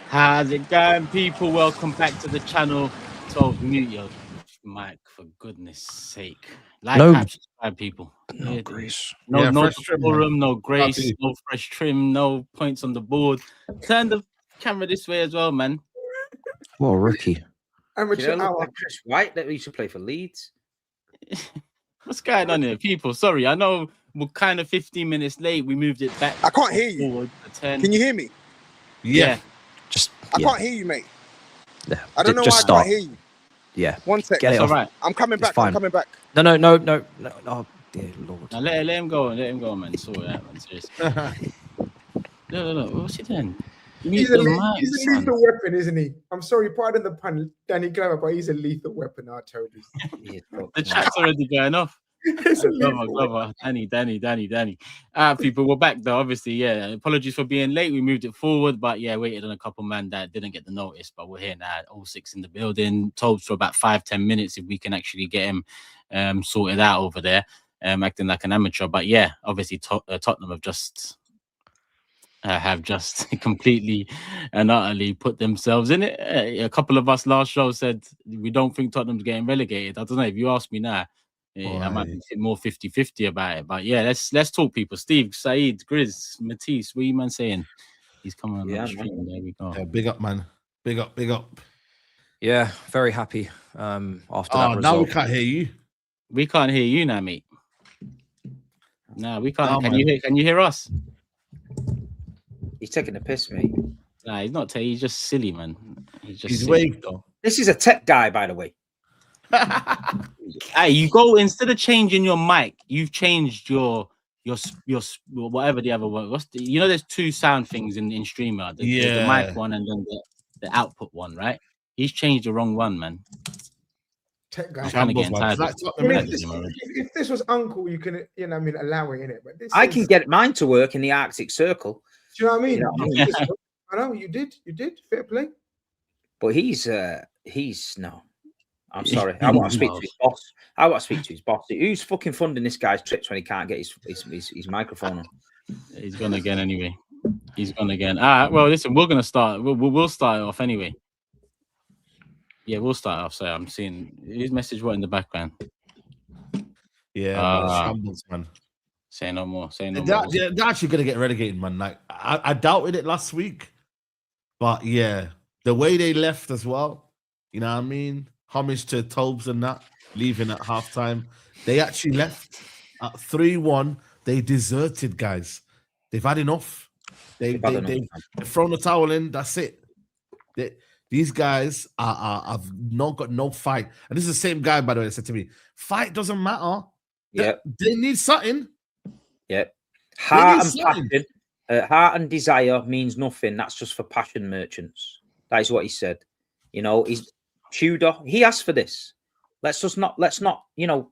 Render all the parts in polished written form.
How's it going, people? Welcome back to the channel. TOBS, mute your mic for goodness sake. Like, subscribe, people. No grace. No fresh trim, decorum, no grace, Happy. no fresh trim, no points on the board. Turn the camera this way as well, man. What a rookie. Amateur hour. Like Chris White that used to play for Leeds. What's going on here, people? Sorry, I know we're kind of 15 minutes late. We moved it back. I can't hear you. Can you hear me? Yeah. I can't hear you, mate. Yeah. I don't know why I can't hear you. Yeah. 1 second. Get it off. All right. I'm coming back. I'm coming back. No. Oh, dear Lord. Now let him go. Let him go, man. Sort it out, man. Seriously. No. What's he doing? He's a lethal weapon, isn't he? I'm sorry, pardon the pun, Danny Glover, but he's a lethal weapon. I told you. The chat's already going off. Glover. Danny. People, we're back though. Obviously, yeah. Apologies for being late. We moved it forward, but yeah, waited on a couple man that didn't get the notice. But we're here now. All six in the building. TOBS for about 5-10 minutes if we can actually get him sorted out over there, acting like an amateur. But yeah, obviously Tottenham have just completely and utterly put themselves in it. A couple of us last show said we don't think Tottenham's getting relegated. I don't know if you ask me now. I might be more 50-50 about it, but yeah, let's talk, people. Steve, SAEED, GRIZZ, Matisse, what are you man saying? He's coming on the stream. There we go. Yeah, big up, man. Big up. Yeah, very happy. After that result. Now we can't hear you. We can't hear you now, mate. No, we can't. Can you hear us? He's taking a piss, mate. Nah, he's not. He's just silly, man. He's waved though. This is a tech guy, by the way. Hey, you go, instead of changing your mic, you've changed your whatever the other one. There's two sound things in streamer. The mic one and then the output one, right? He's changed the wrong one, man. Tech guy. I'm trying to get tired. If this was Uncle, you can, allow it in it. But I can get mine to work in the Arctic Circle. Do you know what I mean? I know you did. Fair play. But he's no. I'm sorry. I want to speak to his boss. I want to speak to his boss. Who's fucking funding this guy's trips when he can't get his microphone on? He's gone again anyway. He's gone again. Well, listen, we're gonna start. We'll start off anyway. Yeah, we'll start off. So I'm seeing his message. What in the background? Yeah, shambles, man. Say no more. They're actually gonna get relegated, man. Like I doubted it last week, but yeah, the way they left as well. You know what I mean? Homage to TOBS and that, leaving at halftime. They actually left at 3-1. They deserted, guys. They've had enough. They've thrown the towel in. That's it. These guys have not got no fight. And this is the same guy, by the way, that said to me, fight doesn't matter. Yeah. They need something. Yeah. Heart and desire means nothing. That's just for passion merchants. That is what he said. He's Tudor, he asked for this. Let's not,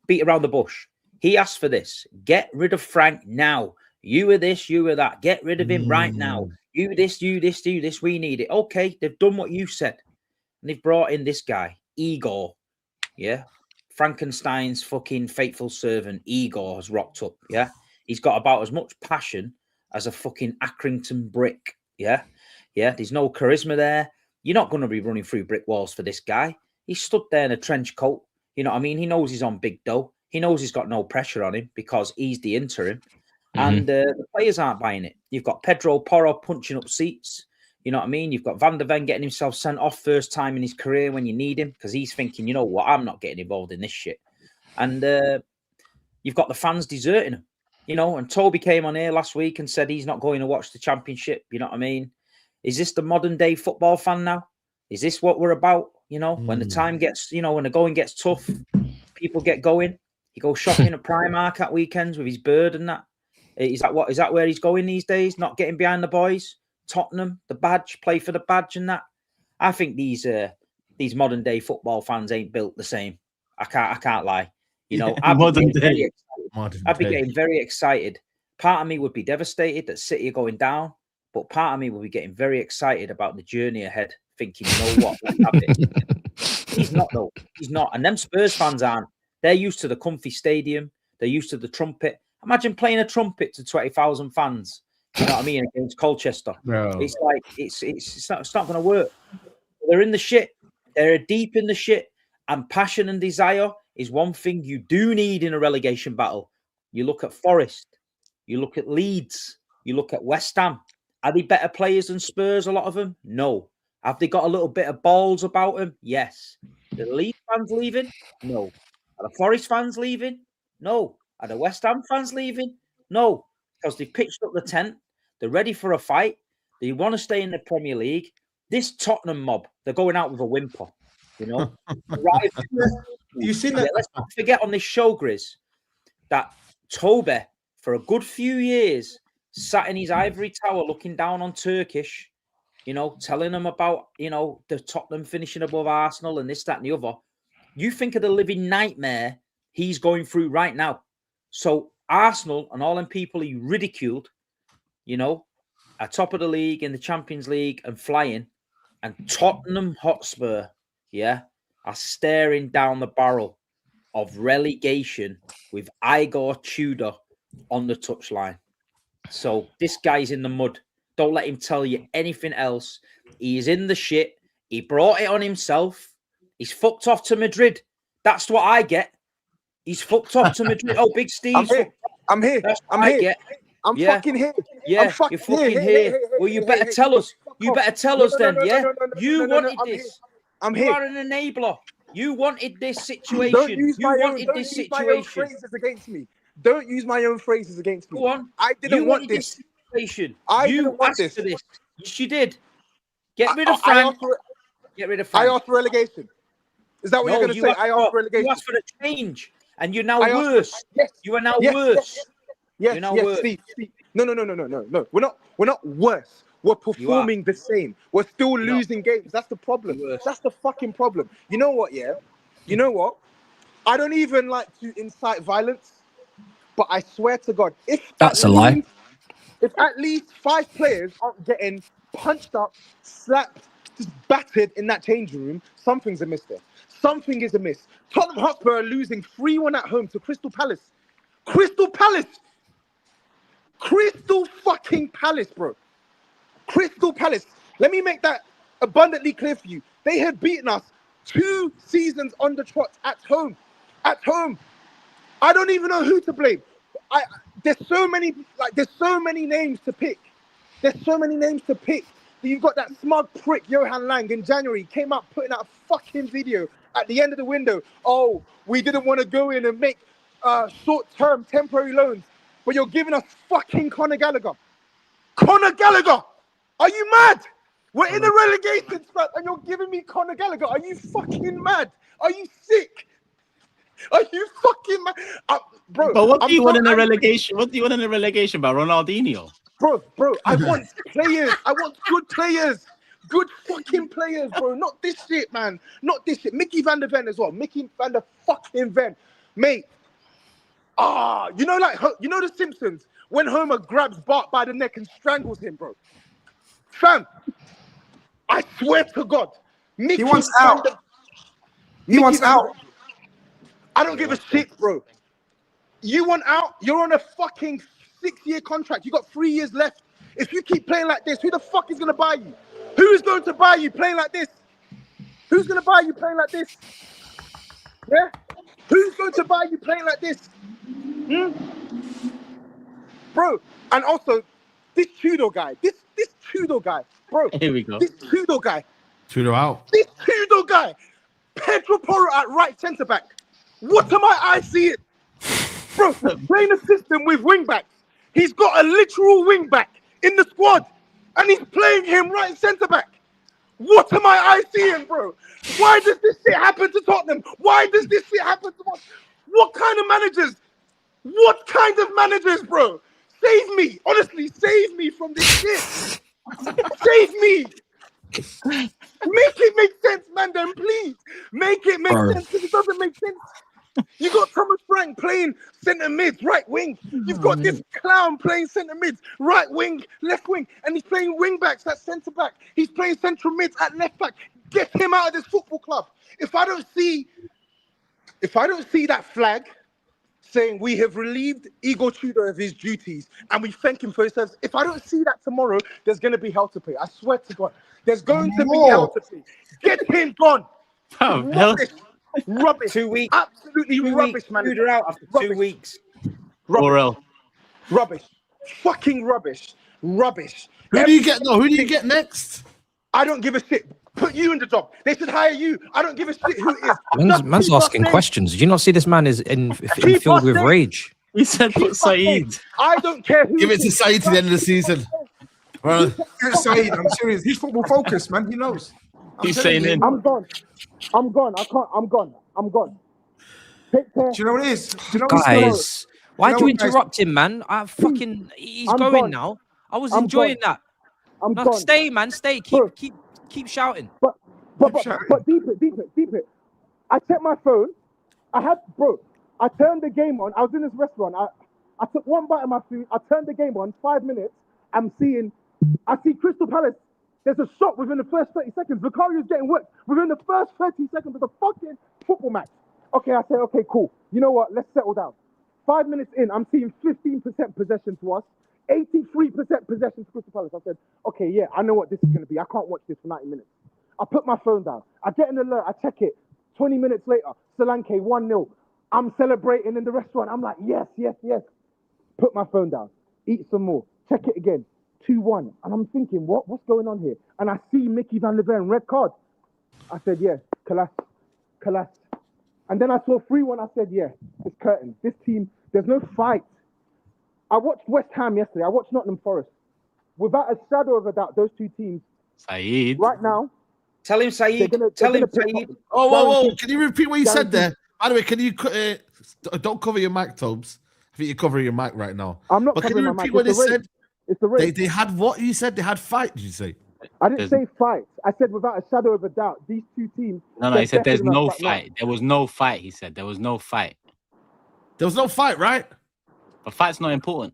beat around the bush. He asked for this. Get rid of Frank now. You are this, you are that. Get rid of him right now. You this, do this. We need it. Okay, they've done what you said. And they've brought in this guy, Igor. Yeah. Frankenstein's fucking faithful servant, Igor, has rocked up. Yeah. He's got about as much passion as a fucking Accrington brick. Yeah. Yeah. There's no charisma there. You're not going to be running through brick walls for this guy. He stood there in a trench coat. You know what I mean? He knows he's on big dough. He knows he's got no pressure on him because he's the interim. And the players aren't buying it. You've got Pedro Porro punching up seats. You know what I mean? You've got Van der Ven getting himself sent off first time in his career when you need him because he's thinking, you know what, I'm not getting involved in this shit. And you've got the fans deserting him. And Toby came on here last week and said he's not going to watch the championship. You know what I mean? Is this the modern day football fan now? Is this what we're about? When the time gets, when the going gets tough, people get going. He goes shopping at Primark at weekends with his bird and that. Is that where he's going these days? Not getting behind the boys? Tottenham, the badge, play for the badge and that. I think these modern day football fans ain't built the same. I can't lie. I'd be getting very excited. Part of me would be devastated that City are going down. But part of me will be getting very excited about the journey ahead, thinking, what? Let's have it. He's not, though. He's not. And them Spurs fans aren't. They're used to the comfy stadium. They're used to the trumpet. Imagine playing a trumpet to 20,000 fans. You know what I mean? Against Colchester. Bro. It's like it's not going to work. They're in the shit. They're deep in the shit. And passion and desire is one thing you do need in a relegation battle. You look at Forest. You look at Leeds. You look at West Ham. Are they better players than Spurs, a lot of them? No. Have they got a little bit of balls about them? Yes. The Leeds fans leaving? No. Are the Forest fans leaving? No. Are the West Ham fans leaving? No. Because they've pitched up the tent. They're ready for a fight. They want to stay in the Premier League. This Tottenham mob, they're going out with a whimper. You know? Right. You seen that? Let's not forget on this show, Grizz, that Toby, for a good few years, sat in his ivory tower looking down on Turkish, you know, telling them about, you know, the Tottenham finishing above Arsenal and this, that, and the other. You think of the living nightmare he's going through right now. So Arsenal and all them people he ridiculed, you know, are top of the league in the Champions League and flying, and Tottenham Hotspur, yeah, are staring down the barrel of relegation with Igor Tudor on the touchline. So this guy's in the mud. Don't let him tell you anything else. He's in the shit. He brought it on himself. He's fucked off to Madrid. That's what I get. He's fucked off to Madrid. Oh, Big Steve. I'm here. That's I'm what I here. get. I'm Yeah. fucking here. Yeah, I'm fucking you're fucking here. Well, you better tell us. You better tell us then, yeah? You wanted this. I'm You here. are an enabler. You wanted this Don't situation. use You my own, wanted don't this use my own situation. phrases against me. Don't use my own phrases against me. Go on. I didn't You want wanted this. situation. I You didn't want asked this. for this. Yes, you did. Get rid of I Frank. asked for, Get rid of I Frank. asked for relegation. Is that what you're going to say? I asked for relegation. You asked for the change, and you're now I asked for- worse. Yes. You are now Yes, worse. Yes, You're now yes, worse. Steve. No. We're not worse. We're performing the same. We're still You're not. losing games. That's the problem. You're worse. That's the fucking problem. You know what, yeah? You know what? I don't even like to incite violence, but I swear to God, That's a lie. If at least 5 players aren't getting punched up, slapped, just battered in that changing room, something's amiss there. Something is amiss. Tottenham Hotspur are losing 3-1 at home to Crystal Palace. Crystal Palace! Crystal fucking Palace, bro. Crystal Palace. Let me make that abundantly clear for you. They had beaten us 2 seasons on the trot at home. At home. I don't even know who to blame. There's so many names to pick. There's so many names to pick. You've got that smug prick Johan Lang in January came out putting out a fucking video at the end of the window. Oh, we didn't want to go in and make short-term temporary loans, but you're giving us fucking Conor Gallagher. Conor Gallagher! Are you mad? We're in a relegation scrap and you're giving me Conor Gallagher. Are you fucking mad? Are you sick? Are you fucking mad? Bro, But what do you want in a angry. relegation? What do you want in a relegation about Ronaldinho? Bro, I want players. I want good players. Good fucking players, bro. Not this shit, man. Not this shit. Mickey van der Ven as well. Mickey van der fucking Ven. Mate. You know the Simpsons when Homer grabs Bart by the neck and strangles him, bro. Fam, I swear to God. Mickey He wants van out. der- He Mickey wants van der- out. I don't give a shit, bro. You want out? You're on a fucking 6-year contract. You got 3 years left. If you keep playing like this, who the fuck is going to buy you? Who is going to buy you playing like this? Who's going to buy you playing like this? Yeah? Who's going to buy you playing like this? Bro, and also, this Tudor guy, this Tudor guy, bro. Here we go. This Tudor guy, Tudor out. this Tudor guy, Pedro Porro at right centre back. What am I seeing? Bro, playing a system with wing backs. He's got a literal wing back in the squad, and he's playing him right centre back. What am I seeing, bro? Why does this shit happen to Tottenham? Why does this shit happen to us? What kind of managers? What kind of managers, bro? Save me. Honestly, save me from this shit. Save me. Make it make sense, man, then please. Make it make sense, because it doesn't make sense. You got Thomas Frank playing centre mid, right wing. You've got this clown playing centre mid, right wing, left wing, and he's playing wing backs at centre back. He's playing central mids at left back. Get him out of this football club. If I don't see that flag saying we have relieved Igor Tudor of his duties and we thank him for his service. If I don't see that tomorrow, there's going to be hell to pay. I swear to God, there's going to be hell to pay. Get him gone. Rubbish. Rubbish. 2 weeks. Absolutely rubbish, man. Tudor out after 2 weeks. Rubbish. Rubbish. Fucking rubbish. Rubbish. Who do you get? No, who do you get next? I don't give a shit. Put you in the job. They should hire you. I don't give a shit who it is. Man's asking questions. Do you not see this man is filled with rage? He said put SAEED. I don't care who. Give it to SAEED to the end of the season. Well, SAEED, I'm serious. He's football focused, man. He knows. He's saying in. I'm gone. I'm gone. I can't. I'm gone. I'm gone. Take care. Do you know what it is? Do you know what Guys, why do you guys- interrupt him, man? He's I'm going gone. now. I was I'm enjoying that. I'm No, gone. stay, man. Stay. Bro. Keep shouting. But deep it. I checked my phone. I turned the game on. I was in this restaurant. I took one bite of my food. I turned the game on. 5 minutes. I see Crystal Palace. There's a shot within the first 30 seconds. Vicario's getting worked within the first 30 seconds of the fucking football match. Okay, I said, okay, cool. You know what? Let's settle down. 5 minutes in, I'm seeing 15% possession to us. 83% possession to Crystal Palace. I said, okay, yeah, I know what this is going to be. I can't watch this for 90 minutes. I put my phone down. I get an alert. I check it. 20 minutes later, Solanke 1-0. I'm celebrating in the restaurant. I'm like, yes. Put my phone down. Eat some more. Check it again. 2-1. And I'm thinking, what's going on here? And I see Mickey van der Ven, red card. I said, yeah, Kalas. And then I saw 3-1. I said, yeah, it's curtain. This team, there's no fight. I watched West Ham yesterday. I watched Nottingham Forest. Without a shadow of a doubt, those two teams, SAEED. right now, Tell him, SAEED. they're gonna pick SAEED. up. whoa. Can you repeat what you said Guaranteed. there? By the way, can you don't cover your mic, Tobes? I think you're covering your mic right now. I'm not But can covering you my repeat mic. what they It's the race. said? It's the race. They had what? You said they had fight, did you say? I didn't say fight. I said without a shadow of a doubt, these two teams. No, they're he said there's better than no us right now. fight. There was no fight, he said. There was no fight. There was no fight, right? But fight's not important.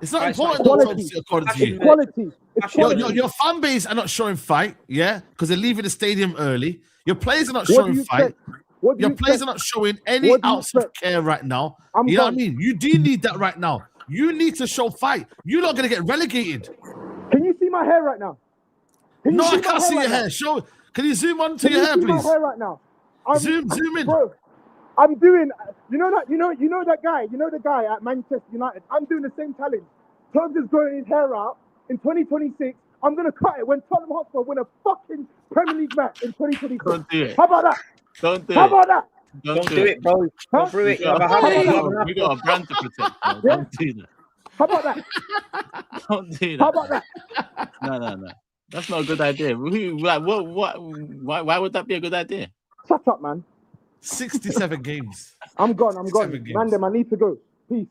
It's not Fight's important, not though, quality. Tobes, according to It's you. quality. It's Your, quality. your fan base are not showing fight, yeah, because they're leaving the stadium early. Your players are not What do showing you fight. expect? What do Your you players expect? are not showing any What do you ounce of expect? care right now. I'm You know what I gone. mean? You do need that right now. You need to show fight. You're not going to get relegated. Can you see my hair right now? Can No, you I my can't see right your now? hair. Show. Can you zoom on to Can your you hair, see my please? hair right now? Zoom in. Bro, I'm doing. You know that guy. You know the guy at Manchester United. I'm doing the same challenge. Tobes is growing his hair out in 2026. I'm gonna cut it when Tottenham Hotspur win a fucking Premier League match in 2026. Don't do it. How about that? Don't do How it. about that? Don't do it, bro. Huh? Go through it. We You have a got, habit. we got a brand to protect. Bro. Yeah. Don't do that. How about that? Don't do How that. about that? No. That's not a good idea. Why would that be a good idea? Shut up, man. 67 games. I'm gone. 7 games. Mandem, I need to go. Peace.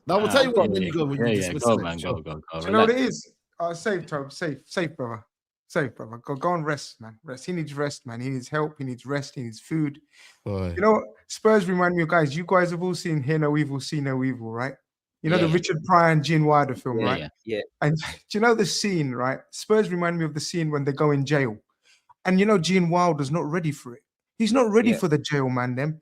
Now we'll tell you what when you go. When you Yeah, dismiss go, the man. next Go. show. Do you know what Relax. it is? Safe, Tob. Safe, brother. Safe, brother. Go and rest, man. Rest. He needs rest, man. He needs help. He needs rest. He needs food. Boy. You know what? Spurs remind me of guys. You guys have all seen Hear No Evil, See No Evil, right? You know the Yeah. Richard Pryor and Gene Wilder film, Yeah, right? yeah. And do you know the scene, right? Spurs remind me of the scene when they go in jail. And you know, Gene Wilder's not ready for it. He's not ready Yeah. for the jail, man, them.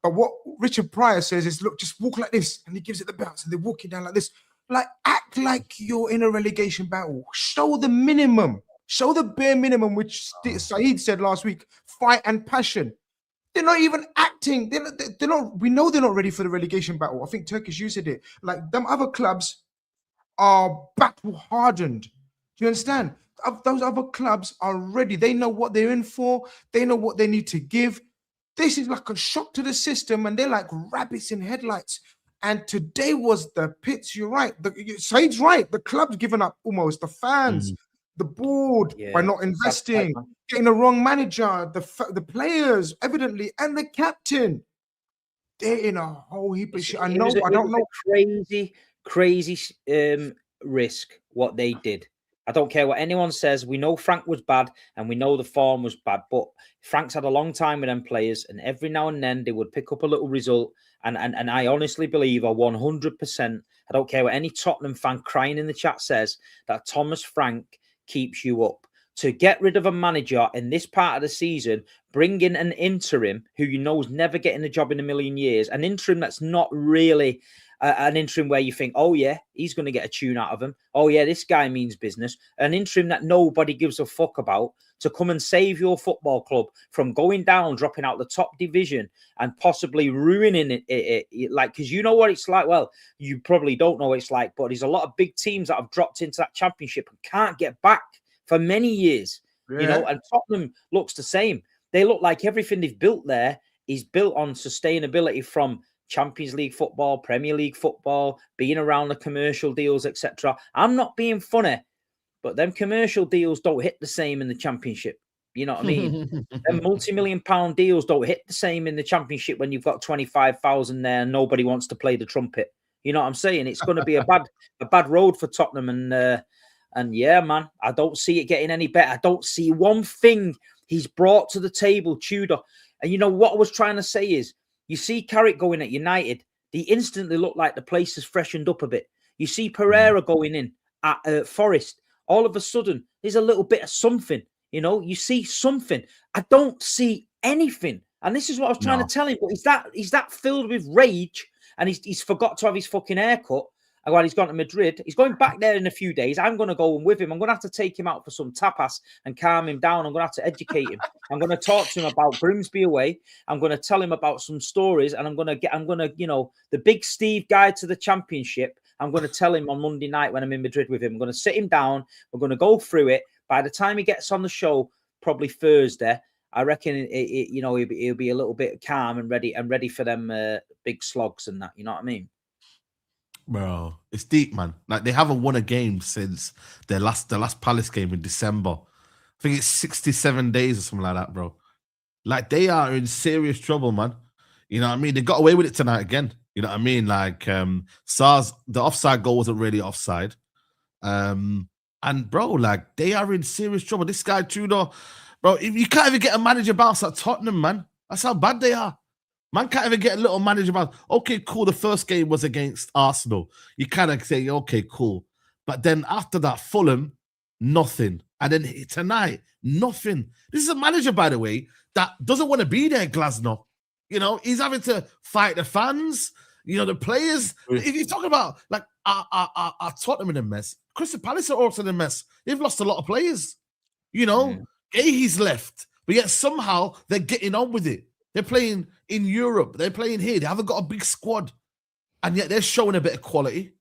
But what Richard Pryor says is, look, just walk like this. And he gives it the bounce. And they're walking down like this. Like, act like you're in a relegation battle. Show the minimum. Show the bare minimum, which SAEED said last week, fight and passion. They're not even acting. They're not. We know they're not ready for the relegation battle. I think Turkish, you said it. Like, them other clubs are battle hardened. Do you understand? Those other clubs are ready. They know what they're in for. They know what they need to give. This is like a shock to the system, and they're like rabbits in headlights. And today was the pits. You're right. Said's right. The club's given up almost. The fans, the board, by not investing, getting the wrong manager, the players, evidently, and the captain. They're in a whole heap of shit. I don't know. Crazy risk what they did. I don't care what anyone says. We know Frank was bad and we know the form was bad, but Frank's had a long time with them players, and every now and then they would pick up a little result. And I honestly believe, or 100%, I don't care what any Tottenham fan crying in the chat says, that Thomas Frank keeps you up. to get rid of a manager in this part of the season, bring in an interim who you know is never getting a job in a million years, an interim that's not really an interim where you think, oh yeah, he's going to get a tune out of him. Oh yeah, this guy means business. An interim that nobody gives a fuck about, to come and save your football club from going down, dropping out the top division and possibly ruining it. Like, because you know what it's like. Well, you probably don't know what it's like, but there's a lot of big teams that have dropped into that championship and can't get back for many years, you know, and Tottenham looks the same. They look like everything they've built there is built on sustainability from Champions League football, Premier League football, being around the commercial deals, etc. I'm not being funny, but them commercial deals don't hit the same in the Championship. You know what I mean? Them multi-million-pound deals don't hit the same in the Championship when you've got 25,000 there and nobody wants to play the trumpet. You know what I'm saying? It's going to be a bad road for Tottenham. And yeah, man, I don't see it getting any better. I don't see one thing he's brought to the table, Tudor. And you know what I was trying to say is, you see Carrick going at United, they instantly look like the place has freshened up a bit. You see Pereira going in at Forest, all of a sudden, there's a little bit of something, you know, you see something. I don't see anything. And this is what I was trying to tell him, but he's that filled with rage, and he's forgot to have his fucking haircut. And while he's gone to Madrid, he's going back there in a few days. I'm going to go with him. I'm going to have to take him out for some tapas and calm him down. I'm going to have to educate him. I'm going to talk to him about Grimsby away. I'm going to tell him about some stories, and I'm going to, you know, the Big Steve guide to the Championship. I'm going to tell him on Monday night when I'm in Madrid with him. I'm going to sit him down. We're going to go through it. By the time he gets on the show, probably Thursday, I reckon you know, he'll be a little bit calm and ready for them big slogs and that. You know what I mean? Bro, it's deep, man. Like, they haven't won a game since their last Palace game in December. I think it's 67 days or something like that, bro. Like, they are in serious trouble, man. You know what I mean? They got away with it tonight again. You know what I mean? Like, SARS, the offside goal wasn't really offside. And bro, like, they are in serious trouble. This guy Tudor, bro, you can't even get a manager bounce at Tottenham, man. That's how bad they are. Man can't even get a little manager bounce. Okay, cool. The first game was against Arsenal. You kind of say, okay, cool. But then after that, Fulham, nothing. And then tonight, nothing. This is a manager, by the way, that doesn't want to be there, Glasner. You know, he's having to fight the fans, you know, the players. If you're talking about, like, are Tottenham in a mess, Crystal Palace are also in a mess. They've lost a lot of players. You know, Gahey's left, but yet somehow they're getting on with it. They're playing in Europe. They're playing here. They haven't got a big squad, and yet they're showing a bit of quality.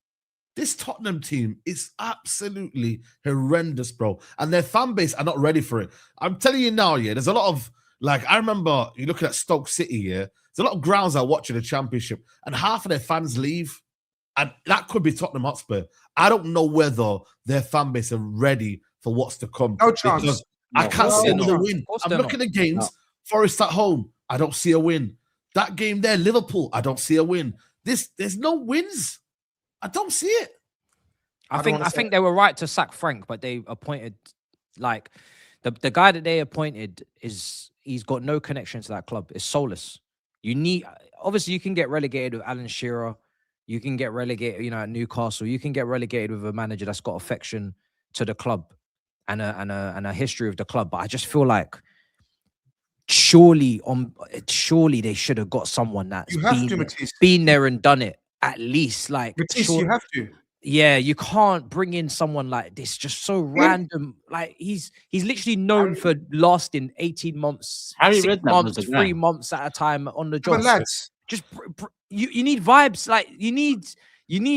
This Tottenham team is absolutely horrendous, bro. And their fan base are not ready for it. I'm telling you now, yeah, there's a lot of, like, I remember you looking at Stoke City, yeah, there's a lot of grounds I watch in the Championship, and half of their fans leave. And that could be Tottenham Hotspur. I don't know whether their fan base are ready for what's to come. No chance. I can't see another win. I'm looking at games. Forest at home, I don't see a win. That game there, Liverpool, I don't see a win. There's no wins. I don't see it. I think they were right to sack Frank, but they appointed, like, the guy that they appointed he's got no connection to that club. It's soulless. Obviously you can get relegated with Alan Shearer. You can get relegated, you know, at Newcastle. You can get relegated with a manager that's got affection to the club and a history of the club. But I just feel like surely they should have got someone that's been there and done it at least. Like, Matisse, you have to. Yeah, you can't bring in someone like this, just so random. Like, he's literally known for lasting 18 months, 6 months, 3 months at a time on the job. But lads, just you need vibes. Like, you need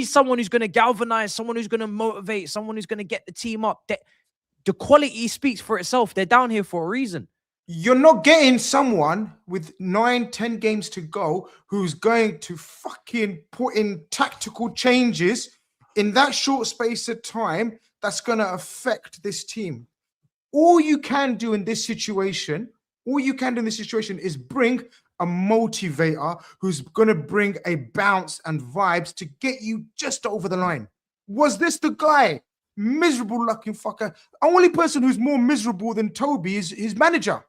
someone who's going to galvanize, someone who's going to motivate, someone who's going to get the team up. The quality speaks for itself. They're down here for a reason. You're not getting someone with 9-10 games to go who's going to fucking put in tactical changes in that short space of time that's going to affect this team. All you can do in this situation is bring a motivator who's going to bring a bounce and vibes to get you just over the line. Was this the guy? Miserable looking fucker. Only person who's more miserable than Toby is his manager.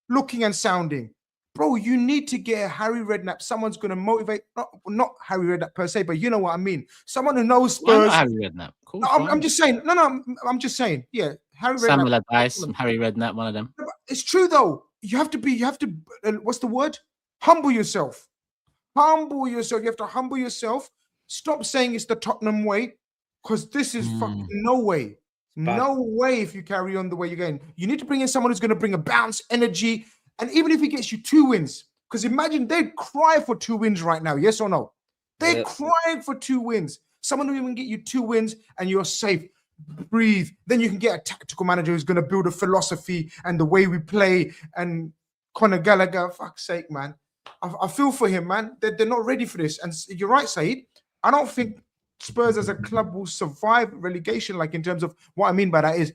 Looking and sounding. bro, you need to get a Harry Redknapp. Someone's going to motivate, not Harry Redknapp per se, but you know what I mean. Someone who knows Spurs. Why not Harry Redknapp? Cool, I'm just saying. No, I'm just saying. Yeah, Harry Redknapp. Samuel Advice, Harry Redknapp, one of them. It's true though. You have to. What's the word? Humble yourself. Humble yourself. You have to humble yourself. Stop saying it's the Tottenham way, because this is fucking no way. No way if you carry on the way you're going. You need to bring in someone who's going to bring a bounce, energy, and even if he gets you 2 wins, because imagine they'd cry for 2 wins right now, yes or no? They're crying for 2 wins. Someone who even get you 2 wins and you're safe. Breathe. Then you can get a tactical manager who's going to build a philosophy and the way we play. And Conor Gallagher, fuck's sake, man. I feel for him, man. They're not ready for this. And you're right, Saeed. I don't think Spurs as a club will survive relegation. Like, in terms of what I mean by that is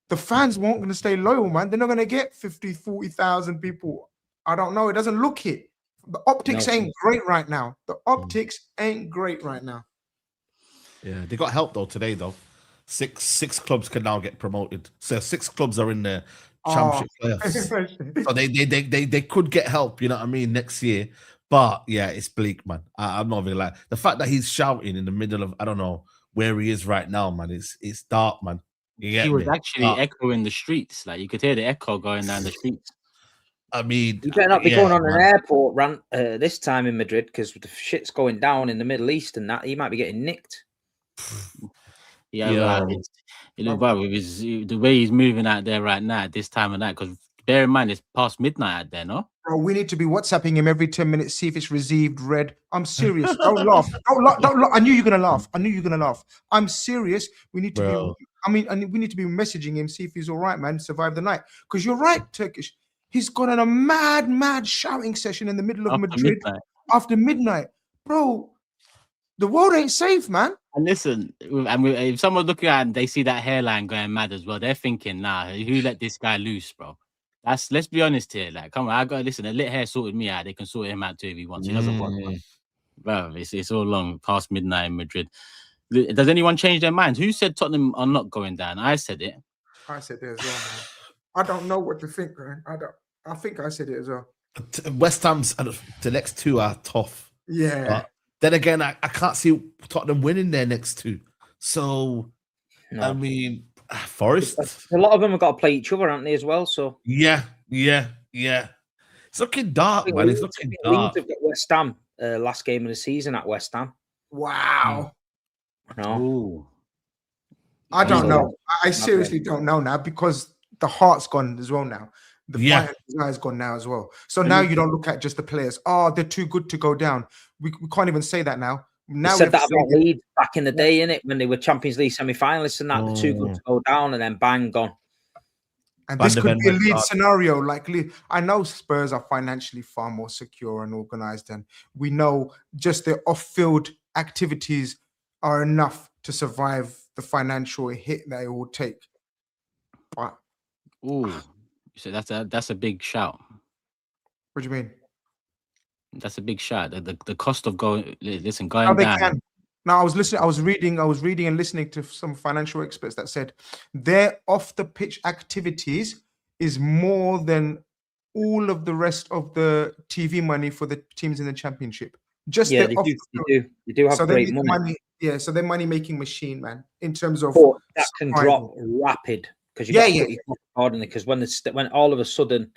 the fans won't going to stay loyal, man. They're not going to get 50, 40,000 people. I don't know. It doesn't look it. The optics ain't great right now. The optics ain't great right now. Yeah, they got help though today though. Six clubs can now get promoted. So 6 clubs are in the championship playoffs. So they could get help, you know what I mean, next year. But yeah, it's bleak, man. I'm not even like the fact that he's shouting in the middle of, I don't know where he is right now, man. It's dark, man. He was actually echoing the streets. Like, you could hear the echo going down the streets. I mean, you better not be going on an airport rant this time in Madrid, because the shit's going down in the Middle East and that. He might be getting nicked. Yeah. The way he's moving out there right now at this time of night, because bear in mind it's past midnight out there, no? Bro, we need to be WhatsApping him every 10 minutes, see if it's received, read. I'm serious. Don't laugh. Don't laugh. I knew you're gonna laugh. I'm serious. We need to be. We need to be messaging him, see if he's all right, man. Survive the night. Because you're right, Turkish. He's gone on a mad shouting session in the middle of Madrid after midnight, bro. The world ain't safe, man. And listen, if someone's looking at it and they see that hairline going mad as well, they're thinking, nah, who let this guy loose, bro? Let's be honest here. Like, come on, I gotta listen. The lit hair sorted me out. They can sort him out too if he wants. He doesn't want, bro. It's all long past midnight in Madrid. Does anyone change their minds? Who said Tottenham are not going down? I said it. I said it as well, man. I don't know what to think, man. I think I said it as well. West Ham's the next 2 are tough. Yeah. But then again, I can't see Tottenham winning their next 2. So, I mean, Forest. A lot of them have got to play each other, haven't they, as well? So yeah. It's looking dark, man. It's looking dark. Leeds have got West Ham last game of the season at West Ham. Wow. No. I don't know. I seriously don't know now, because the heart's gone as well now. The fight has gone now as well. So now you don't look at just the players. Oh, they're too good to go down. We can't even say that now. Now we said that about Leeds back in the day, innit? When they were Champions League semi-finalists and that, they're too good to go down, and then bang, gone. And this could be a Leeds scenario. Like, I know Spurs are financially far more secure and organized, and we know just their off-field activities are enough to survive the financial hit that it will take. But so that's a big shout. What do you mean? That's a big shout. The cost of going down. Now I was listening. I was reading and listening to some financial experts that said their off the pitch activities is more than all of the rest of the TV money for the teams in the championship. Just they do have great money. So they're money making machine, man. In terms of that can drop rapid, because you got to put your foot accordingly. Because when all of a sudden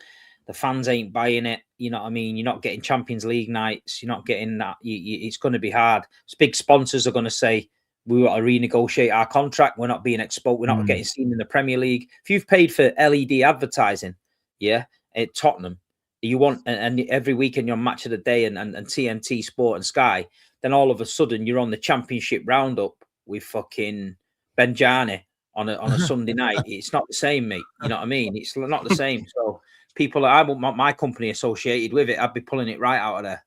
the fans ain't buying it, you know what I mean? You're not getting Champions League nights. You're not getting that. It's going to be hard. Big sponsors are going to say, we got to renegotiate our contract. We're not being exposed. We're not getting seen in the Premier League. If you've paid for LED advertising, at Tottenham, you want, and every weekend you're on Match of the Day and TNT Sport and Sky, then all of a sudden you're on the Championship roundup with fucking Benjani on a Sunday night. It's not the same, mate. You know what I mean? It's not the same. So people, I wouldn't want my company associated with it. I'd be pulling it right out of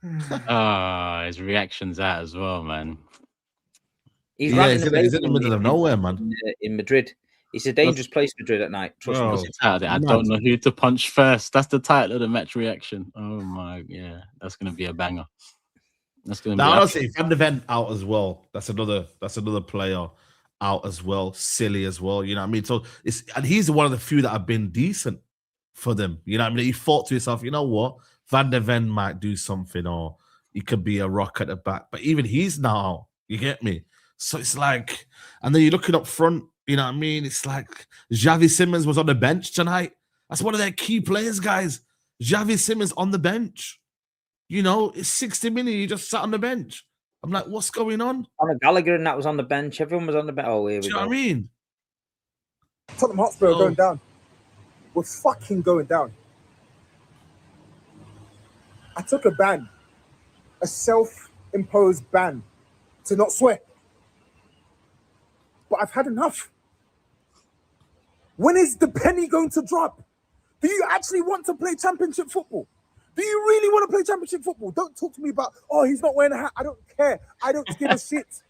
there. His reactions out as well, man. He's in the middle of nowhere, man. In Madrid. It's a dangerous place, Madrid, at night. Trust me. I don't know who to punch first. That's the title of the match reaction. Oh my, that's gonna be a banger. That's gonna be. Honestly, Van de Ven out as well. That's another player out as well. Silly as well. You know what I mean? So he's one of the few that have been decent. for them. You know what I mean? You thought to yourself, you know what? Van der Ven might do something, or he could be a rock at the back. But even he's now out. You get me? So it's like, and then you're looking up front, you know what I mean? It's like Xavi Simons was on the bench tonight. That's one of their key players, guys. Xavi Simons on the bench. You know, it's 60 minutes. You just sat on the bench. I'm like, what's going on? Conor Gallagher and that was on the bench. Everyone was on the bench. Oh, here we go. Do you know what I mean? Tottenham Hotspur are going down. We're fucking going down. I took a ban, a self-imposed ban to not swear. But I've had enough. When is the penny going to drop? Do you actually want to play championship football? Do you really want to play championship football? Don't talk to me about, oh, he's not wearing a hat. I don't care. I don't give a shit.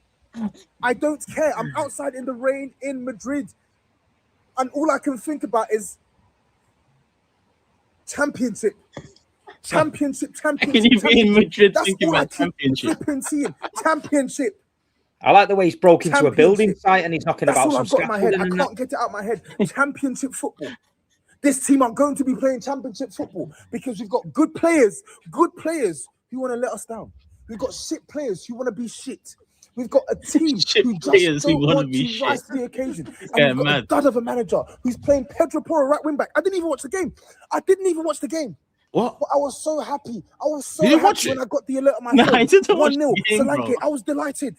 I don't care. I'm outside in the rain in Madrid. And all I can think about is championship. Championship. Can you be in Madrid thinking about championship? Championship. I like the way he's broke into a building site and he's knocking about some I've got in my head. I can't get it out of my head. Championship football. This team are going to be playing championship football because we've got good players who want to let us down. We've got shit players who want to be shit. We've got a team who just don't want to rise to the occasion. And we've got a dud of a manager who's playing Pedro Porro right wing back. I didn't even watch the game. What? But I was so happy. I was so happy when I got the alert on my phone. 1-0. Solanke. I was delighted.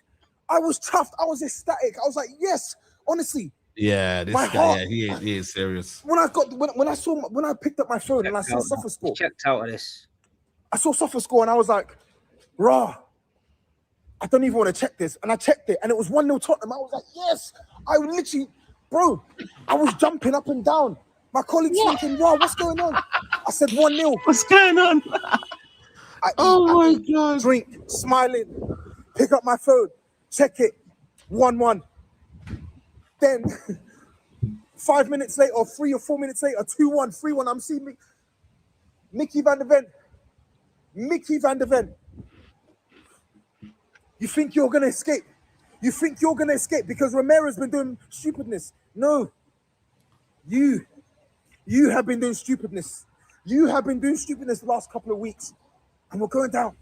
I was chuffed. I was ecstatic. I was like, yes, honestly. Yeah, this guy, yeah, he is serious. When I picked up my phone and I saw SofaScore. Checked out of this. I saw SofaScore and I was like, rah, I don't even want to check this. And I checked it and it was 1-0 Tottenham. I was like, yes. I literally, bro, I was jumping up and down. My colleagues thinking, wow, what's going on? I said 1-0. What's going on? My God. Drink, smiling, pick up my phone, check it, 1-1. Then 5 minutes later, or 3 or 4 minutes later, 2-1, 3-1. I'm seeing Mickey van der Ven. You think you're going to escape? You think you're going to escape because Romero's been doing stupidness? No. You have been doing stupidness. You have been doing stupidness the last couple of weeks. And we're going down.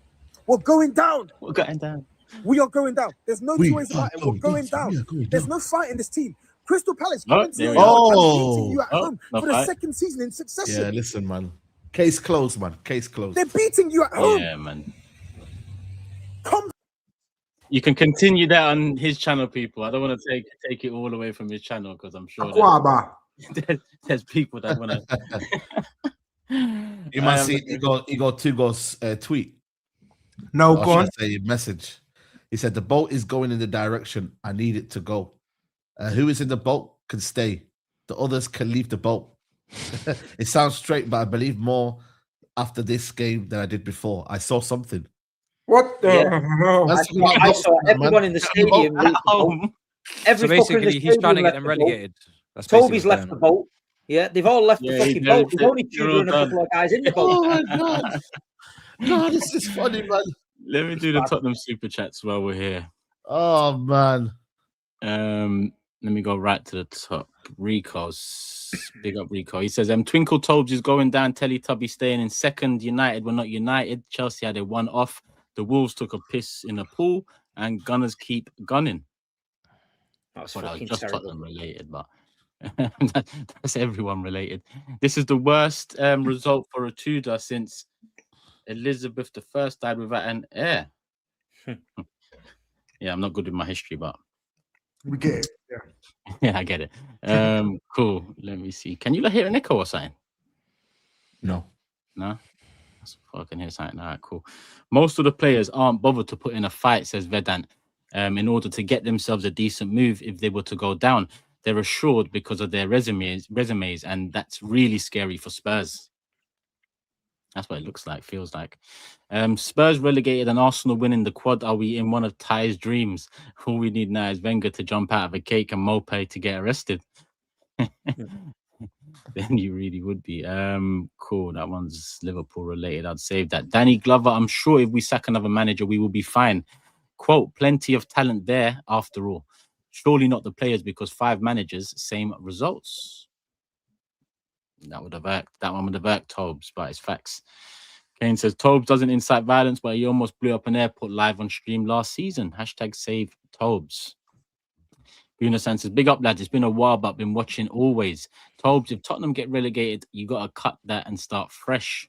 We're going down. We're going down. We are going down. There's no two ways about it. We're going down. There's no fight in this team. Crystal Palace beating you at home for the second season in succession. Yeah, listen, man. Case closed, man. Case closed. They're beating you at home. Yeah, man. You can continue that on his channel, people. I don't want to take it all away from his channel because I'm sure there's people that want to. You might see he got two goals tweet. No, go on. Say message. He said the boat is going in the direction I need it to go. Who is in the boat can stay. The others can leave the boat. It sounds straight, but I believe more after this game than I did before. I saw something. What the hell? I saw everyone in the stadium at home. So basically, he's trying to get them relegated. Toby's left the boat. Yeah, they've all left the fucking boat. There's only two and a couple of guys in the boat. Oh my God. God, this is funny, man. Let me do the Tottenham super chats while we're here. Oh man. Let me go right to the top. Rico's big up Rico. He says, Twinkle TOBS is going down. Teletubby staying in second. United were not united. Chelsea had a 1-off. The Wolves took a piss in a pool, and Gunners keep gunning. That's fucking just terrible. Tottenham related, but that's everyone related. This is the worst result for a Tudor since Elizabeth I died without an heir. Yeah, I'm not good with my history, but we get it. Yeah, I get it. Cool. Let me see. Can you hear an echo or something? No. That's I can hear something. All right, cool. Most of the players aren't bothered to put in a fight, says Vedant, in order to get themselves a decent move if they were to go down. They're assured because of their resumes, and that's really scary for Spurs. That's what it looks like, feels like. Spurs relegated and Arsenal winning the quad. Are we in one of Ty's dreams? All we need now is Wenger to jump out of a cake and Mopé to get arrested. Then you really would be. Cool. That one's Liverpool related. I'd save that. Danny Glover, I'm sure if we sack another manager, we will be fine. Quote, plenty of talent there after all. Surely not the players because 5 managers, same results. That would have worked. That one would have worked, Tobes, but it's facts. Kane says Tobes doesn't incite violence, but he almost blew up an airport live on stream last season. Hashtag save Tobes. Bruno says, big up, lads. It's been a while, but been watching always. Tobes, if Tottenham get relegated, you got to cut that and start fresh.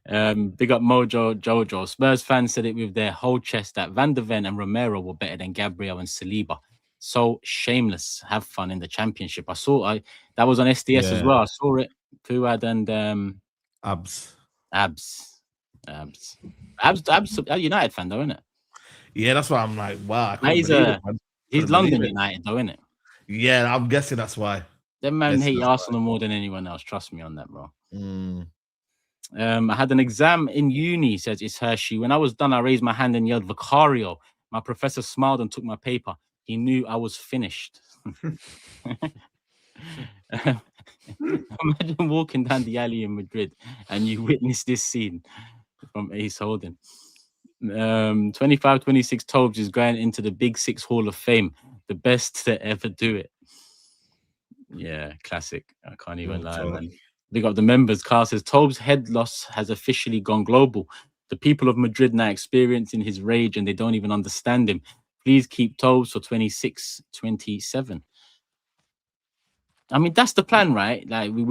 Big up Mojo Jojo. Spurs fans said it with their whole chest that Van der Ven and Romero were better than Gabriel and Saliba. So shameless. Have fun in the Championship. I saw that was on SDS as well. I saw it. Fuad and Abs. A United fan though, isn't it? Yeah, that's why I'm like, wow. He's London United though, isn't it? Yeah, I'm guessing that's why. Them man hate Arsenal more than anyone else. Trust me on that, bro. I had an exam in uni, says it's Hershey. When I was done, I raised my hand and yelled Vicario. My professor smiled and took my paper. He knew I was finished. Imagine walking down the alley in Madrid and you witness this scene from Ace Holden. 25-26 Tobes is going into the Big Six Hall of Fame. The best to ever do it. Yeah, classic. I can't even lie, man. Big up the members. Carl says Tobes' head loss has officially gone global. The people of Madrid now experiencing his rage and they don't even understand him. Please keep Tobes for 26-27. I mean, that's the plan, right? Like we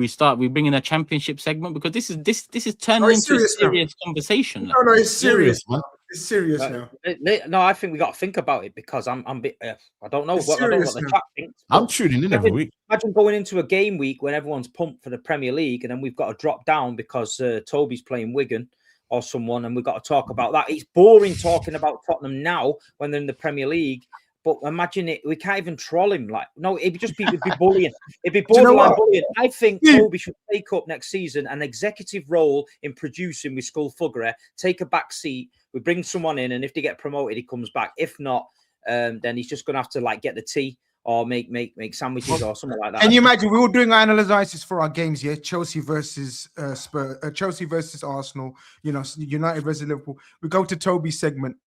bring in a championship segment because this is turning into a serious conversation. No, it's serious, man. It's serious now. No, I think we got to think about it because I don't know what the chat thinks. I'm tuning in every week. Imagine going into a game week when everyone's pumped for the Premier League and then we've got to drop down because Toby's playing Wigan or someone and we've got to talk about that. It's boring talking about Tottenham now when they're in the Premier League. But imagine it, we can't even troll him. Like, no, it'd be bullying. It'd be borderline bullying. I think Toby should take up next season an executive role in producing with Skull-Thuggery, take a back seat. We bring someone in, and if they get promoted, he comes back. If not, then he's just going to have to like get the tea or make sandwiches or something like that. And you imagine we were doing our analysis for our games, yeah? Chelsea versus Spurs, Chelsea versus Arsenal, United versus Liverpool. We go to Toby's segment,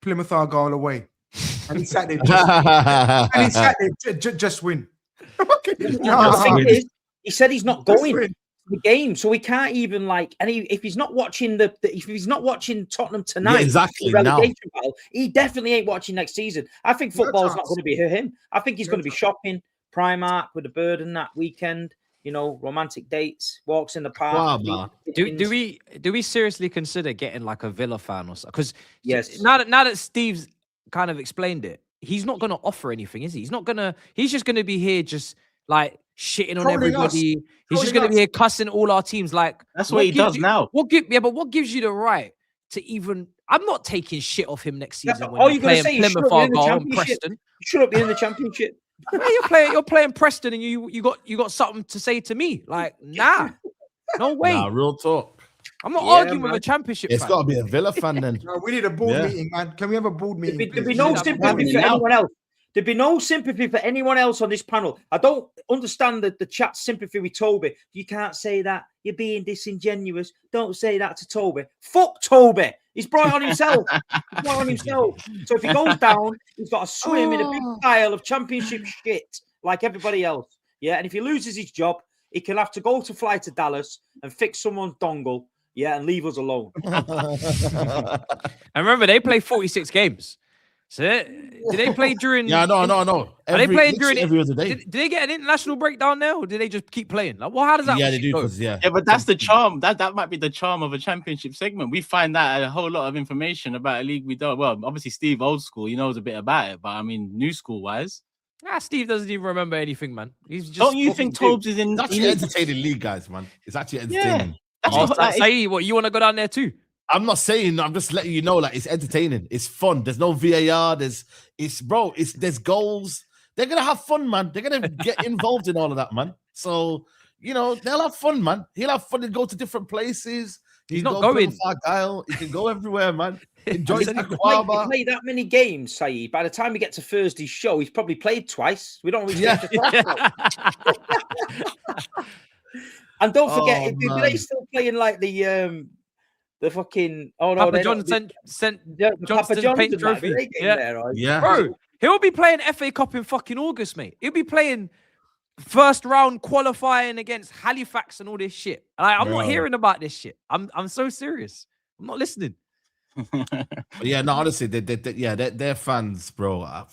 Plymouth Argyle away. And he sat there, just win. He said he's not going to the game, so we can't even like. And if he's not watching Tottenham tonight, relegation battle, he definitely ain't watching next season. I think football's not going to be him. I think he's going to be shopping, Primark with a bird and that weekend. Romantic dates, walks in the park. Wow, do we seriously consider getting like a Villa fan or something? Because yes, now that Steve's kind of explained it, he's not going to offer anything, is he? He's just going to be here just like shitting on everybody. He's just going to be here cussing all our teams. Like that's what he does now. But what gives you the right to even? I'm not taking shit off him next season. All you're going to say is Preston. Should have been in the Championship. You're playing Preston, and you got something to say to me? Like, nah, no way. Nah, real talk. I'm not arguing with a Championship fan. It's got to be a Villa fan then. No, we need a board meeting, man. Can we have a board meeting? There'd be no sympathy for anyone else. There'd be no sympathy for anyone else on this panel. I don't understand the chat's sympathy with Toby. You can't say that. You're being disingenuous. Don't say that to Toby. Fuck Toby. He's brought it on himself. So if he goes down, he's got to swim in a big pile of Championship shit like everybody else. Yeah, and if he loses his job, he can have to fly to Dallas and fix someone's dongle. Yeah, and leave us alone. And remember, they play 46 games. So did they play during? Yeah, no. Are they playing during every other day? Did they get an international breakdown there, or did they just keep playing? Like, well, how does that? Yeah, they do. Yeah, but that's the charm. That might be the charm of a Championship segment. We find out a whole lot of information about a league we don't. Well, obviously Steve, old school, he knows a bit about it, but I mean, new school wise. Steve doesn't even remember anything, man. He's just. Don't you think Tobes is in? It's actually entertaining league, guys, man. It's actually entertaining. Say what you want to go down there too. I'm not saying. I'm just letting you know, like it's entertaining. It's fun. There's no VAR. There's goals. They're gonna have fun, man. They're gonna get involved in all of that, man. So they'll have fun, man. He'll have fun and go to different places. He's not going. He can go everywhere, man. Enjoy He's played that many games, SAEED. By the time we get to Thursday's show, he's probably played twice. We don't really have to talk about. And don't forget, do they still playing like the fucking Papa Johnson paint trophy? Yeah, bro, he'll be playing FA Cup in fucking August, mate. He'll be playing first round qualifying against Halifax and all this shit. I'm not Bro. hearing about this shit. I'm so serious. I'm not listening. But yeah, no, honestly, they're fans, bro.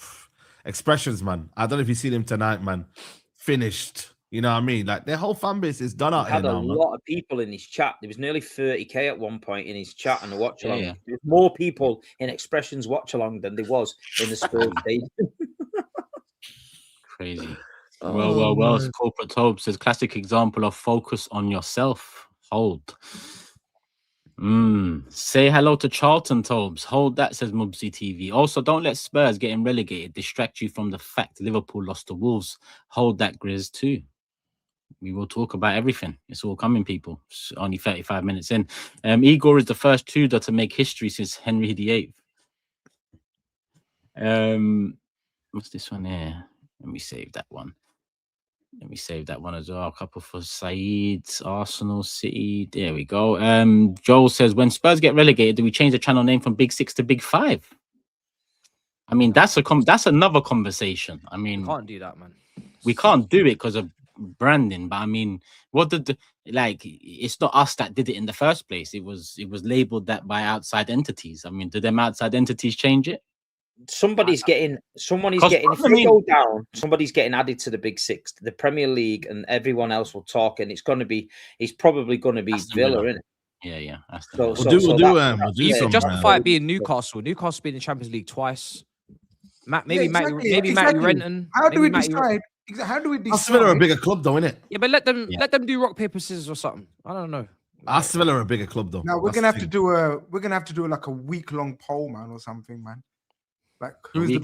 Expressions, man. I don't know if you see them tonight, man. Finished. You know what I mean? Like their whole fan base is done out He here had a now, man. lot of people in his chat. There was nearly 30k at one point in his chat and the watch along. Yeah. There's more people in Expressions watch along than there was in the Spurs stadium. Crazy. Oh, Well. man. Corporate Tobes says classic example of focus on yourself. Hold. Say hello to Charlton, Tobes. Hold that, says Mubsy TV. Also, don't let Spurs getting relegated distract you from the fact Liverpool lost to Wolves. Hold that, Grizz, too. We will talk about everything. It's all coming, people. It's only 35 minutes in. Igor is the first Tudor to make history since Henry VIII. What's this one here? Let me save that one. Let me save that one as well. A couple for SAEED, Arsenal, City. There we go. Joel says, when Spurs get relegated, do we change the channel name from Big Six to Big Five? I mean, that's another conversation. I mean, Can't do that, man. we can't do it because of branding. But I mean, it's not us that did it in the first place. It was labeled that by outside entities. I mean, did them outside entities change it? Somebody's getting if they go down, somebody's getting added to the Big Six, the Premier League, and everyone else will talk, and it's probably gonna be Villa, isn't it? Yeah. That's the We'll do justify it being Newcastle. Newcastle being in the Champions League twice. Matty Renton. How do we decide? How do we decide? Aston Villa are a bigger club, though, innit? Yeah, but let them do rock paper scissors or something. I don't know. Aston Villa are a bigger club, though. Now we're gonna have to do like a week-long poll, man, or something, man. Like who's the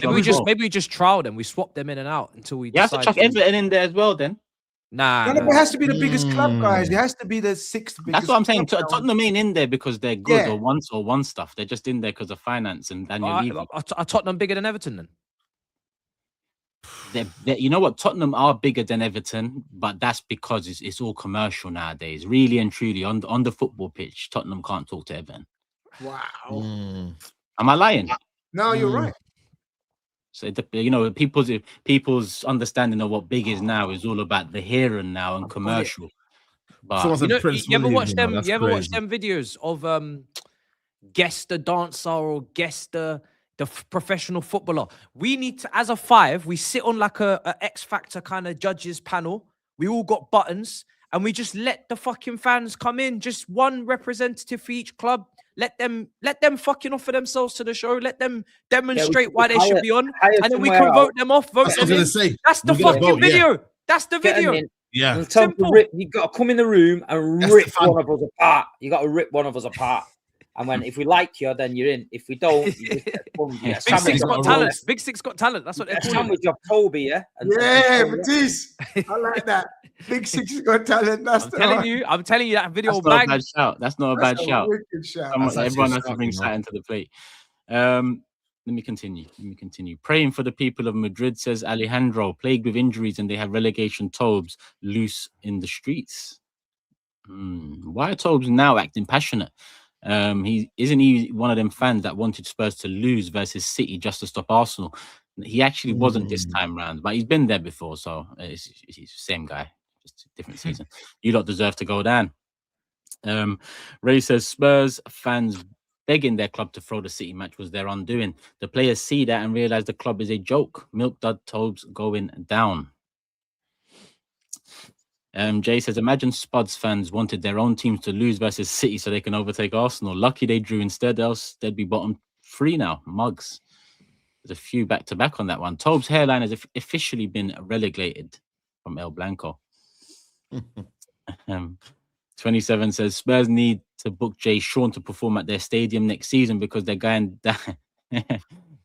maybe we just trial them. We swap them in and out until we. You have to chuck Everton in there as well, then. Nah, it has to be the biggest club, guys. It has to be the sixth biggest. That's what I'm saying. Tottenham ain't in there because they're good Yeah. or one stuff. They're just in there because of finance and Daniel Levy. Are Tottenham bigger than Everton then? You know what? Tottenham are bigger than Everton, but that's because it's all commercial nowadays. Really and truly, on the football pitch, Tottenham can't talk to Everton. Wow. Am I lying? No, you're right. So you know, people's understanding of what big is now is all about the here and now and commercial. But you ever watch them? You ever watch them videos of guess the dancer or guess the professional footballer? We need to, as a five, we sit on like a X Factor kind of judges panel. We all got buttons, and we just let the fucking fans come in. Just one representative for each club. Let them fucking offer themselves to the show. Let them demonstrate why they should be on, and then we can vote them off. Vote them in. That's the fucking video. Yeah. That's the video. Yeah. You got to come in the room and rip one of us apart. You got to rip one of us apart. And if we like you, then you're in. If we don't, you just Big Six got talent. Big Six got talent. That's what they're calling it. Sandwich of Toby, yeah? Matisse. I like that. Big Six got talent. I'm telling you that video. That's not a bad shout. That's not a bad shout. Everyone has to bring Saturn to the plate. Let me continue. Praying for the people of Madrid, says Alejandro, plagued with injuries and they have relegation Tobes loose in the streets. Why are Tobes now acting passionate? He isn't one of them fans that wanted Spurs to lose versus City just to stop Arsenal. He actually wasn't this time round, but he's been there before, so he's the same guy, just a different season. You lot deserve to go down. Ray says Spurs fans begging their club to throw the City match was their undoing. The players see that and realize the club is a joke. Milk Dud Tobes going down. Jay says, imagine Spuds fans wanted their own teams to lose versus City so they can overtake Arsenal. Lucky they drew instead, else they'd be bottom 3 now. Mugs. There's a few back-to-back on that one. Tobes' hairline has officially been relegated from El Blanco. 27 says, Spurs need to book Jay Sean to perform at their stadium next season because they're going down.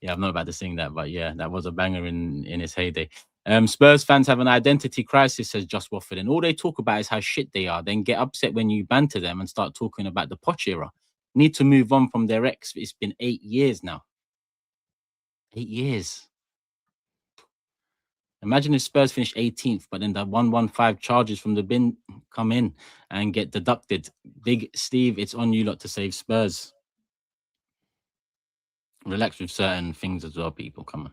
Yeah, I'm not about to sing that, but yeah, that was a banger in its heyday. Spurs fans have an identity crisis, says Just Watford, and all they talk about is how shit they are, then get upset when you banter them and start talking about the Poch era. Need to move on from their ex. It's been 8 years now. 8 years. Imagine if Spurs finish 18th, but then the 115 charges from the bin come in and get deducted. Big Steve, it's on you lot to save Spurs. Relax with certain things as well, people. Come on.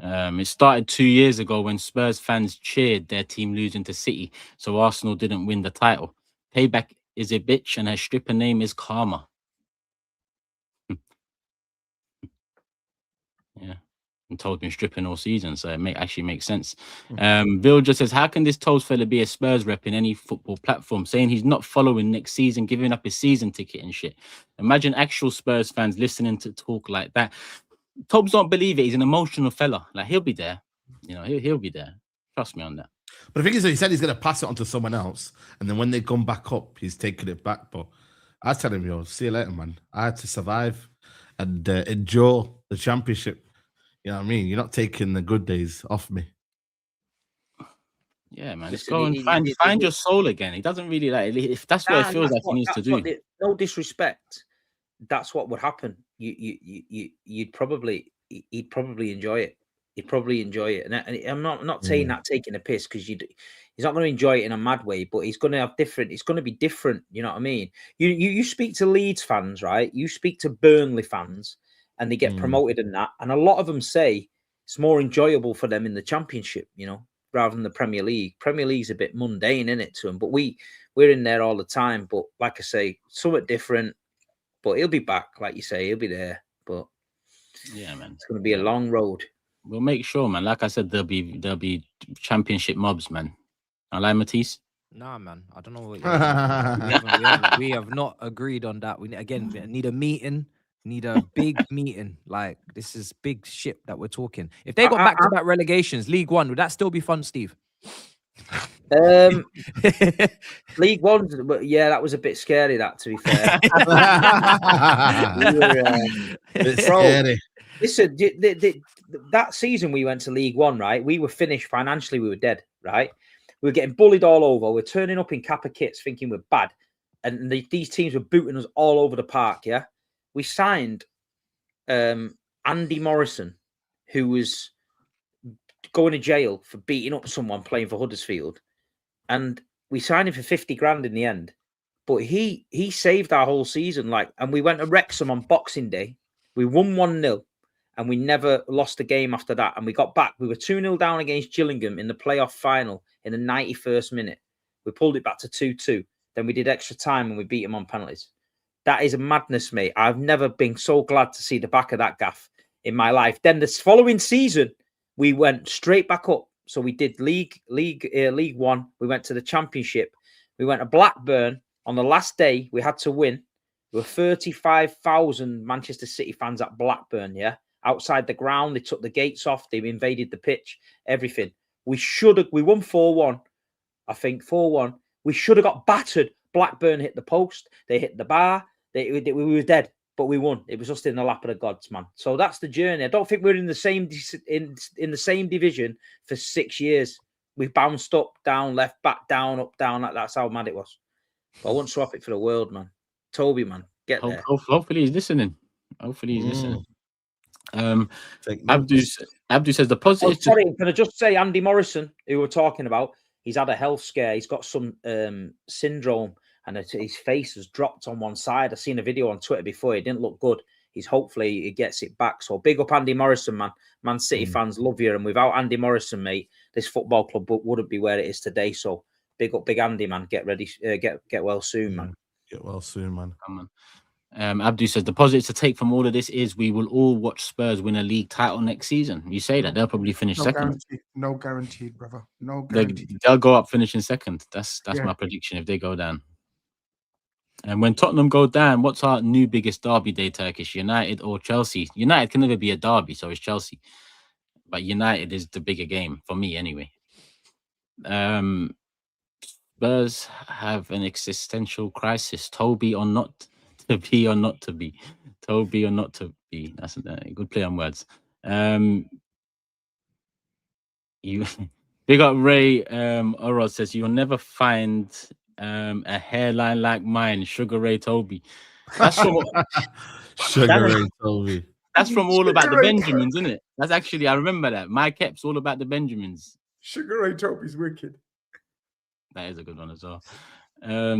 It started 2 years ago when Spurs fans cheered their team losing to City, so Arsenal didn't win the title. Payback is a bitch, and her stripper name is Karma. Yeah, and told been stripping all season, so it actually makes sense. Bill just says, how can this Toes fella be a Spurs rep in any football platform, saying he's not following next season, giving up his season ticket and shit? Imagine actual Spurs fans listening to talk like that. Tobs don't believe it. He's an emotional fella. Like, he'll be there. You know, he'll be there. Trust me on that. But the thing is, he said he's going to pass it on to someone else, and then when they come back up, he's taking it back. But I tell him, yo, see you later, man. I had to survive and endure the championship. You know what I mean? You're not taking the good days off me. Yeah, man. Let's go and find your soul again. He doesn't really like, if that's what it feels like he needs to do. No disrespect. That's what would happen. He'd probably enjoy it. He'd probably enjoy it. And I'm not saying that taking a piss, because he's not going to enjoy it in a mad way, but he's going to have different. It's going to be different. You know what I mean? You speak to Leeds fans, right? You speak to Burnley fans, and they get promoted in that. And a lot of them say it's more enjoyable for them in the Championship, you know, rather than the Premier League. Premier League's a bit mundane, isn't it, to them? But we're in there all the time. But like I say, somewhat different. But he'll be back, like you say, he'll be there. But yeah, man, it's going to be a long road. We'll make sure, man. Like I said, there'll be Championship mobs, man. I like Matisse. Nah, man. I don't know what we have not agreed on that. We need a meeting. Need a big meeting. Like, this is big shit that we're talking. If they got back-to-back relegations, League One, would that still be fun, Steve? League One, but yeah, that was a bit scary. That, to be fair, Scary. Listen, that season we went to League One, right? We were finished financially. We were dead, right? We were getting bullied all over. We're turning up in Kappa kits, thinking we're bad, and these teams were booting us all over the park. Yeah, we signed Andy Morrison, who was going to jail for beating up someone playing for Huddersfield, and we signed him for 50 grand in the end. But he saved our whole season. Like, and we went to Wrexham on Boxing Day. We won 1-0, and we never lost a game after that. And we got back. We were 2-0 down against Gillingham in the playoff final in the 91st minute. We pulled it back to 2-2. Then we did extra time and we beat him on penalties. That is a madness, mate. I've never been so glad to see the back of that gaff in my life. Then this following season, we went straight back up. So we did League One. We went to the Championship. We went to Blackburn on the last day. We had to win. There were 35,000 Manchester City fans at Blackburn, yeah? Outside the ground. They took the gates off. They invaded the pitch. Everything. We won 4-1. I think 4-1. We should have got battered. Blackburn hit the post. They hit the bar. We were dead, but we won. It was just in the lap of the gods, man. So that's the journey. I don't think we're in the same in the same division for 6 years. We bounced up, down, left, back, down, up, down. That's how mad it was. But I wouldn't swap it for the world, man. Toby, man, get there. Hopefully he's listening. Abdu says the positive. Oh, sorry, can I just say Andy Morrison, who we're talking about, he's had a health scare. He's got some syndrome, and his face has dropped on one side. I've seen a video on Twitter before. It didn't look good. Hopefully he gets it back. So big up Andy Morrison, man. Man City fans love you. And without Andy Morrison, mate, this football club wouldn't be where it is today. So big up, big Andy, man. Get ready. Get well soon, man. Get well soon, man. Come on. Abdu says the positives to take from all of this is we will all watch Spurs win a league title next season. You say that they'll probably finish second. No guaranteed, brother. No guaranteed. They'll go up finishing second. That's my prediction if they go down. And when Tottenham go down, what's our new biggest derby day, Turkish? United or Chelsea? United can never be a derby, so it's Chelsea. But United is the bigger game for me anyway. Spurs have an existential crisis. Toby or not to be or not to be. Toby or not to be. That's a good play on words. You big up Ray Orod says you'll never find a hairline like mine, Sugar Ray Toby. That's from Sugar Ray Toby. That's from All About the Benjamins, isn't it? That's actually, I remember that. My Kep's All About the Benjamins. Sugar Ray Toby's wicked. That is a good one as well.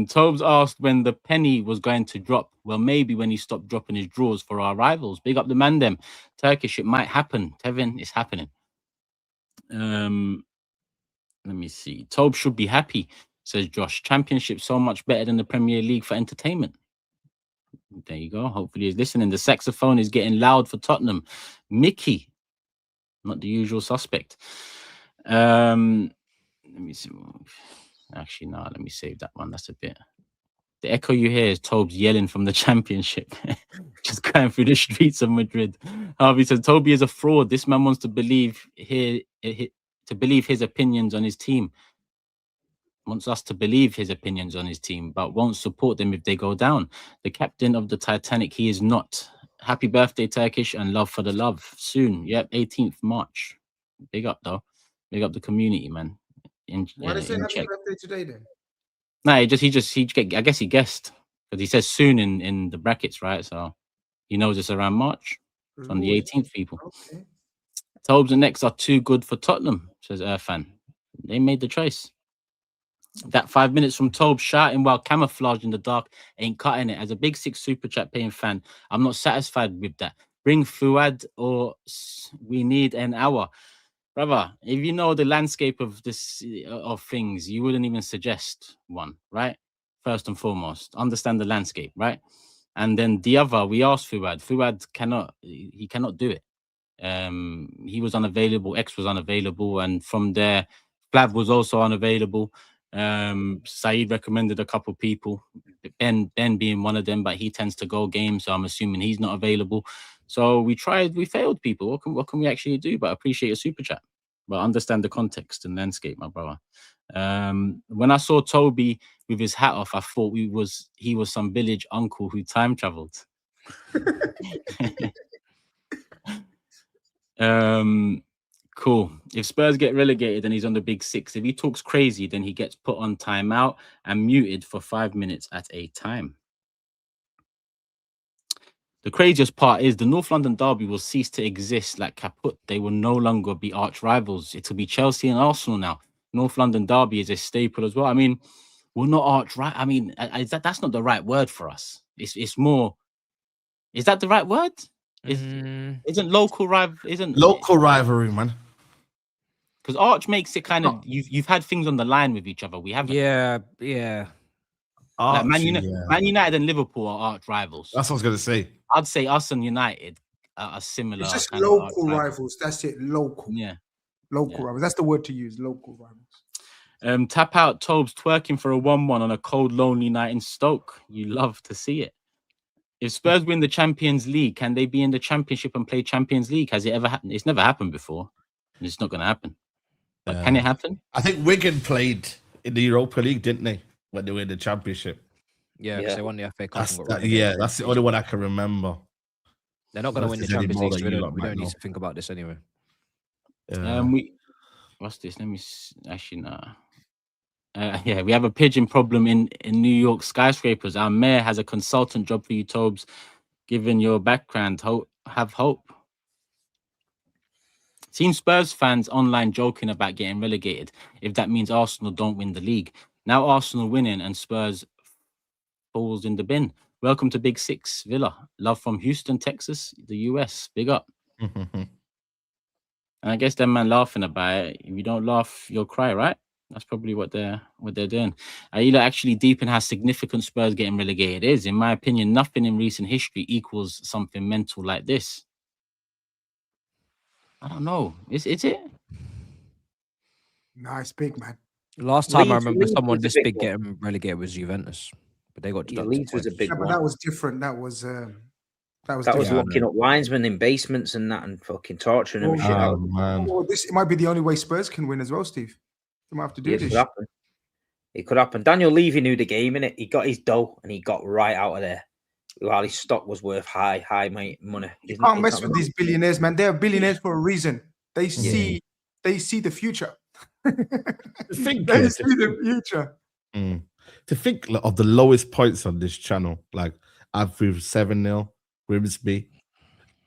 Tobes asked when the penny was going to drop. Well, maybe when he stopped dropping his draws for our rivals. Big up the man, them. Turkish, it might happen. Tevin, it's happening. Let me see. TOBS should be happy, says Josh. Championship so much better than the Premier League for entertainment. There you go. Hopefully he's listening. The saxophone is getting loud for Tottenham. Mickey, not the usual suspect. Let me see. Actually, no, let me save that one. That's a bit. The echo you hear is TOBS yelling from the championship, just going through the streets of Madrid. Harvey says, Toby is a fraud. This man wants to believe his opinions on his team. Wants us to believe his opinions on his team, but won't support them if they go down. The captain of the Titanic, he is not. Happy birthday, Turkish, and love for the love. Soon. Yep, 18th March. Big up, though. Big up the community, man. Why they say happy birthday today, then? No, I guess he guessed. Because he says soon in the brackets, right? So he knows it's around March. It's on the 18th, people. Okay. TOBS and Next are too good for Tottenham, says Irfan. They made the choice. That 5 minutes from TOBS shouting while camouflaged in the dark ain't cutting it. As a Big Six Super Chat paying fan, I'm not satisfied with that. Bring Fuad or we need an hour. Brother, if you know the landscape of this of things, you wouldn't even suggest one, right? First and foremost, understand the landscape, right? And then the other, we asked Fuad. Fuad cannot do it. He was unavailable, X was unavailable, and from there, Flav was also unavailable. SAEED recommended a couple people, Ben being one of them, but he tends to go games, so I'm assuming he's not available. So we failed, people. What can we actually do? But I appreciate your super chat. But understand the context and landscape, my brother. When I saw Toby with his hat off, I thought he was some village uncle who time traveled. Cool. If Spurs get relegated and he's on the Big Six, if he talks crazy, then he gets put on timeout and muted for 5 minutes at a time. The craziest part is the North London derby will cease to exist like kaput. They will no longer be arch rivals. It'll be Chelsea and Arsenal now. North London derby is a staple as well. I mean, we're not arch right. I mean, that's not the right word for us. It's more. Is that the right word? Isn't local rival? Isn't local rivalry, man? Because arch makes it kind of you've had things on the line with each other. We haven't. Yeah. Like Man United and Liverpool are arch rivals. That's what I was gonna say. I'd say us and United are similar. It's just local rivals. That's it. Local. Yeah. Local rivals. That's the word to use. Local rivals. Tap out TOBS twerking for a 1-1 on a cold, lonely night in Stoke. You love to see it. If Spurs win the Champions League, can they be in the Championship and play Champions League? Has it ever happened? It's never happened before. And it's not going to happen. But can it happen? I think Wigan played in the Europa League, didn't they? When they were in the Championship. Yeah, because they won the FA Cup. That's the only one I can remember. They're not going to win the Champions League, so we don't need to think about this anyway. What's this? Let me actually we have a pigeon problem in New York skyscrapers. Our mayor has a consultant job for you, TOBS. Given your background, have hope. Seen Spurs fans online joking about getting relegated if that means Arsenal don't win the league. Now Arsenal winning and Spurs falls in the bin. Welcome to Big Six Villa. Love from Houston, Texas, the US. Big up. And I guess them man laughing about it. If you don't laugh, you'll cry, right? That's probably what they're doing. Are you actually deep in how significant Spurs getting relegated is? In my opinion, nothing in recent history equals something mental like this. I don't know. Is it? Nah, it's big, man. Last time I remember someone this big getting relegated was Juventus, but they got deducted. Leeds was a big one. But that was different. That was locking up linesmen in basements and that, and fucking torturing them. Man. Well, it might be the only way Spurs can win as well, Steve. They might have to do this. It could happen. Daniel Levy knew the game, innit? He got his dough and he got right out of there. While his stock was worth high money. You can't mess with these billionaires, man. They're billionaires for a reason. They see the future. They see the future. To think of the lowest points on this channel, like I've through 7-0, Grimsby.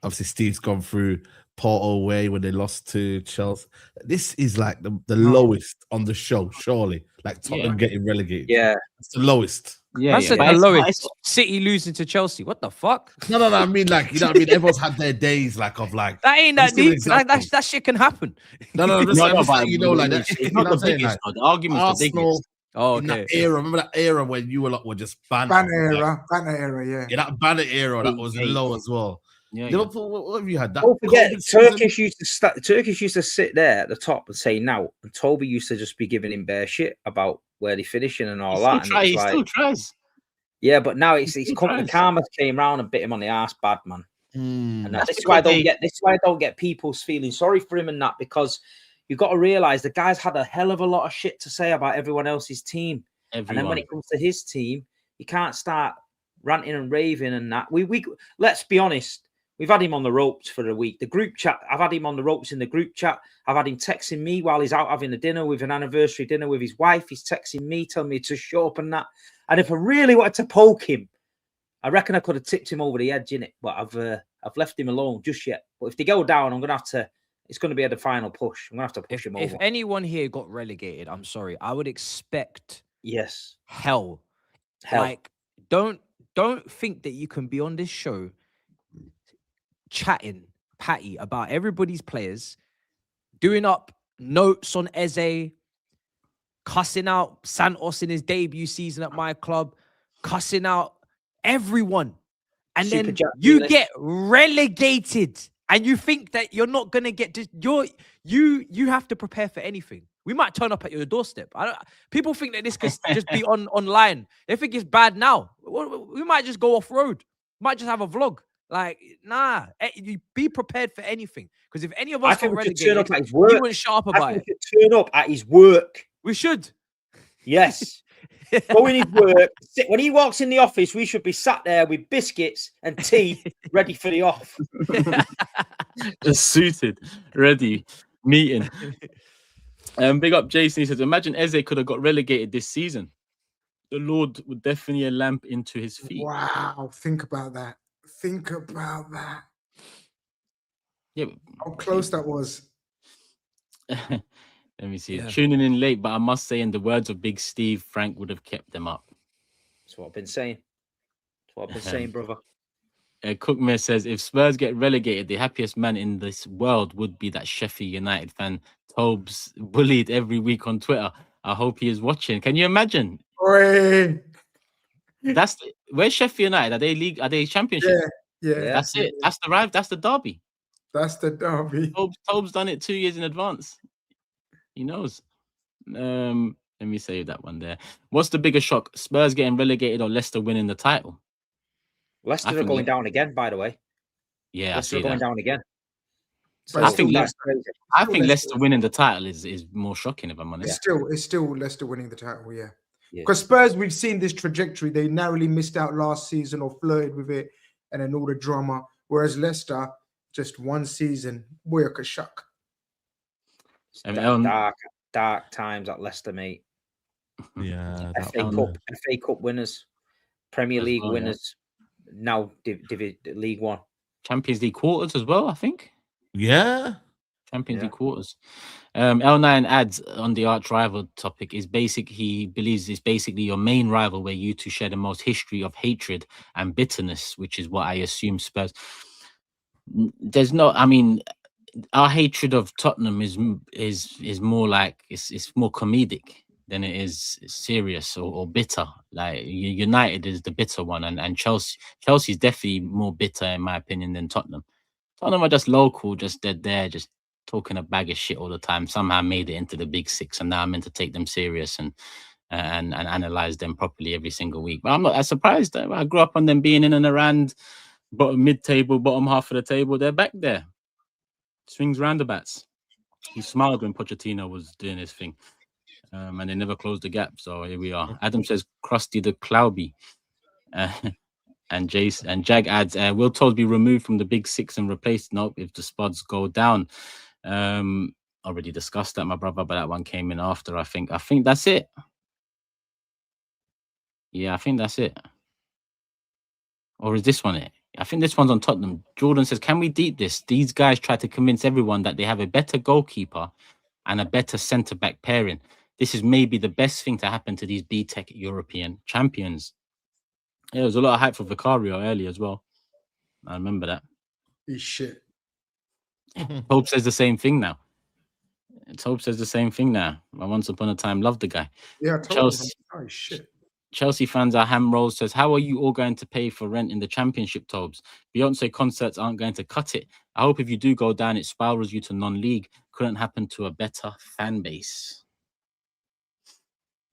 Obviously, Steve's gone through Porto away when they lost to Chelsea. This is like the lowest on the show, surely. Like Tottenham getting relegated. Yeah, it's the lowest. Man said the lowest. City losing to Chelsea. What the fuck? No. I mean, like, you know what I mean? Everyone's had their days, like, of like. That ain't that deep. That shit can happen. No, but you know, like that. it's not the biggest. The argument's the biggest. Oh, in okay. that era, remember that era when you were just banter era, yeah. Yeah, that banter era that was low as well. Yeah, Liverpool, what have you had? That don't forget, Turkish used to sit there at the top and say now, and Toby used to just be giving him bare shit about where they're finishing and all that. He still tries. Yeah, but now the karma came round and bit him on the ass bad, man. And this is why I don't get people's feeling sorry for him and that, because you've got to realize the guy's had a hell of a lot of shit to say about everyone else's team. And then when it comes to his team, you can't start ranting and raving and that. We let's be honest. We've had him on the ropes for a week. The group chat, I've had him on the ropes in the group chat. I've had him texting me while he's out having a dinner with an anniversary dinner with his wife. He's texting me, telling me to show up and that. And if I really wanted to poke him, I reckon I could have tipped him over the edge, innit? But I've left him alone just yet. But if they go down, I'm going to have to, it's going to be at the final push. I'm going to have to push him over. If anyone here got relegated, I'm sorry, I would expect hell. Like, don't think that you can be on this show chatting patty about everybody's players, doing up notes on Eze, cussing out Santos in his debut season at my club, cussing out everyone, and then you get relegated and you think that you're not gonna get this. You have to prepare for anything. We might turn up at your doorstep. People think that this could just be online. They think it's bad now. We might just go off road. Might just have a vlog. Like, nah, you be prepared for anything. Because if any of us got relegated, he wouldn't shut up about it. We should turn up at his work. We should. Yes. Go in his work. When he walks in the office, we should be sat there with biscuits and tea, ready for the off. Just suited, ready, meeting. Big up Jason. He says, imagine Eze could have got relegated this season. The Lord would definitely a lamp into his feet. Wow, think about that. Think about that. Yeah, how close that was. Let me see. Yeah. Tuning in late, but I must say, in the words of Big Steve, Frank would have kept them up. That's what I've been saying. That's what I've been saying, brother. Cookmere says, if Spurs get relegated, the happiest man in this world would be that Sheffield United fan Tobes bullied every week on Twitter. I hope he is watching. Can you imagine? Oi. Where's Sheffield United? Are they league? Are they championship? Yeah. That's it. That's the drive. That's the derby. That's the derby. Tobes done it 2 years in advance. He knows. Let me save that one there. What's the bigger shock? Spurs getting relegated or Leicester winning the title? Leicester are going down again, by the way. Yeah, Leicester are going down again. So I think Leicester winning the title is more shocking, if I'm honest. It's still Leicester winning the title, yeah. Because Spurs, we've seen this trajectory. They narrowly missed out last season or flirted with it, and then all the drama. Whereas Leicester, just one season, boy, a shock. Dark times at Leicester, mate. Yeah. FA Cup winners, Premier League winners, now League One. Champions League quarters as well, I think. Yeah. Champions League quarters. L9 adds on the arch rival topic he believes it's basically your main rival where you two share the most history of hatred and bitterness, which is what I assume Spurs. Our hatred of Tottenham is more like it's more comedic than it is serious or bitter. Like United is the bitter one, and Chelsea's definitely more bitter in my opinion than Tottenham. Tottenham are just local, just they're there, just talking a bag of shit all the time. Somehow made it into the big six, and now I'm meant to take them serious and analyze them properly every single week. But I'm not as surprised. I grew up on them being in and around mid-table, bottom half of the table. They're back there. Swings roundabouts. He smiled when Pochettino was doing his thing, and they never closed the gap. So here we are. Adam says, "Krusty the Clouby," and Jace and Jag adds, "Will Toes be removed from the big six and replaced? Nope. If the Spuds go down." Already discussed that, my brother, but that one came in after. I think that's it. Yeah, I think that's it. Or is this one it? I think this one's on Tottenham. Jordan says, can we deep this? These guys try to convince everyone that they have a better goalkeeper and a better centre-back pairing. This is maybe the best thing to happen to these B-Tech European champions. Yeah, there was a lot of hype for Vicario early as well. I remember that. He's shit. Hope says the same thing now. Hope says the same thing now. I once upon a time loved the guy. Yeah, I told Chelsea, him. Oh, shit. Chelsea fans are ham rolls says, how are you all going to pay for rent in the championship, Tobes? Beyonce concerts aren't going to cut it. I hope if you do go down, it spirals you to non-league. Couldn't happen to a better fan base.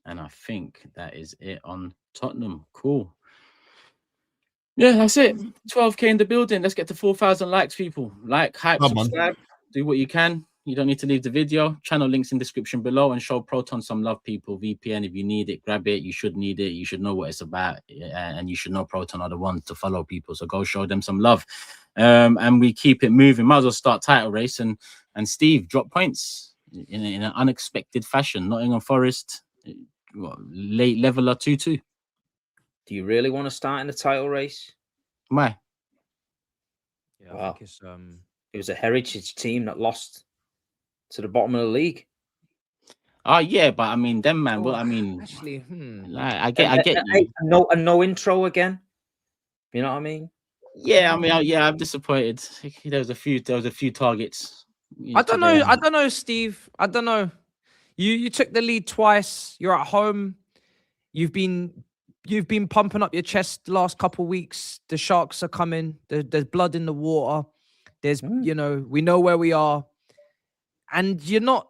And I think that is it on Tottenham. Cool. Yeah, that's it. 12K in the building. Let's get to 4,000 likes, people. Like, hype, subscribe, do what you can. You don't need to leave the video. Channel links in description below, and show Proton some love, people. VPN, if you need it, grab it. You should need it. You should know what it's about, and you should know Proton are the ones to follow, people. So go show them some love, and we keep it moving. Might as well start title race, and Steve drop points in an unexpected fashion. Nottingham Forest, late leveler 2-2. Do you really want to start in the title race? Why? Yeah, Wow. I think it's It was a heritage team that lost to the bottom of the league. Oh yeah, but I mean, them man. Well, I mean, actually, like, I get you. No intro again. You know what I mean? Yeah, I mean, I'm disappointed. There was a few targets. I don't know, Steve. I don't know. You took the lead twice. You're at home. You've been pumping up your chest the last couple of weeks. The Sharks are coming. There's blood in the water. There's we know where we are, and you're not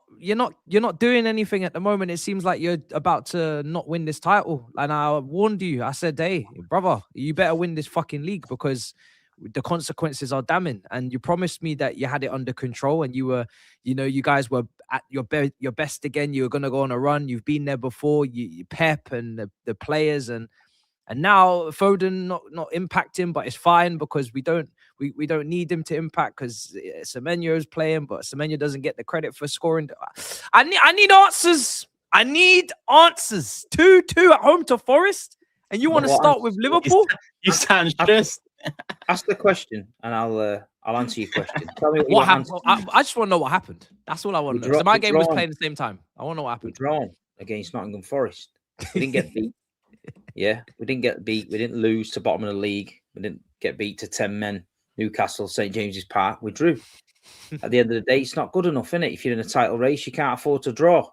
doing anything at the moment. It seems like you're about to not win this title. And I warned you. I said, hey, brother, you better win this fucking league, because the consequences are damning. And you promised me that you had it under control, and you were, you guys were at your best again. You were going to go on a run. You've been there before. You Pep and the players, and now Foden not impacting, but it's fine, because we don't need him to impact, because Semenyo's playing, but Semenyo doesn't get the credit for scoring. I need answers. I need answers. 2-2 at home to Forest, and you want to start with Liverpool? You sound stressed. Ask the question, and I'll answer your question. Tell me what happened. I just want to know what happened. That's all I want to know. So my game was playing at the same time. I want to know what happened. We're drawn against Nottingham Forest. We didn't get beat. Yeah, we didn't get beat. We didn't lose to bottom of the league. We didn't get beat to 10 men. Newcastle, St. James's Park. We drew. At the end of the day, it's not good enough, innit? If you're in a title race, you can't afford to draw.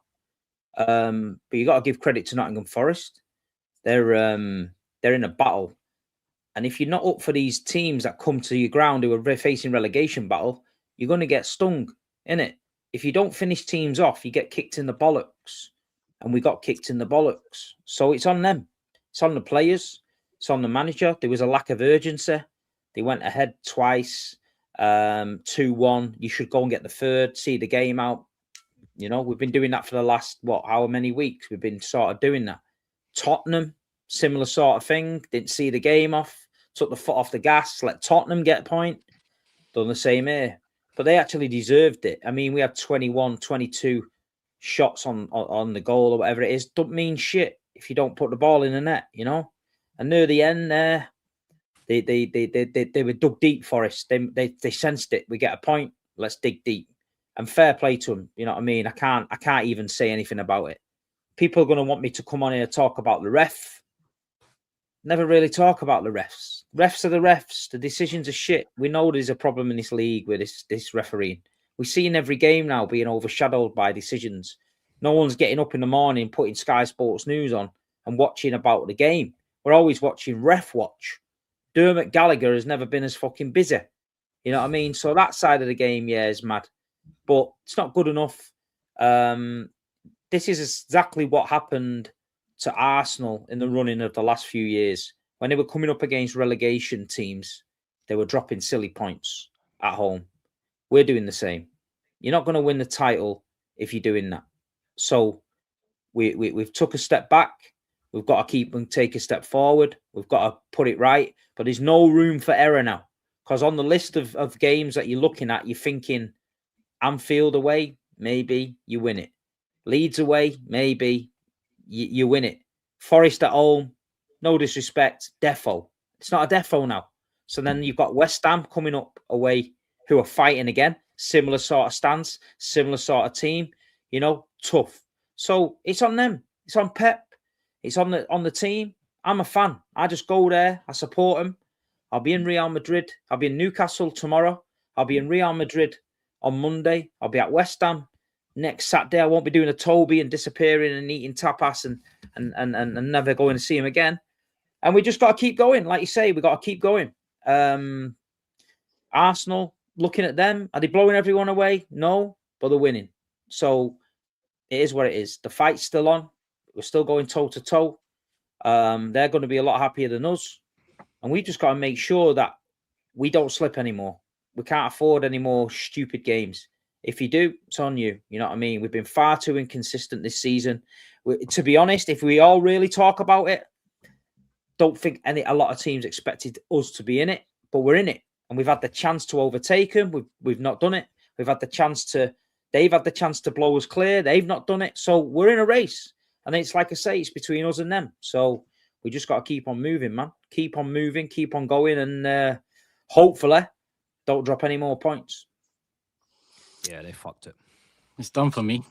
But you got to give credit to Nottingham Forest. They're in a battle. And if you're not up for these teams that come to your ground who are facing relegation battle, you're going to get stung, innit? If you don't finish teams off, you get kicked in the bollocks. And we got kicked in the bollocks. So it's on them. It's on the players. It's on the manager. There was a lack of urgency. They went ahead twice, 2-1. You should go and get the third, see the game out. We've been doing that for the last, however many weeks. We've been sort of doing that. Tottenham, similar sort of thing. Didn't see the game off. Took the foot off the gas. Let Tottenham get a point. Done the same here. But they actually deserved it. I mean, we had 21, 22 shots on the goal or whatever it is. Don't mean shit if you don't put the ball in the net, And near the end there, they were dug deep for us. They sensed it. We get a point. Let's dig deep. And fair play to them. You know what I mean? I can't even say anything about it. People are going to want me to come on here and talk about the ref. Never really talk about the refs. Refs are the refs. The decisions are shit. We know there's a problem in this league with this refereeing. We see in every game now being overshadowed by decisions. No one's getting up in the morning, putting Sky Sports News on and watching about the game. We're always watching Ref Watch. Dermot Gallagher has never been as fucking busy. You know what I mean? So that side of the game, yeah, is mad. But it's not good enough. This is exactly what happened to Arsenal in the running of the last few years. When they were coming up against relegation teams, they were dropping silly points at home. We're doing the same. You're not going to win the title if you're doing that. So we've took a step back. We've got to keep and take a step forward. We've got to put it right. But there's no room for error now. Because on the list of games that you're looking at, you're thinking Anfield away, maybe you win it. Leeds away, maybe you win it. Forest at home, no disrespect, defo. It's not a defo now. So then you've got West Ham coming up away who are fighting again. Similar sort of stance, similar sort of team, tough. So it's on them. It's on Pep. It's on the team. I'm a fan. I just go there. I support them. I'll be in Real Madrid. I'll be in Newcastle tomorrow. I'll be in Real Madrid on Monday. I'll be at West Ham next Saturday. I won't be doing a Toby and disappearing and eating tapas and never going to see him again. And we just got to keep going. Like you say, we got to keep going. Arsenal, looking at them, are they blowing everyone away? No, but they're winning. So it is what it is. The fight's still on. We're still going toe to toe. They're going to be a lot happier than us. And we just got to make sure that we don't slip anymore. We can't afford any more stupid games. If you do, it's on you. You know what I mean? We've been far too inconsistent this season. To be honest, if we all really talk about it, don't think a lot of teams expected us to be in it, but we're in it. And we've had the chance to overtake them. We've not done it. They've had the chance to blow us clear. They've not done it. So we're in a race. And it's like I say, it's between us and them. So we just got to keep on moving, man. Keep on moving, keep on going, and hopefully don't drop any more points. Yeah, they fucked it. It's done for me.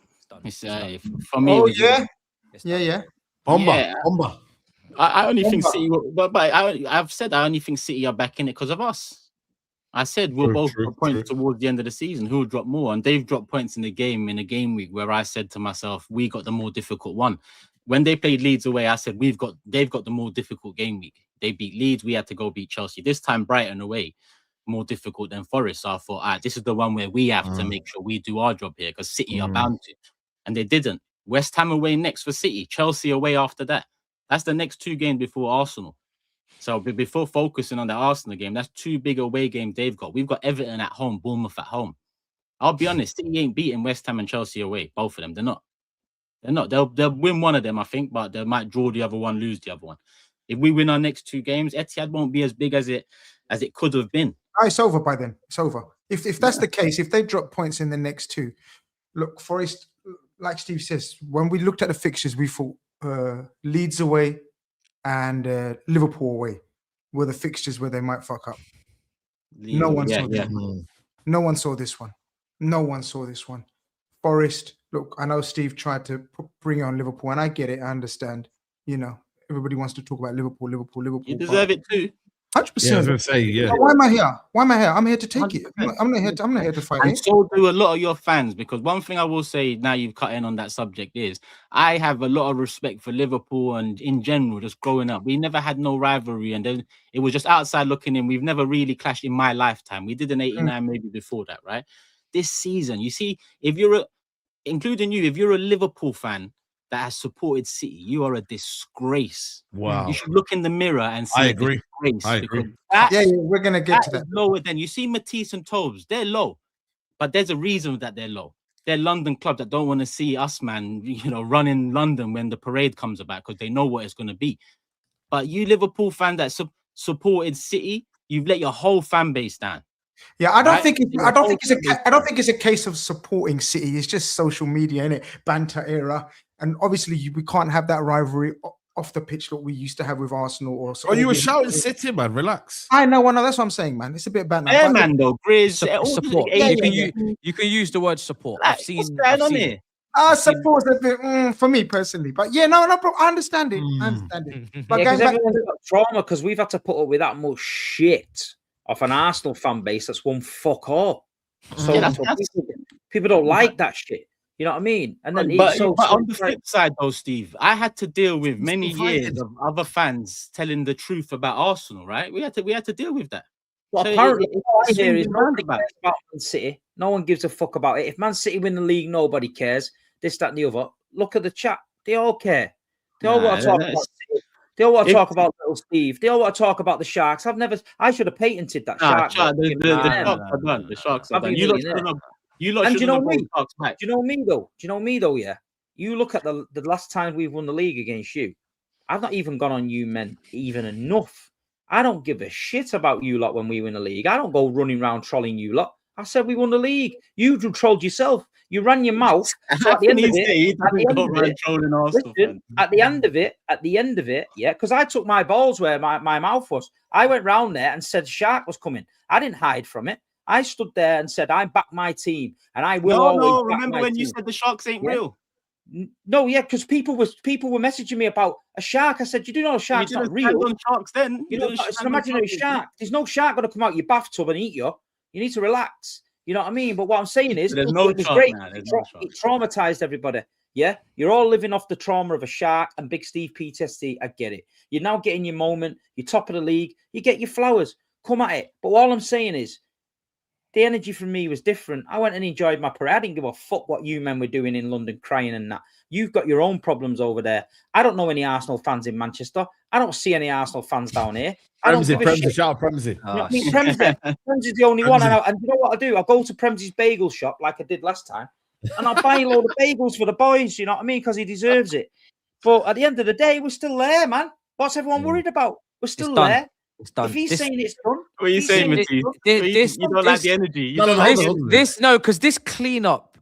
It's It's for me. Oh, it was- yeah. Bomba. I only think City, but I've said I only think City are back in it because of us. I said we'll both drop points towards the end of the season. Who will drop more? And they've dropped points in a game week where I said to myself, we got the more difficult one. When they played Leeds away, I said they've got the more difficult game week. They beat Leeds, we had to go beat Chelsea. This time Brighton away, more difficult than Forest. So I thought, this is the one where we have to make sure we do our job here because City are bound to. And they didn't. West Ham away next for City, Chelsea away after that. That's the next 2 games before Arsenal. So before focusing on the Arsenal game, that's 2 big away games they've got. We've got Everton at home, Bournemouth at home. I'll be honest, City ain't beating West Ham and Chelsea away. Both of them, they're not. They'll win one of them, I think, but they might draw the other one, lose the other one. If we win our next 2 games, Etihad won't be as big as it could have been. It's over by then. It's over. If that's the case, if they drop points in the next 2, look, Forest, like Steve says, when we looked at the fixtures, we thought Leeds away and Liverpool away were the fixtures where they might fuck up. No one saw this one. No one saw this one. No one saw this one. Forest, look, I know Steve tried to bring on Liverpool, and I get it. I understand. You know, everybody wants to talk about Liverpool. You deserve it too. 100%. Yeah, I was gonna say, yeah. Why am I here? I'm here to take it. I'm not here to fight and it. so do a lot of your fans, because one thing I will say now you've cut in on that subject is I have a lot of respect for Liverpool and in general, just growing up. We never had no rivalry, and then it was just outside looking in. We've never really clashed in my lifetime. We did in 89, maybe before that, right? This season, you see, if you're including you, if you're a Liverpool fan that has supported City, you are a disgrace. Wow. You should look in the mirror and see. I agree. Yeah, we're gonna get to that. Lower than you see Matisse and Tobes, they're low, but there's a reason that they're low. They're London clubs that don't want to see us, man, run in London when the parade comes about because they know what it's going to be. But you Liverpool fan that supported City, you've let your whole fan base down. Yeah, I don't think it's a case of supporting City. It's just social media, innit? Banter era, and obviously we can't have that rivalry off the pitch that we used to have with Arsenal. Or oh, you were shouting City, man. Relax. I know, that's what I'm saying, man. It's a bit banter. Yeah, man, though. GRIZZ, support. You can use the word support. I've seen it. Support's a bit for me personally, but yeah, no, I understand it. I understand it. But because everyone's got trauma because we've had to put up with that much shit off an Arsenal fan base that's won fuck all. So people don't like that shit. You know what I mean? And then but on the flip side, though, Steve, I had to deal with many years of other fans telling the truth about Arsenal. Right? We had to deal with that. Well, so apparently, what I hear is nobody cares about Man City. No one gives a fuck about it. If Man City win the league, nobody cares. This, that, and the other. Look at the chat. They all care. They all want to talk about City. They all want to talk about little Steve. They all want to talk about the Sharks. I should have patented that shark. The Sharks are done. You lot should know me. Do you know me though? Yeah. You look at the last time we've won the league against you. I've not even gone on you men even enough. I don't give a shit about you lot when we win the league. I don't go running around trolling you lot. I said we won the league. You trolled yourself. You ran your mouth. So at the end of it, yeah, because I took my balls where my mouth was. I went round there and said Shark was coming. I didn't hide from it. I stood there and said I back my team, and I will always. Remember when you said the Sharks ain't real? No, yeah, because people were messaging me about a shark. I said, you do know a shark's not real. On sharks then. You know, it's an imaginary shark. There's no shark going to come out your bathtub and eat you. You need to relax. You know what I mean? But what I'm saying is, there's no shark. It traumatized everybody. Yeah, you're all living off the trauma of a shark and Big Steve PTSD. I get it. You're now getting your moment. You're top of the league. You get your flowers. Come at it. But all I'm saying is, the energy from me was different. I went and enjoyed my parade. I didn't give a fuck what you men were doing in London, crying and that. You've got your own problems over there. I don't know any Arsenal fans in Manchester. I don't see any Arsenal fans down here. Premsy, shout out Premsy. You know what I mean? Premsy's the only one. And you know what I do? I go to Premsy's bagel shop like I did last time, and I'll buy a load of bagels for the boys. You know what I mean? Because he deserves it. But at the end of the day, we're still there, man. What's everyone worried about? We're still there. It's done. If he's saying it's done, what are you saying, Matisse? You don't like the energy. Because this cleanup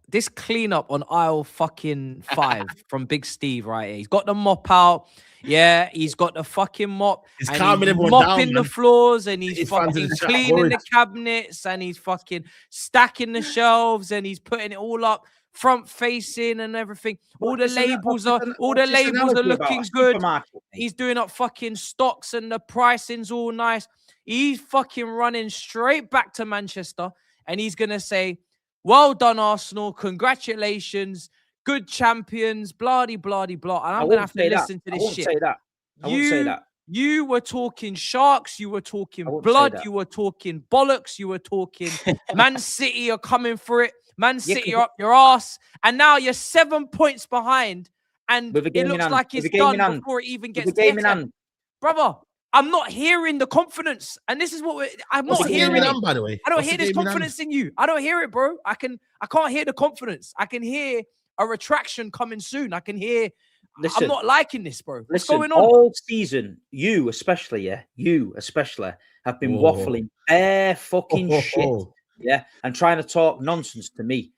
on aisle fucking 5 from Big Steve right here. He's got the mop out. Yeah, he's got the fucking mop. He's mopping the floors, and he's fucking cleaning the cabinets, and he's fucking stacking the shelves, and he's putting it all up front facing and everything. All the labels are looking good. He's doing up fucking stocks, and the pricing's all nice. He's fucking running straight back to Manchester, and he's gonna say, "Well done, Arsenal. Congratulations. Good champions, blah, blah, blah." And I'm going to have to listen to this shit. I won't say that. You were talking sharks. You were talking blood. You were talking bollocks. You were talking Man City are coming for it. Man City are up your ass. And now you're 7 points behind. And it looks like it's done before it even gets to brother, I'm not hearing the confidence. And this is what I'm not hearing it. By the way, I don't hear this confidence in you. I don't hear it, bro. I can't hear the confidence. I can hear a retraction coming soon. I can hear. Listen, I'm not liking this, bro. What's going on? All season, you especially, have been waffling bare fucking shit, and trying to talk nonsense to me.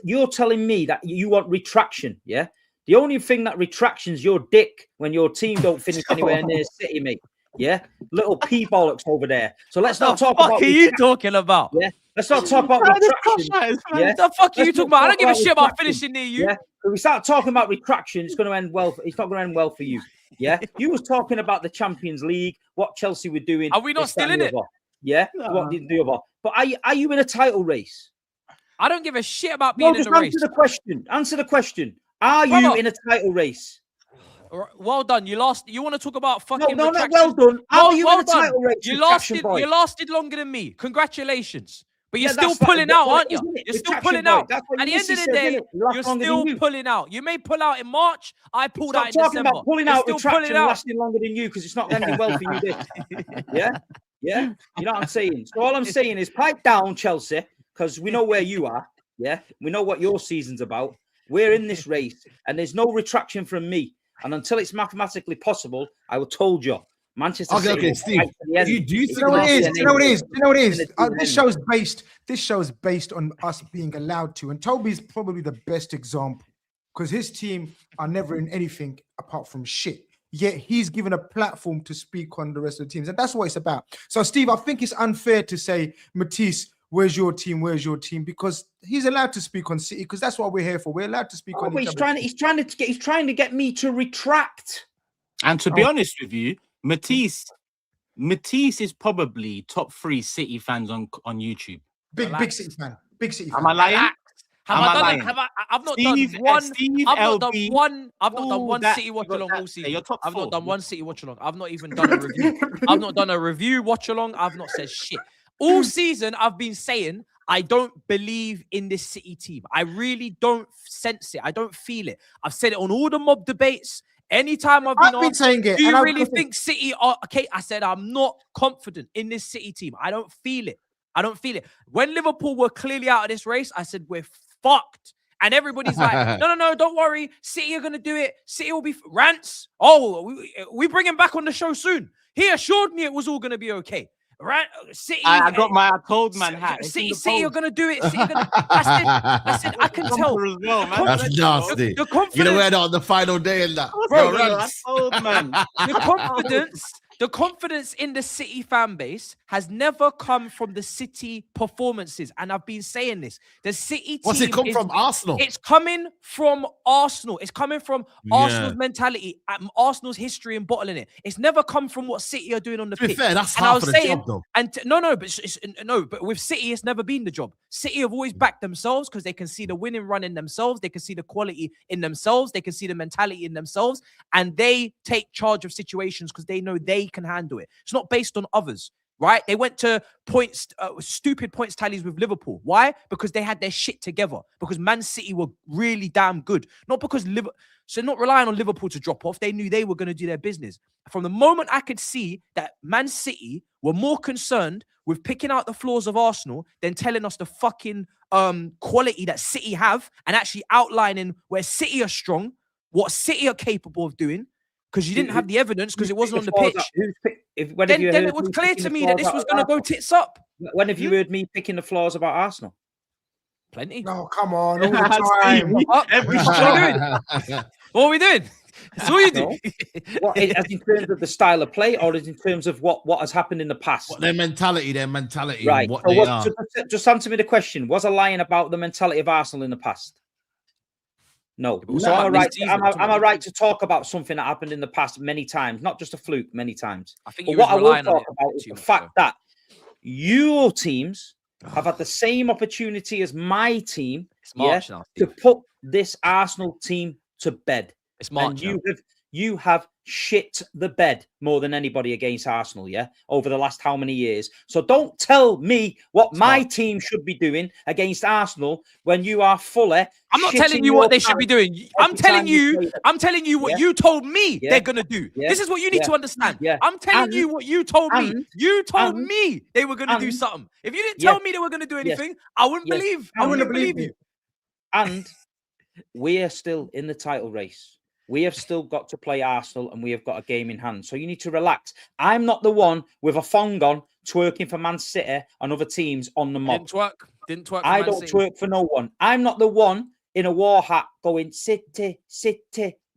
You're telling me that you want retraction, yeah? The only thing that retraction's your dick when your team don't finish anywhere near City, mate. Yeah, little pea bollocks over there. So let's not talk about. What are you talking about? Yeah, let's not talk about retraction. Yeah, the fuck are you talking about? I don't give a shit about finishing near you. Yeah, if we start talking about retraction, it's going to end well. It's not going to end well for you. Yeah, you was talking about the Champions League, what Chelsea were doing. Are we not still in it? Yeah, what did you do? But are you in a title race? I don't give a shit about being in the race. Answer the question. Are you in a title race? Well done. You lost. You want to talk about fucking no, not well done. Are you in a title race? You lasted longer than me. Congratulations. But you're still pulling out, aren't you? You're still pulling out. At the end of the day, you're still pulling out. You may pull out in March. I pulled out in December. Talking about pulling out, retraction, lasting longer than you because it's not ending well for you. Yeah. You know what I'm saying? So all I'm saying is pipe down, Chelsea, because we know where you are. Yeah, we know what your season's about. We're in this race, and there's no retraction from me. And until it's mathematically possible, I will told you, Manchester City. Okay, Steve. You know what it is? This show is based on us being allowed to, and Toby's probably the best example because his team are never in anything apart from shit. Yet he's given a platform to speak on the rest of the teams, and that's what it's about. So, Steve, I think it's unfair to say, Matisse, where's your team? Where's your team? Because he's allowed to speak on City because that's what we're here for. We're allowed to speak on. He's trying to get me to retract. And to be honest with you, Matisse is probably top 3 City fans on YouTube. Big City fan. Big City fan. Am I lying? I've not done one City watch along all season. I've not done one City watch along. I've not even done a review. I've not done a review watch along. I've not said shit. All season, I've been saying I don't believe in this City team. I really don't sense it. I don't feel it. I've said it on all the mob debates. Anytime I've been saying it, do you really think City are okay? I said I'm not confident in this City team. I don't feel it. When Liverpool were clearly out of this race, I said we're fucked. And everybody's like, no, don't worry. City are going to do it. City will be rants. Oh, we bring him back on the show soon. He assured me it was all going to be okay. Right? City. I got my cold man hat. City are going to do it. I said, I can tell. Well, that's nasty. The confidence. You know, we're on the final day in that. Bro, that's old, man. The confidence The confidence in the City fan base has never come from the City performances. And I've been saying this. The City team What's it come from? Arsenal. It's coming from Arsenal. It's coming from Arsenal's mentality, Arsenal's history and bottling it. It's never come from what City are doing on the pitch. Fair, that's half of the job, though. And but with City, it's never been the job. City have always backed themselves because they can see the winning run in themselves. They can see the quality in themselves. They can see the mentality in themselves. And they take charge of situations because they know they can handle it. It's not based on others, right? They went to stupid points tallies with Liverpool. Why? Because they had their shit together. Because Man City were really damn good. Not because so not relying on Liverpool to drop off. They knew they were going to do their business. From the moment I could see that Man City were more concerned with picking out the flaws of Arsenal than telling us the fucking quality that City have and actually outlining where City are strong, what City are capable of doing, because you didn't have the evidence because it wasn't on the pitch. Then it was clear to me that this was going to go tits up. When have you heard me picking the flaws about Arsenal? Plenty. No, come on, all the time. What are we doing? That's all you do. As in terms of the style of play, or as in terms of what has happened in the past? Their mentality, right? What they are. Just answer me the question: was I lying about the mentality of Arsenal in the past? No. So am I right to talk about something that happened in the past many times, not just a fluke, many times? I think what I will talk about is the fact that your teams have had the same opportunity as my team to put this Arsenal team to bed. It's March. And you have shit the bed more than anybody against Arsenal, over the last how many years. So don't tell me what my team should be doing against Arsenal when you are fully. I'm not telling you what they should be doing. I'm telling you what you told me they're gonna do. This is what you need to understand. I'm telling you what you told me. You told me they were gonna do something. If you didn't tell me they were gonna do anything, I wouldn't believe. I wouldn't believe you. And we are still in the title race. We have still got to play Arsenal and we have got a game in hand. So you need to relax. I'm not the one with a thong on twerking for Man City and other teams on the mob. Didn't twerk. I don't twerk for no one. I'm not the one in a war hat going City,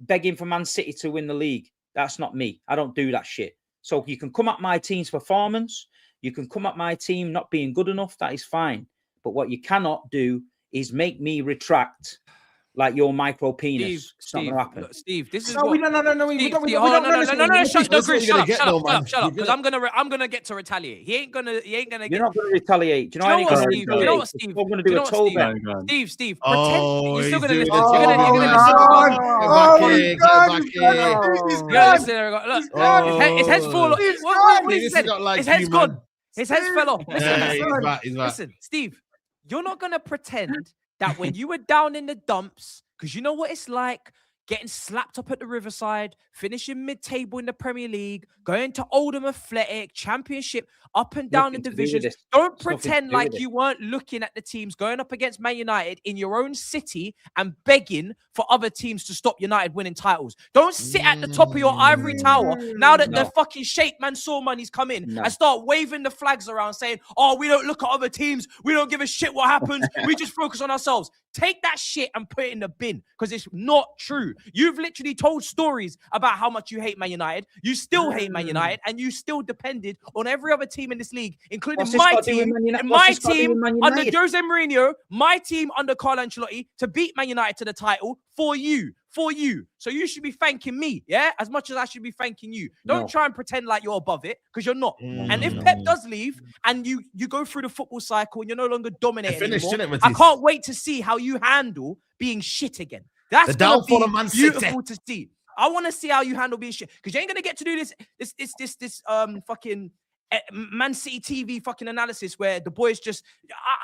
begging for Man City to win the league. That's not me. I don't do that shit. So you can come at my team's performance. You can come at my team not being good enough. That is fine. But what you cannot do is make me retract like your micro penis. It's not going to happen. Steve, this is no. Shut up. Because I'm gonna get to retaliate. He ain't gonna. You're not gonna retaliate. Do you know what, Steve? You know what, Steve? I'm gonna do a TOBS. Steve. Pretend you're still gonna listen. You're gonna listen. Look, his head's fallen. What he said? His head's gone. His head's fell off. Listen, Steve. You're not gonna pretend that when you were down in the dumps, because you know what it's like, getting slapped up at the Riverside, finishing mid-table in the Premier League, going to Oldham Athletic, Championship, up and down the divisions. Don't pretend like you weren't looking at the teams going up against Man United in your own city and begging for other teams to stop United winning titles. Don't sit at the top of your ivory tower now that the fucking Sheikh Mansour money's come in and start waving the flags around saying, oh, we don't look at other teams. We don't give a shit what happens. We just focus on ourselves. Take that shit and put it in the bin because it's not true. You've literally told stories about how much you hate Man United. You still hate Man United and you still depended on every other team in this league, including my team under Jose Mourinho, my team under Carlo Ancelotti to beat Man United to the title for you. So you should be thanking me, as much as I should be thanking you. Don't try and pretend like you're above it because you're not. And if Pep does leave and you go through the football cycle and you're no longer dominating anymore, I can't wait to see how you handle being shit again. That's the downfall of Man City. Beautiful to see. I want to see how you handle being shit because you ain't gonna get to do this fucking Man City TV fucking analysis where the boys just.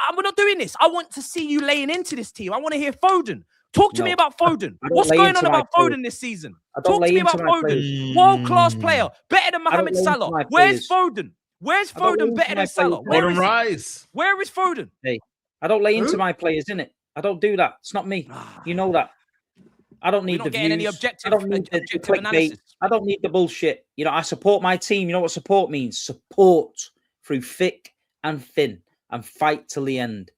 I'm not doing this. I want to see you laying into this team. I want to hear Foden. Talk to me about Foden. What's going on about Foden this season? Talk to me about Foden. World-class player. Better than Mohamed Salah. Where's Foden? Where's Foden better than Salah? Where is Foden? Hey, I don't lay into my players, innit? I don't do that. It's not me. You know that. I don't need the views. Any objective, I don't need the clickbait. I don't need the bullshit. You know, I support my team. You know what support means? Support through thick and thin and fight till the end.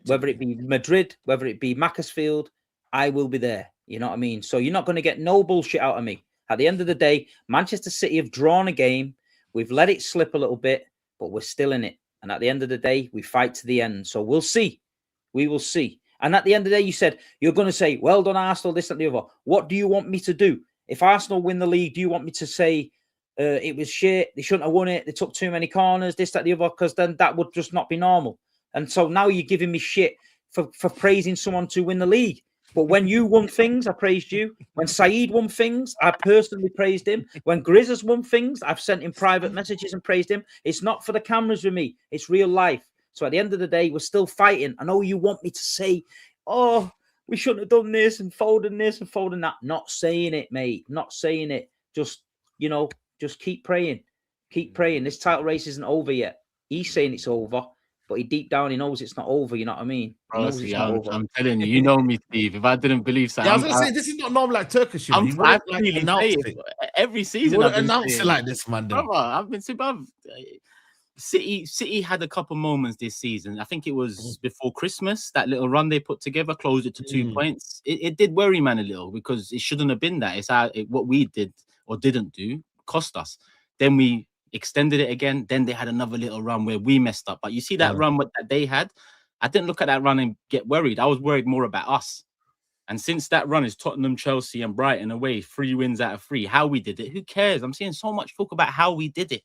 Whether it be Madrid, whether it be Macclesfield, I will be there. You know what I mean? So you're not going to get no bullshit out of me. At the end of the day, Manchester City have drawn a game. We've let it slip a little bit, but we're still in it. And at the end of the day, we fight to the end. So we'll see. We will see. And at the end of the day, you said, you're going to say, well done, Arsenal, this and the other. What do you want me to do? If Arsenal win the league, do you want me to say it was shit, they shouldn't have won it, they took too many corners, this, that, the other? Because then that would just not be normal. And so now you're giving me shit for praising someone to win the league. But when you won things, I praised you. When SAEED won things, I personally praised him. When GRIZZ has won things, I've sent him private messages and praised him. It's not for the cameras with me. It's real life. So at the end of the day, we're still fighting. I know you want me to say, oh, we shouldn't have done this and folding this and folding that. Not saying it, mate. Not saying it. Just, you know, just keep praying. Keep praying. This title race isn't over yet. He's saying it's over, but deep down he knows it's not over. You know what I mean? Honestly, I'm telling you, you know me, Steve. If I didn't believe so, I was gonna say this is not normal like Turkish. I'm like really it. Every season. I've announced it like this, man. Brother, I've been City had a couple moments this season. I think it was before Christmas, that little run they put together, closed it to 2 points. It did worry man a little because it shouldn't have been that. It's what we did or didn't do cost us. Then we extended it again. Then they had another little run where we messed up. But you see that run that they had, I didn't look at that run and get worried. I was worried more about us. And since that run is Tottenham, Chelsea, and Brighton away, 3 wins out of 3, how we did it, who cares? I'm seeing so much talk about how we did it.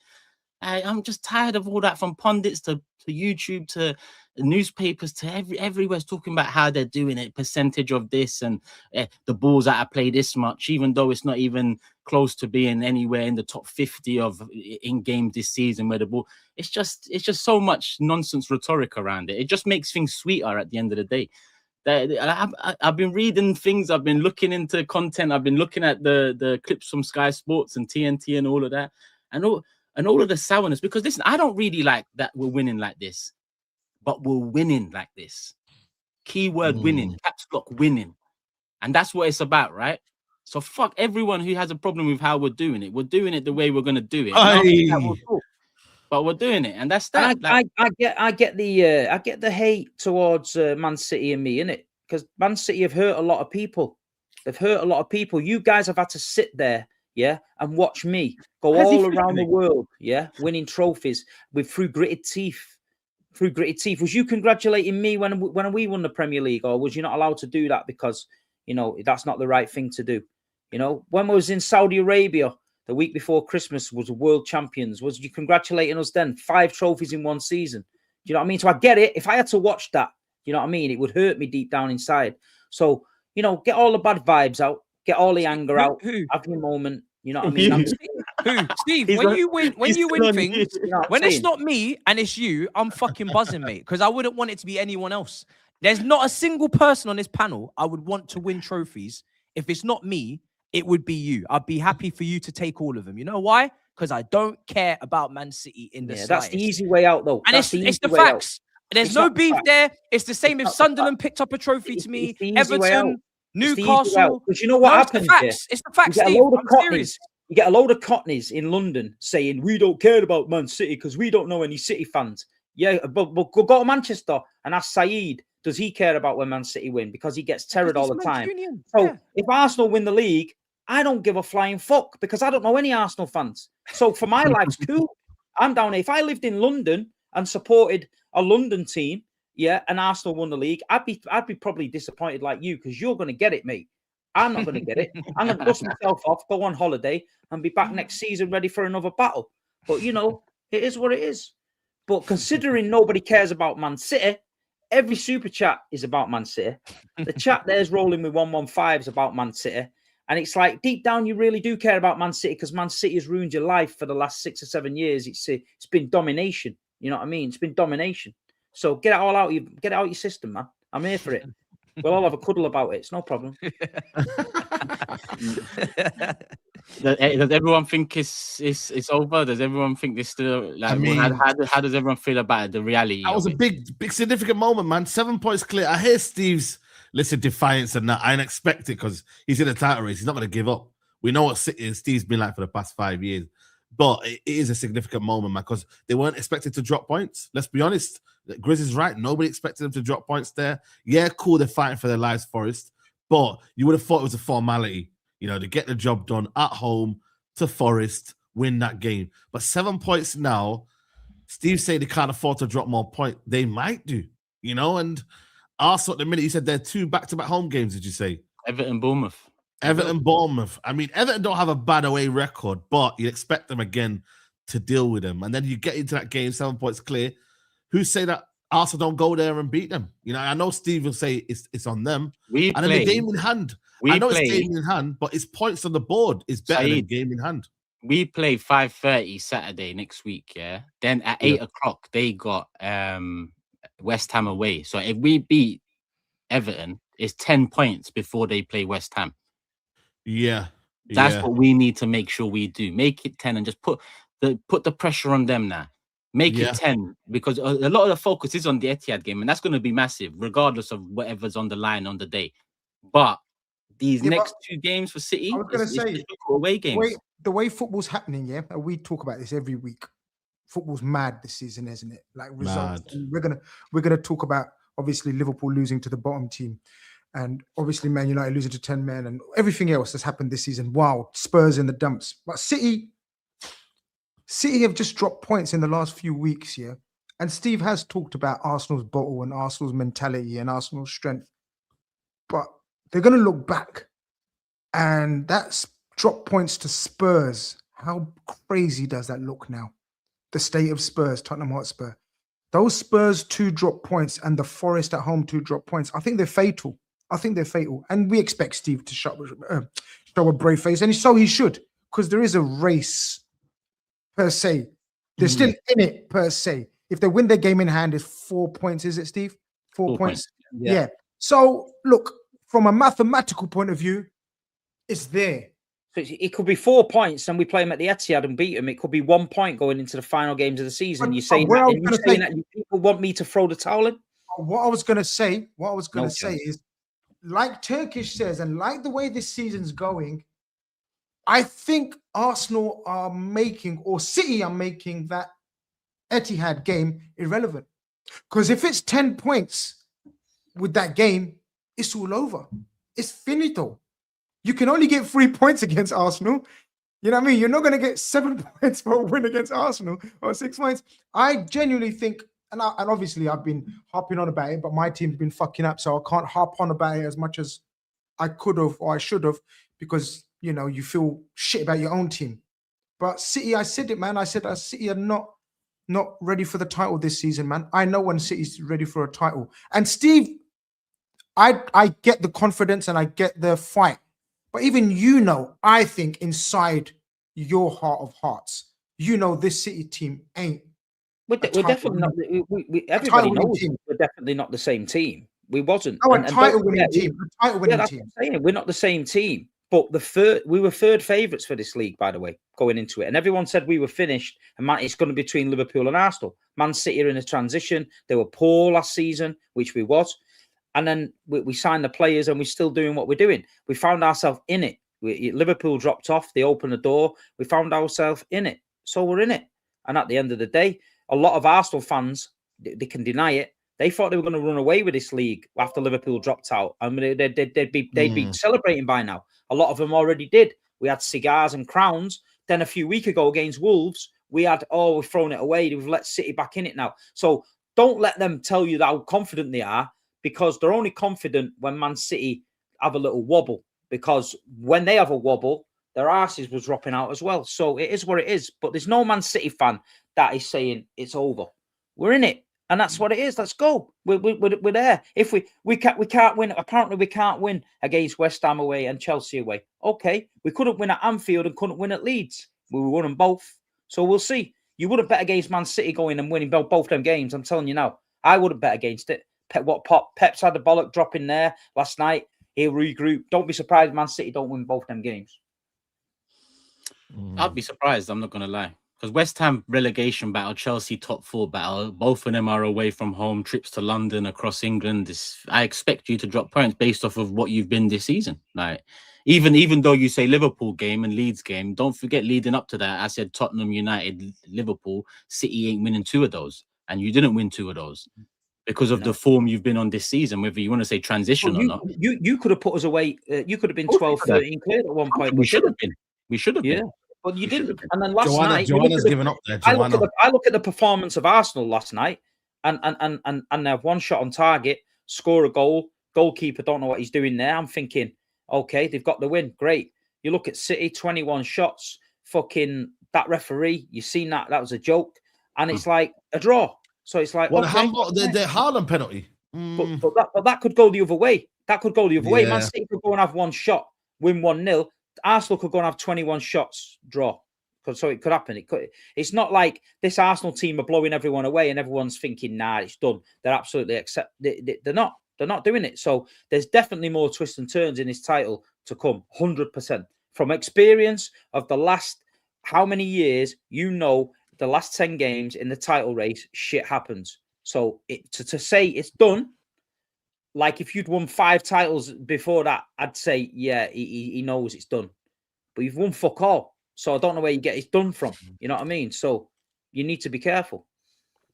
I'm just tired of all that, from pundits to YouTube to newspapers to everywhere's talking about how they're doing it, percentage of this and the balls out of play this much, even though it's not even close to being anywhere in the top 50 of in game this season where the ball. It's just so much nonsense rhetoric around it. It just makes things sweeter at the end of the day. I've been reading things, I've been looking into content, I've been looking at the clips from Sky Sports and TNT and all of that, and all of the sourness, because listen, I don't really like that we're winning like this, but we're winning like this. Keyword winning, caps lock winning. And that's what it's about, right? So fuck everyone who has a problem with how we're doing it. We're doing it the way we're gonna do it. But we're doing it, and that's that. I get the hate towards Man City and me, innit? Because Man City have hurt a lot of people. They've hurt a lot of people. You guys have had to sit there, and watch me go all around the world, winning trophies through gritted teeth. Through gritted teeth. Was you congratulating me when we won the Premier League, or was you not allowed to do that because that's not the right thing to do? When we was in Saudi Arabia the week before Christmas, was world champions. Was you congratulating us then? 5 trophies in one season. Do you know what I mean? So I get it. If I had to watch that, you know what I mean, it would hurt me deep down inside. So get all the bad vibes out, get all the anger out, have your moment. You know what I mean? Steve, when you win things, when it's not me and it's you, I'm fucking buzzing, mate, because I wouldn't want it to be anyone else. There's not a single person on this panel I would want to win trophies. If it's not me, it would be you. I'd be happy for you to take all of them. You know why? Because I don't care about Man City in the slightest. That's the easy way out, though. And it's the facts. There's no beef there. It's the same if Sunderland picked up a trophy to me, Everton, Newcastle. Because you know what happens? It's the facts, Steve. I'm serious. You get a load of cockneys in London saying, we don't care about Man City because we don't know any City fans. Yeah, but go to Manchester and ask SAEED, does he care about when Man City win? Because he gets terrored all the time. So if Arsenal win the league, I don't give a flying fuck because I don't know any Arsenal fans. So for my life's cool. I'm down here. If I lived in London and supported a London team, and Arsenal won the league, I'd be probably disappointed like you because you're going to get it, mate. I'm not going to get it. I'm going to dust myself off, go on holiday, and be back next season ready for another battle. But, it is what it is. But considering nobody cares about Man City, every super chat is about Man City. The chat there's rolling with 115s about Man City. And it's like, deep down, you really do care about Man City because Man City has ruined your life for the last 6 or 7 years. It's been domination. You know what I mean? It's been domination. So get it all out. Get it out your system, man. I'm here for it. We'll all have a cuddle about it. It's no problem. Does everyone think it's over? Does everyone think this still like? How does everyone feel about it? The reality. That was a big significant moment, man. 7 points clear. I hear Steve's defiance and that. I didn't expect it because he's in a title race. He's not going to give up. We know what City and Steve's been like for the past 5 years. But it is a significant moment, man, because they weren't expected to drop points. Let's be honest. GRIZZ is right. Nobody expected them to drop points there. Yeah, cool. They're fighting for their lives, Forest. But you would have thought it was a formality, to get the job done at home to Forest win that game. But 7 points now, Steve said they can't afford to drop more points. They might do, you know, and Arsenal at the minute, you said they're 2 back-to-back home games, did you say? Everton, Bournemouth. Everton, Bournemouth. I mean, Everton don't have a bad away record, but you expect them again to deal with them. And then you get into that game, 7 points clear. Who say that Arsenal don't go there and beat them? You know, I know Steve will say it's on them. Then the game in hand. It's game in hand, but it's points on the board is better than game in hand. We play 5:30 Saturday next week, yeah? Then at 8 o'clock, they got West Ham away. So if we beat Everton, it's 10 points before they play West Ham. Yeah. That's what we need to make sure we do. Make it 10 and just put the pressure on them now. Make it 10, because a lot of the focus is on the Etihad game, and that's going to be massive, regardless of whatever's on the line on the day. But these next 2 games for City, I was going to say, away games. The way football's happening, yeah, we talk about this every week. Football's mad this season, isn't it? Like results. We're gonna talk about obviously Liverpool losing to the bottom team, and obviously Man United losing to 10 men, and everything else that's happened this season. Wow, Spurs in the dumps. But City have just dropped points in the last few weeks, yeah. And Steve has talked about Arsenal's bottle and Arsenal's mentality and Arsenal's strength. But they're going to look back, and that's drop points to Spurs. How crazy does that look now? The state of Spurs, Tottenham Hotspur. Those Spurs 2 drop points and the Forest at home 2 drop points, I think they're fatal. And we expect Steve to show a brave face, and so he should, because there is a race per se. They're still in it per se. If they win their game in hand, it's 4 points, is it, Steve? 4 points. Yeah. So look, from a mathematical point of view, it's there. So it could be 4 points and we play them at the Etihad and beat them. It could be 1 point going into the final games of the season. You're saying that people want me to throw the towel in? What I was going to say is, like Turkish says, and like the way this season's going, I think Arsenal are making, or City are making, that Etihad game irrelevant. Because if it's 10 points with that game, it's all over. It's finito. You can only get 3 points against Arsenal. You know what I mean? You're not going to get 7 points for a win against Arsenal, or 6 points. I genuinely think, and obviously I've been harping on about it, but my team's been fucking up, so I can't harp on about it as much as I could have or I should have, because, you know, you feel shit about your own team. But City, I said it, man. I said City are not ready for the title this season, man. I know when City's ready for a title. And Steve, I get the confidence and I get the fight. But even I think inside your heart of hearts, this City team ain't. We're definitely not. Everybody knows we're definitely not the same team. We wasn't. No, a title-winning team. A title-winning team. What I'm saying. We're not the same team. But we were third favourites for this league, by the way, going into it. And everyone said we were finished. And it's going to be between Liverpool and Arsenal. Man City are in a transition. They were poor last season, which we was. And then we signed the players and we're still doing what we're doing. We found ourselves in it. Liverpool dropped off. They opened the door. We found ourselves in it. So we're in it. And at the end of the day, a lot of Arsenal fans, they can deny it. They thought they were going to run away with this league after Liverpool dropped out. I mean, they'd be celebrating by now. A lot of them already did. We had cigars and crowns. Then a few weeks ago against Wolves, we had, we've thrown it away. We've let City back in it now. So don't let them tell you how confident they are, because they're only confident when Man City have a little wobble. Because when they have a wobble, their asses was dropping out as well. So it is what it is. But there's no Man City fan that is saying it's over. We're in it. And that's what it is. Let's go. We're there. If we can't win. Apparently, we can't win against West Ham away and Chelsea away. Okay, we couldn't win at Anfield and couldn't win at Leeds. We won them both. So we'll see. You wouldn't bet against Man City going and winning both them games. I'm telling you now. I wouldn't bet against it. Pep's had the bollock drop in there last night. He'll regroup. Don't be surprised Man City don't win both them games. I'd be surprised. I'm not going to lie. Because West Ham relegation battle, Chelsea top 4 battle, both of them are away from home, trips to London, across England. I expect you to drop points based off of what you've been this season. Like, even though you say Liverpool game and Leeds game, don't forget leading up to that, I said Tottenham, United, Liverpool, City ain't winning 2 of those. And you didn't win 2 of those because of the form you've been on this season, whether you want to say transition or not. You could have put us away. You could have been 12, 13 clear at one point. We should have been. We should have been. But you didn't. And then last night, Joanna's given up there. I look at the performance of Arsenal last night, and they have one shot on target, score a goal. Goalkeeper don't know what he's doing there. I'm thinking, okay, they've got the win. Great. You look at City, 21 shots. Fucking that referee, you seen that? That was a joke. And it's like a draw. So it's like, well, okay, the Haaland penalty. But that could go the other way. That could go the other way. Man City could go and have one shot, win 1-0. Arsenal could go and have 21 shots, draw. So it could happen. It's not like this Arsenal team are blowing everyone away and everyone's thinking, nah, it's done. They're absolutely they're not. They're not doing it. So there's definitely more twists and turns in this title to come, 100%. From experience of the last how many years, the last 10 games in the title race, shit happens. So to say it's done, like if you'd won 5 titles before that, I'd say, yeah, he knows it's done. But you've won fuck all. So I don't know where you get it done from. You know what I mean? So you need to be careful.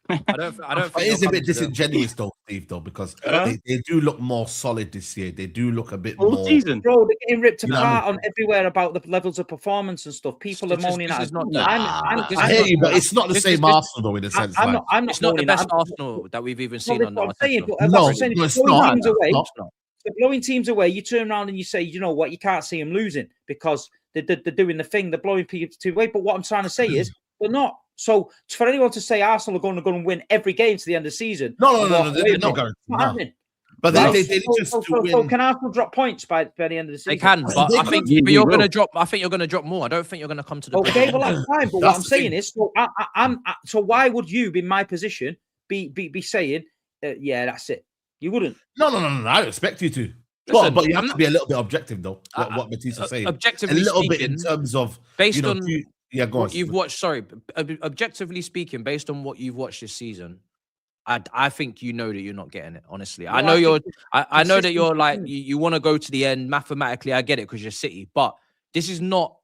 I don't think it is a bit disingenuous though, Steve, though, because they do look more solid this year. They do look a bit more season. Bro, they're getting ripped apart on everywhere about the levels of performance and stuff. People are moaning at us. I hear you, but it's not the same Arsenal though, in a sense. I'm not it's not the best Arsenal that we've even seen on the it's not. They're blowing teams away. You turn around and you say, you know what, you can't see them losing because they're doing the thing. They're blowing people away. But what I'm trying to say is they're not. So for anyone to say Arsenal are going to go and win every game to the end of the season, no, they're not going. But they just win. So can Arsenal drop points by the end of the season? They can, but I think you're going to drop. I think you're going to drop more. I don't think you're going to come to the. Okay, well that's fine. But what I'm saying is, so why would you, be in my position, be saying, yeah, that's it? You wouldn't. No. I expect you to. Listen, but you have to be a little bit objective, though. What Matisse saying, objectively, a little bit in terms of based on. Yeah, go on. You've watched. Sorry, objectively speaking, based on what you've watched this season, I think you know that you're not getting it. Honestly, I know you're. I know that you're like you want to go to the end. Mathematically, I get it because you're City, but this is not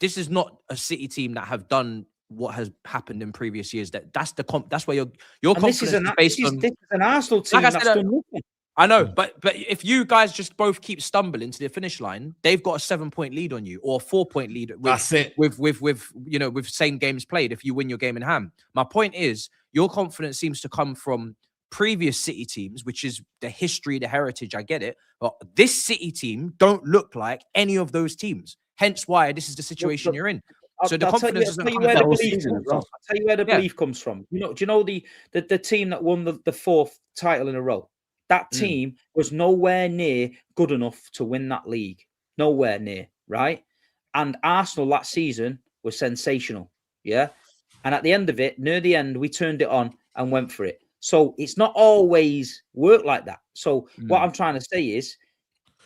a City team that have done what has happened in previous years. That's where your confidence is based on. This is an Arsenal team that's done nothing. I know, but if you guys just both keep stumbling to the finish line, they've got a 7-point lead on you or a 4-point lead. That's it. With same games played. If you win your game in hand, my point is your confidence seems to come from previous City teams, which is the history, the heritage. I get it, but this City team don't look like any of those teams. Hence why this is the situation you're in. So the confidence doesn't come I'll tell you where the belief comes from. Do you know the team that won the 4th title in a row? That team was nowhere near good enough to win that league. Nowhere near, right? And Arsenal that season was sensational, yeah? And at the end of it, near the end, we turned it on and went for it. So it's not always work like that. So what I'm trying to say is...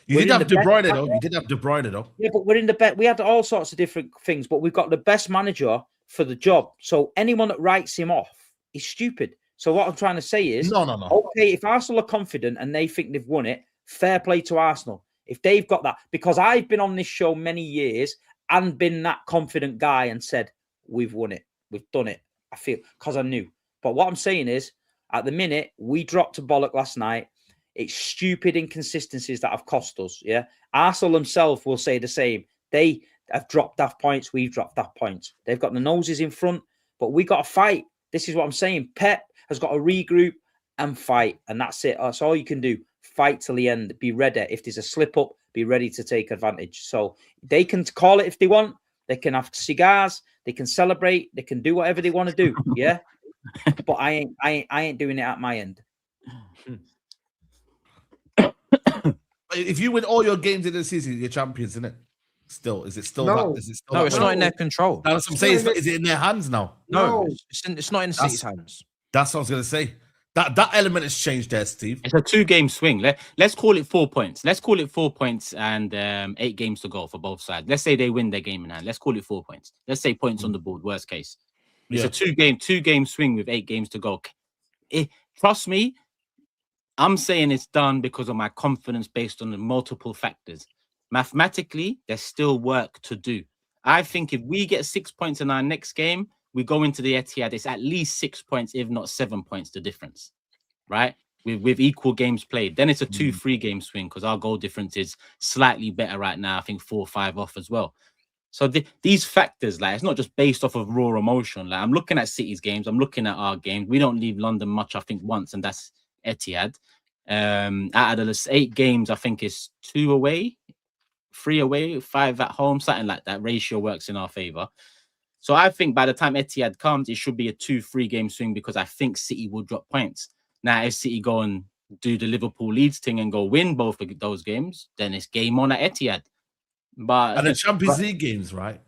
You did have De Bruyne, though. Yeah, but we're in the bet. We had all sorts of different things, but we've got the best manager for the job. So anyone that writes him off is stupid. So what I'm trying to say is, no. Okay, if Arsenal are confident and they think they've won it, fair play to Arsenal. If they've got that, because I've been on this show many years and been that confident guy and said, we've won it, we've done it. I feel, because I knew. But what I'm saying is, at the minute, we dropped a bollock last night. It's stupid inconsistencies that have cost us, yeah? Arsenal themselves will say the same. They have dropped daft points, we've dropped daft points. They've got the noses in front, but we got to fight. This is what I'm saying. Pep has got to regroup and fight, and that's it. That's all you can do. Fight till the end. Be ready. If there's a slip up, be ready to take advantage. So they can call it if they want. They can have cigars. They can celebrate. They can do whatever they want to do. Yeah, but I ain't doing it at my end. If you win all your games in the season, you're champions, isn't it? Still, is it still? No, no, it's not in their control. That's what I'm saying. Is it in their hands now? No, it's not in City's hands. That's what I was gonna say. That element has changed there, Steve. It's a 2-game swing. Let's call it 4 points. Let's call it 4 points and 8 games to go for both sides. Let's say they win their game in hand. Let's call it 4 points. Let's say points on the board. Worst case, it's a 2-game swing with 8 games to go. Trust me, I'm saying it's done because of my confidence based on the multiple factors. Mathematically, there's still work to do. I think if we get 6 points in our next game, we go into the Etihad, it's at least 6 points, if not 7 points, the difference, right? With equal games played. Then it's a 2-3 game swing because our goal difference is slightly better right now. I think 4 or 5 off as well. So these factors, like, it's not just based off of raw emotion. Like, I'm looking at City's games, I'm looking at our games. We don't leave London much, I think, once, and that's Etihad. Out of the 8 games, I think it's 2 away, 3 away, 5 at home, something like that. Ratio works in our favor. So I think by the time Etihad comes, it should be a 2-3 game swing, because I think City will drop points. Now, if City go and do the Liverpool Leeds thing and go win both of those games, then it's game on at Etihad. But and the Champions League games, right?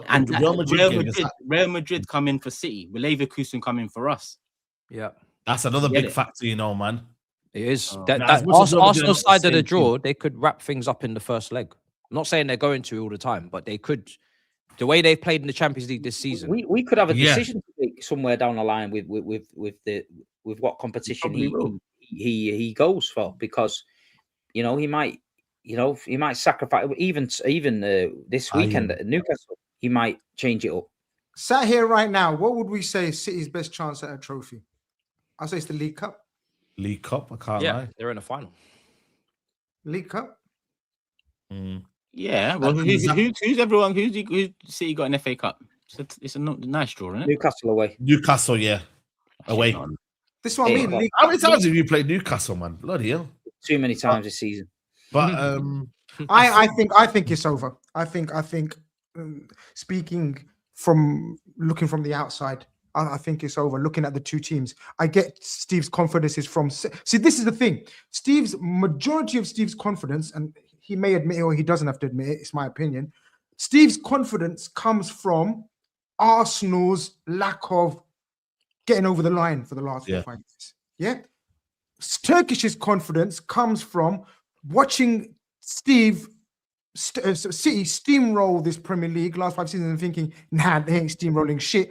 And Real Madrid come in for City. Will Leverkusen come in for us? Yeah, that's another big factor, you know, man. It is. Arsenal side of the draw, they could wrap things up in the first leg. I'm not saying they're going to all the time, but they could. The way they've played in the Champions League this season, we could have a decision to make somewhere down the line with what competition he goes for, because you know he might sacrifice even this weekend at Newcastle. He might change it up. Sat here right now, what would we say is City's best chance at a trophy? I'll say it's the League Cup. League Cup, I can't lie. They're in the final. League Cup. Yeah, well, who's City got an FA Cup? It's a nice draw, isn't it? Newcastle away. Newcastle, yeah, away. This is what I mean. How many times have you played Newcastle, man? Bloody hell. Too many times this season. But I think it's over. I think speaking from looking from the outside, I think it's over. Looking at the two teams, I get Steve's confidence is from. See, this is the thing. Majority of Steve's confidence, and he may admit it or he doesn't have to admit it, it's my opinion. Steve's confidence comes from Arsenal's lack of getting over the line for the last 4 or 5 years. Yeah. Turkish's confidence comes from watching City steamroll this Premier League last 5 seasons and thinking, nah, they ain't steamrolling shit.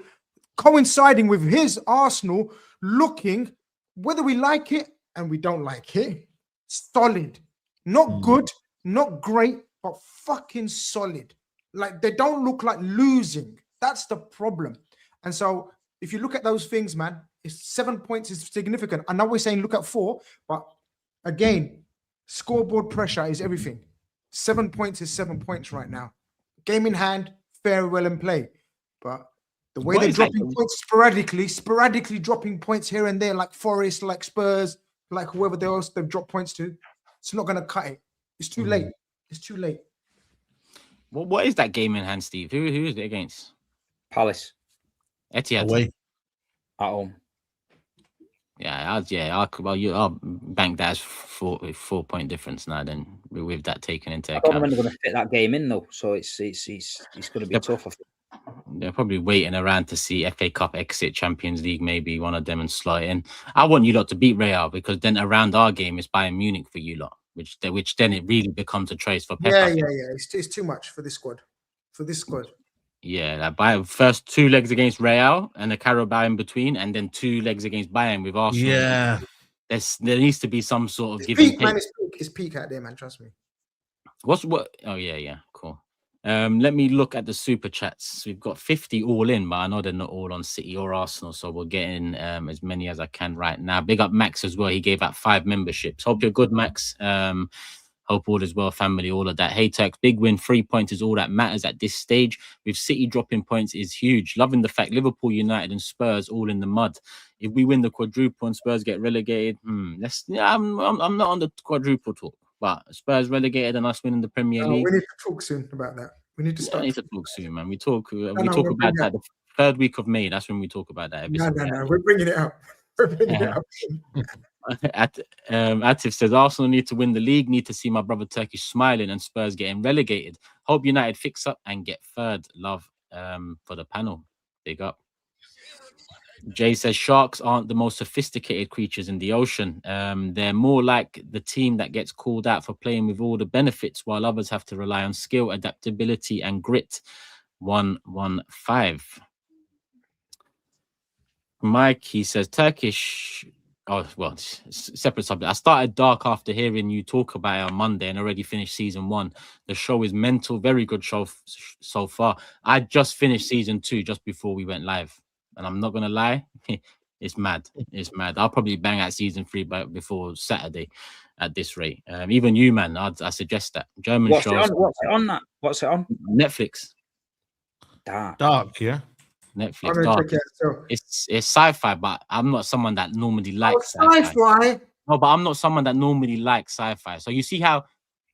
Coinciding with his Arsenal looking, whether we like it and we don't like it, solid. Not good, not great, but fucking solid. Like, they don't look like losing. That's the problem. And so if you look at those things, man, 7 points is significant. I know we're saying look at 4, but again, scoreboard pressure is everything. 7 points is 7 points right now. Game in hand, fair, well and play. But the way they're dropping points sporadically dropping points here and there, like Forest, like Spurs, like whoever else they've dropped points to, it's not going to cut it. It's too late. It's too late. Well, what is that game in hand, Steve? Who is it against? Palace. Etihad. Away. At home. I'll bank that as 4-point difference now. Then with that taken into account, I don't know when they're going to fit that game in though, so it's going to be tough. I think. They're probably waiting around to see FA Cup exit, Champions League, maybe one of them, and slot in. I want you lot to beat Real, because then around our game is Bayern Munich for you lot, which then it really becomes a trace for Pep. Yeah. It's too much for this squad. Yeah, like by first 2 legs against Real and the Carabao in between, and then 2 legs against Bayern with Arsenal. Yeah, there needs to be some sort of give and take. It's peak out there, man. Trust me. Oh yeah, cool. Let me look at the super chats. We've got 50 all in, but I know they're not all on City or Arsenal, so we'll get in as many as I can right now. Big up Max as well. He gave out 5 memberships. Hope you're good, Max. Hope all is well, family, all of that. Hey, Turks, big win, 3 points is all that matters at this stage. With City dropping points is huge. Loving the fact Liverpool, United and Spurs all in the mud. If we win the quadruple and Spurs get relegated, I'm not on the quadruple talk. But Spurs relegated and us winning the Premier League. We need to talk soon about that. We need to start. We need to talk soon, man. We talk about that the 3rd week of May. That's when we talk about that. No. We're bringing it up. Atif says Arsenal need to win the league, need to see my brother Turkish smiling, and Spurs getting relegated. Hope United fix up and get 3rd. Love for the panel. Big up. Jay says sharks aren't the most sophisticated creatures in the ocean. They're more like the team that gets called out for playing with all the benefits, while others have to rely on skill, adaptability and grit. 115. Mike, he says Turkish. Oh, well, separate subject. I started dark after hearing you talk about it on Monday and already finished season 1. The show is mental. Very good show so far. I just finished season 2 just before we went live. And I'm not going to lie, it's mad. It's mad. I'll probably bang out season 3 before Saturday at this rate. Even you, man, I suggest that. German shows. What's it on? What's it on? Netflix. Dark. Dark, yeah. I'm Netflix gonna dark. check it out. So, It's sci-fi, but I'm not someone that normally likes sci-fi. sci-fi. No, but I'm not someone that normally likes sci-fi. So you see how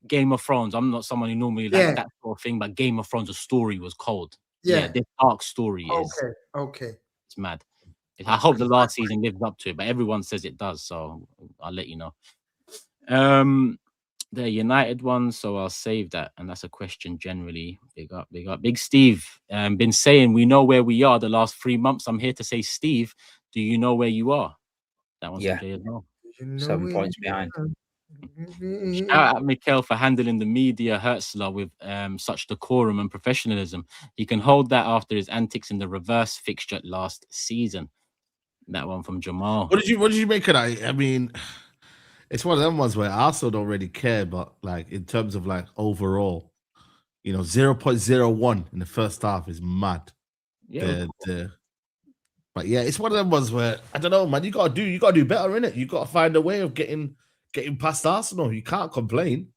Game of Thrones, I'm not someone who normally likes that sort of thing, but Game of Thrones, the story was cold. Yeah, this dark story is Okay. it's mad. I hope the last season lives up to it, but everyone says it does, so I'll let you know. The United one, so I'll save that, and that's a question generally. Big up, Big Steve. Been saying we know where we are the last 3 months. I'm here to say, Steve, do you know where you are? That one's from Jay as well. 7 points behind. Shout out Mikel for handling the media Hertzler with such decorum and professionalism. He can hold that after his antics in the reverse fixture last season. That one from Jamal. What did you make of that? I mean, it's one of them ones where I also don't really care, but like in terms of like overall, 0.01 in the first half is mad. Yeah. But yeah, it's one of them ones where I don't know, man. You gotta do better in it. You gotta find a way of getting past Arsenal. You can't complain.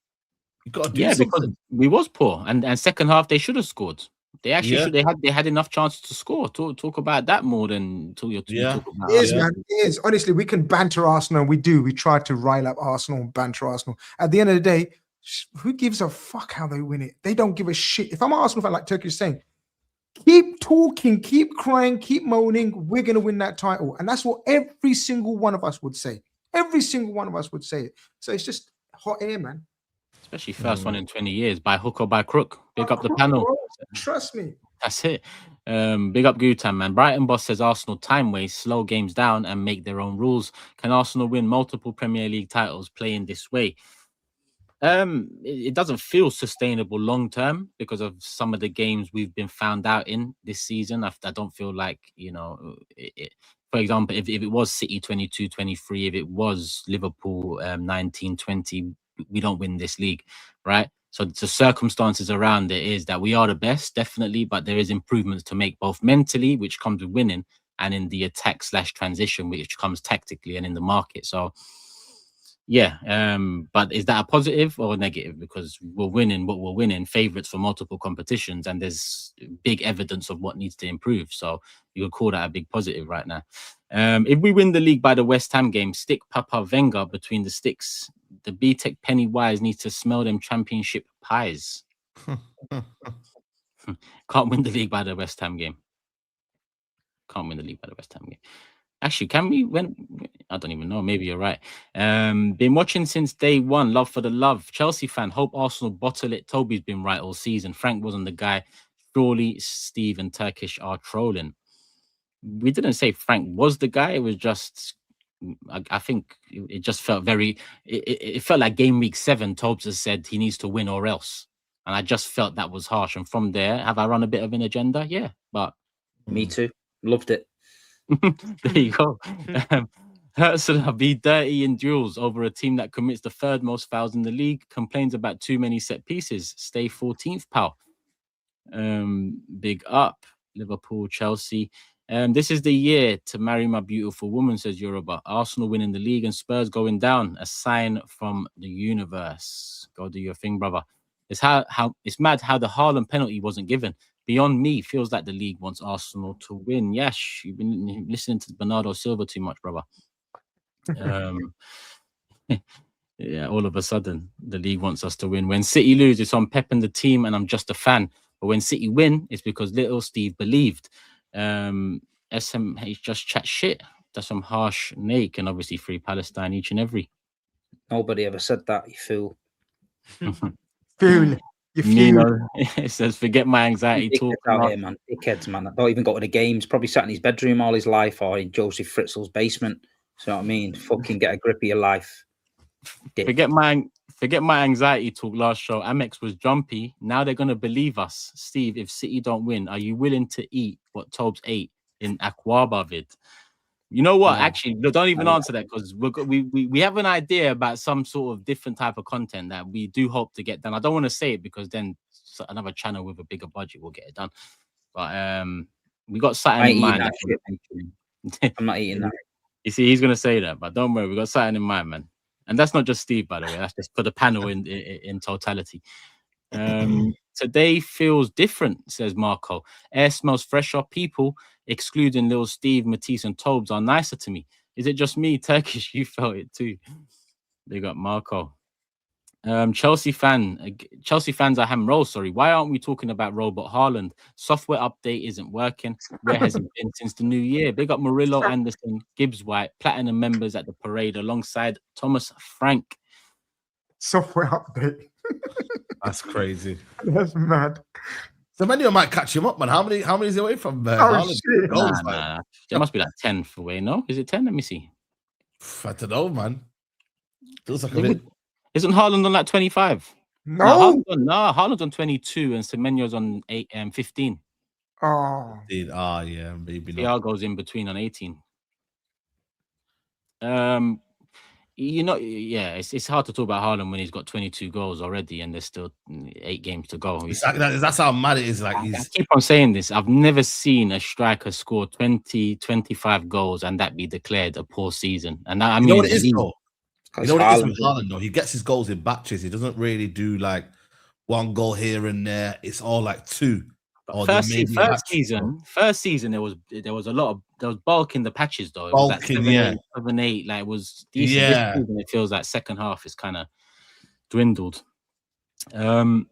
You gotta do something. Because we was poor, and second half they should have scored. They actually should. They had enough chances to score. Talk about that more than talk about it is, man. It is. Honestly, we can banter Arsenal. We do. We try to rile up Arsenal and banter Arsenal. At the end of the day, who gives a fuck how they win it? They don't give a shit. If I'm an Arsenal fan, like Turkish is saying, keep talking, keep crying, keep moaning. We're gonna win that title, and that's what every single one of us would say. Every single one of us would say it. So it's just hot air, man. Especially first one in 20 years, by hook or by crook. Big up the panel. Bro. Trust me. That's it. Big up Gutan, man. Brighton boss says Arsenal time waste, slow games down, and make their own rules. Can Arsenal win multiple Premier League titles playing this way? It doesn't feel sustainable long term because of some of the games we've been found out in this season. I don't feel like, for example, if it was City 22-23, if it was Liverpool 19-20, we don't win this league, right? So the circumstances around it is that we are the best, definitely, but there is improvements to make both mentally, which comes with winning, and in the attack/transition, which comes tactically and in the market. So yeah, but is that a positive or a negative? Because we're winning what we're winning, favourites for multiple competitions, and there's big evidence of what needs to improve. So you could call that a big positive right now. If we win the league by the West Ham game, stick Papa Wenger between the sticks. The B-Tech Pennywise needs to smell them championship pies. Can't win the league by the West Ham game. Can't win the league by the West Ham game. Actually, can we? I don't even know. Maybe you're right. Been watching since day one. Love for the love. Chelsea fan. Hope Arsenal bottle it. Toby's been right all season. Frank wasn't the guy. Surely Steve and Turkish are trolling. We didn't say Frank was the guy. It was just, I think it just felt very. It felt like game week 7. TOBS has said he needs to win or else, and I just felt that was harsh. And from there, have I run a bit of an agenda? Yeah, but me too. Loved it. There you go. Hertzler be dirty in duels over a team that commits the 3rd most fouls in the league. Complains about too many set pieces. Stay 14th, pal. Big up Liverpool, Chelsea. This is the year to marry my beautiful woman, says Yoruba. Arsenal winning the league and Spurs going down. A sign from the universe. Go do your thing, brother. It's it's mad how the Haaland penalty wasn't given. Beyond me, feels like the league wants Arsenal to win. Yes, you've been listening to Bernardo Silva too much, brother. Yeah, all of a sudden, the league wants us to win. When City lose, it's on Pep and the team, and I'm just a fan. But when City win, it's because little Steve believed. SMH just chat shit. That's some harsh Nake, and obviously free Palestine each and every. Nobody ever said that, you fool. Fool. It says, forget my anxiety talk. Out here, man. Dickheads, man. Don't even go to the games. Probably sat in his bedroom all his life or in Joseph Fritzl's basement. So you know what I mean? Fucking get a grip of your life. Dick. Forget my anxiety talk last show. Amex was jumpy. Now they're gonna believe us. Steve, if City don't win, are you willing to eat what TOBS ate in Aquaba vid? You know what? Actually, don't even answer that, because we have an idea about some sort of different type of content that we do hope to get done. I don't want to say it because then another channel with a bigger budget will get it done. But we got something in mind. I'm not eating that. You see, he's gonna say that, but don't worry, we got something in mind, man. And that's not just Steve, by the way. That's just for the panel in totality. Today feels different, says Marco. Air smells fresher. People, excluding Lil Steve, Matisse, and Tobes, are nicer to me. Is it just me, Turkish? You felt it too. They got Marco. Chelsea fans are ham roll. Sorry, why aren't we talking about Robot Haaland? Software update isn't working. Where has it been since the new year? Big up Murillo, Anderson, Gibbs White, platinum members at the parade alongside Thomas Frank. Software update. That's crazy. That's mad. So many might catch him up, man. How many is he away from Oh, shit. goals? Nah. There must be like 10 away, no? Is it 10? Let me see. I don't know, man. Feels like a bit. Isn't Haaland on like 25? No. Haaland's on 22 and Semenyo's on 15. Oh. Yeah, maybe not. Thiago's in between on 18. It's hard to talk about Haaland when he's got 22 goals already and there's still 8 games to go. That's how mad it is. Like I keep on saying this. I've never seen a striker score 20, 25 goals and that be declared a poor season. And that, you know what it is, though? You know what it is with Haaland, though? He gets his goals in batches. He doesn't really do like one goal here and there. It's all like 2. First season, there was bulk in the patches though. It was like 7, 8, like it was decent. Yeah. This season, it feels like second half is kind of dwindled. That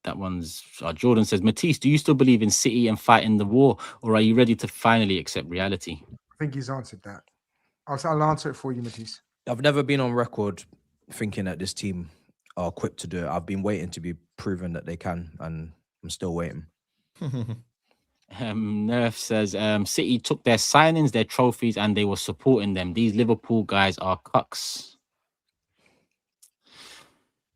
one's Jordan says, Matisse, do you still believe in City and fighting the war, or are you ready to finally accept reality? I think he's answered that. I'll answer it for you, Matisse. I've never been on record thinking that this team are equipped to do it. I've been waiting to be proven that they can, and I'm still waiting. Nerf says City took their signings, their trophies, and they were supporting them. These Liverpool guys are cucks.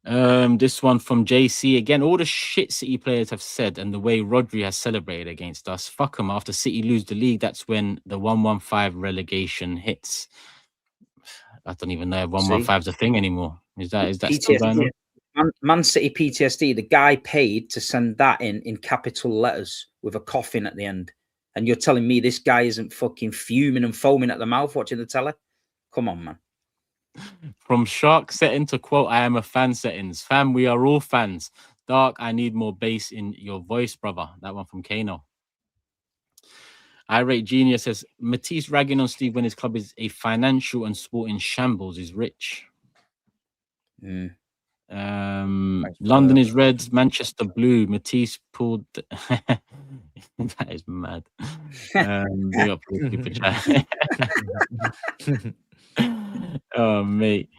This one from JC again. All the shit City players have said and the way Rodri has celebrated against us. Fuck them. After City lose the league, that's when the 115 relegation hits. I don't even know if 115 is a thing anymore. Is that still going on? Man City PTSD, the guy paid to send that in capital letters with a coffin at the end. And you're telling me this guy isn't fucking fuming and foaming at the mouth watching the telly? Come on, man. From shark setting to quote, I am a fan settings. Fam, we are all fans. Dark, I need more bass in your voice, brother. That one from Kano. Irate Genius says, Matisse ragging on Steve when his club is a financial and sporting shambles is rich. London is red, Manchester blue. Matisse pulled. That is mad. Big up for the super chat. Oh, mate,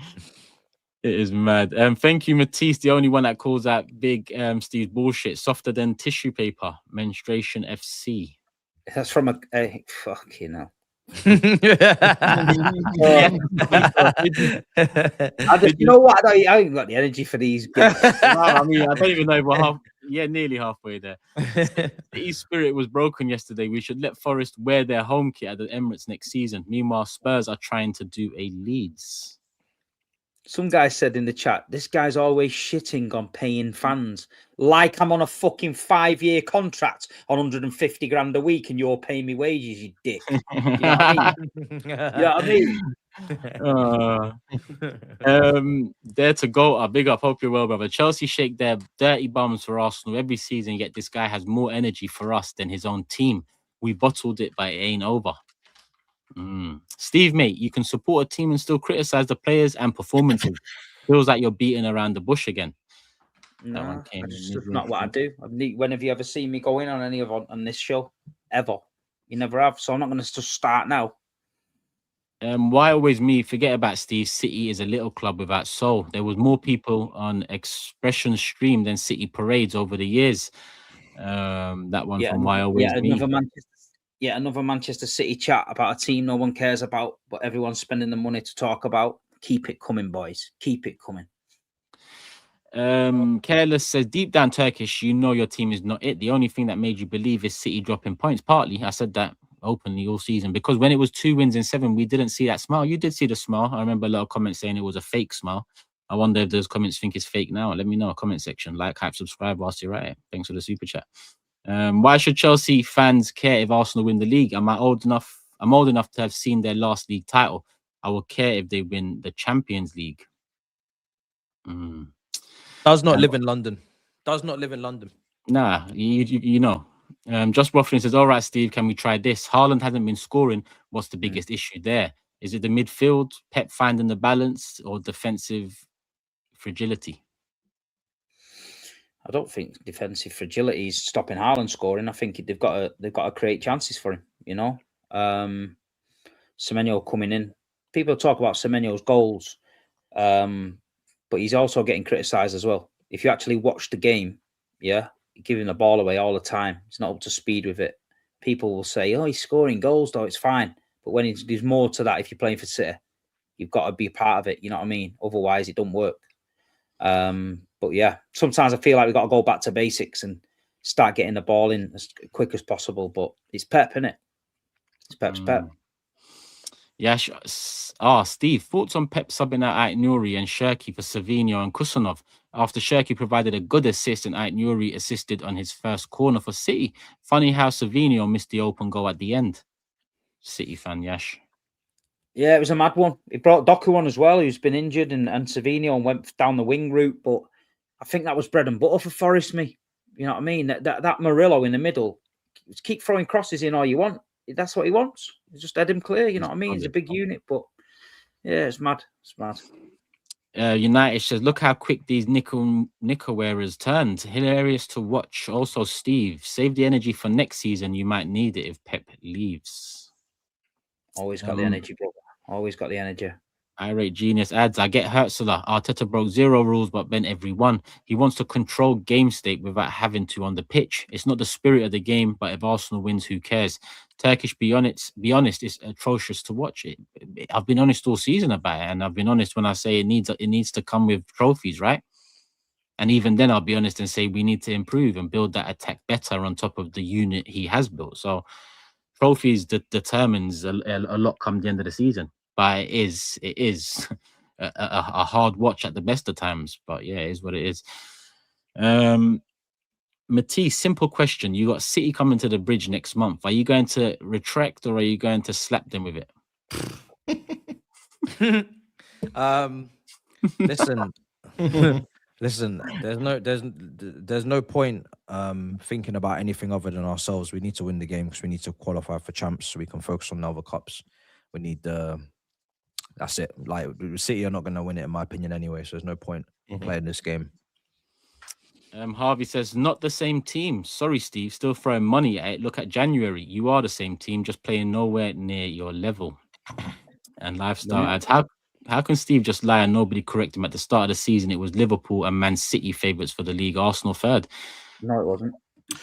it is mad. Thank you, Matisse, the only one that calls out big Steve's bullshit. Softer than tissue paper. Menstruation FC. That's from a fucking hell. You know what? I haven't got the energy for these. I mean, I don't even know if we're nearly halfway there. City's spirit was broken yesterday. We should let Forest wear their home kit at the Emirates next season. Meanwhile, Spurs are trying to do a Leeds. Some guy said in the chat, this guy's always shitting on paying fans. Like I'm on a fucking 5-year contract on 150 grand a week and you're paying me wages, you dick. You know what I mean? There to go. Big up. Hope you're well, brother. Chelsea shake their dirty bums for Arsenal every season, yet this guy has more energy for us than his own team. We bottled it, but it ain't over. Steve, mate, you can support a team and still criticize the players and performances. Feels like you're beating around the bush again. No, that's just not what I do. When have you ever seen me go in on any of on this show? Ever? You never have. So I'm not going to just start now. Why always me? Forget about Steve. City is a little club without soul. There was more people on Expression stream than City parades over the years. That one from Why always me. Another Manchester City chat about a team no one cares about, but everyone's spending the money to talk about. Keep it coming, boys. Keep it coming. Careless says, deep down Turkish, you know your team is not it. The only thing that made you believe is City dropping points. Partly, I said that openly all season, because when it was 2 wins in 7, we didn't see that smile. You did see the smile. I remember a lot of comments saying it was a fake smile. I wonder if those comments think it's fake now. Let me know. Comment section. Like, hype, subscribe whilst you're at it. Thanks for the super chat. Why should Chelsea fans care if Arsenal win the league? I'm old enough to have seen their last league title. I will care if they win the Champions League. Does not live in London. Does not live in London. Nah, you know. Just Waffling says, all right, Steve, can we try this? Haaland hasn't been scoring. What's the biggest issue there? Is it the midfield, Pep finding the balance, or defensive fragility? I don't think defensive fragility is stopping Haaland scoring. I think they've got to create chances for him. You know, Semenyo coming in. People talk about Semenyo's goals, but he's also getting criticised as well. If you actually watch the game, giving the ball away all the time, he's not up to speed with it. People will say, "Oh, he's scoring goals, though. It's fine." But when there's more to that, if you're playing for City, you've got to be a part of it. You know what I mean? Otherwise, it don't work. But yeah, sometimes I feel like we've got to go back to basics and start getting the ball in as quick as possible. But it's Pep, isn't it? It's Pep's Pep. Yeah. Steve, thoughts on Pep subbing out Ait-Nouri and Shirky for Savinho and Kusanov after Shirky provided a good assist and Ait-Nouri assisted on his first corner for City. Funny how Savinho missed the open goal at the end. City fan, Yash. Yeah, it was a mad one. He brought Doku on as well, who's been injured, and Savinho and went down the wing route. But I think that was bread and butter for Forest, me. You know what I mean? That Murillo in the middle, just keep throwing crosses in all you want. That's what he wants. Just head him clear. You know what I mean? He's a big unit, but yeah, it's mad. It's mad. United says, look how quick these nickel wearers turned. Hilarious to watch. Also, Steve, save the energy for next season. You might need it if Pep leaves. Always got the energy, brother. Always got the energy. Irate Genius adds, I get Hertzler. Arteta broke 0 rules but bent every one. He wants to control game state without having to on the pitch. It's not the spirit of the game, but if Arsenal wins, who cares? Turkish, be honest, it's atrocious to watch it. I've been honest all season about it, and I've been honest when I say it needs to come with trophies, right? And even then, I'll be honest and say we need to improve and build that attack better on top of the unit he has built. So trophies determines a lot come the end of the season. But it is a hard watch at the best of times. But yeah, it is what it is. Matisse, simple question. You got City coming to the Bridge next month. Are you going to retract or are you going to slap them with it? Listen, there's no point thinking about anything other than ourselves. We need to win the game because we need to qualify for champs so we can focus on the other cups. We need that's it. Like, City are not going to win it, in my opinion, anyway. So there's no point playing this game. Harvey says, not the same team. Sorry, Steve. Still throwing money at it. Look at January. You are the same team, just playing nowhere near your level. And Lifestyle adds, how can Steve just lie and nobody correct him? At the start of the season, it was Liverpool and Man City favourites for the league. Arsenal third. No, it wasn't.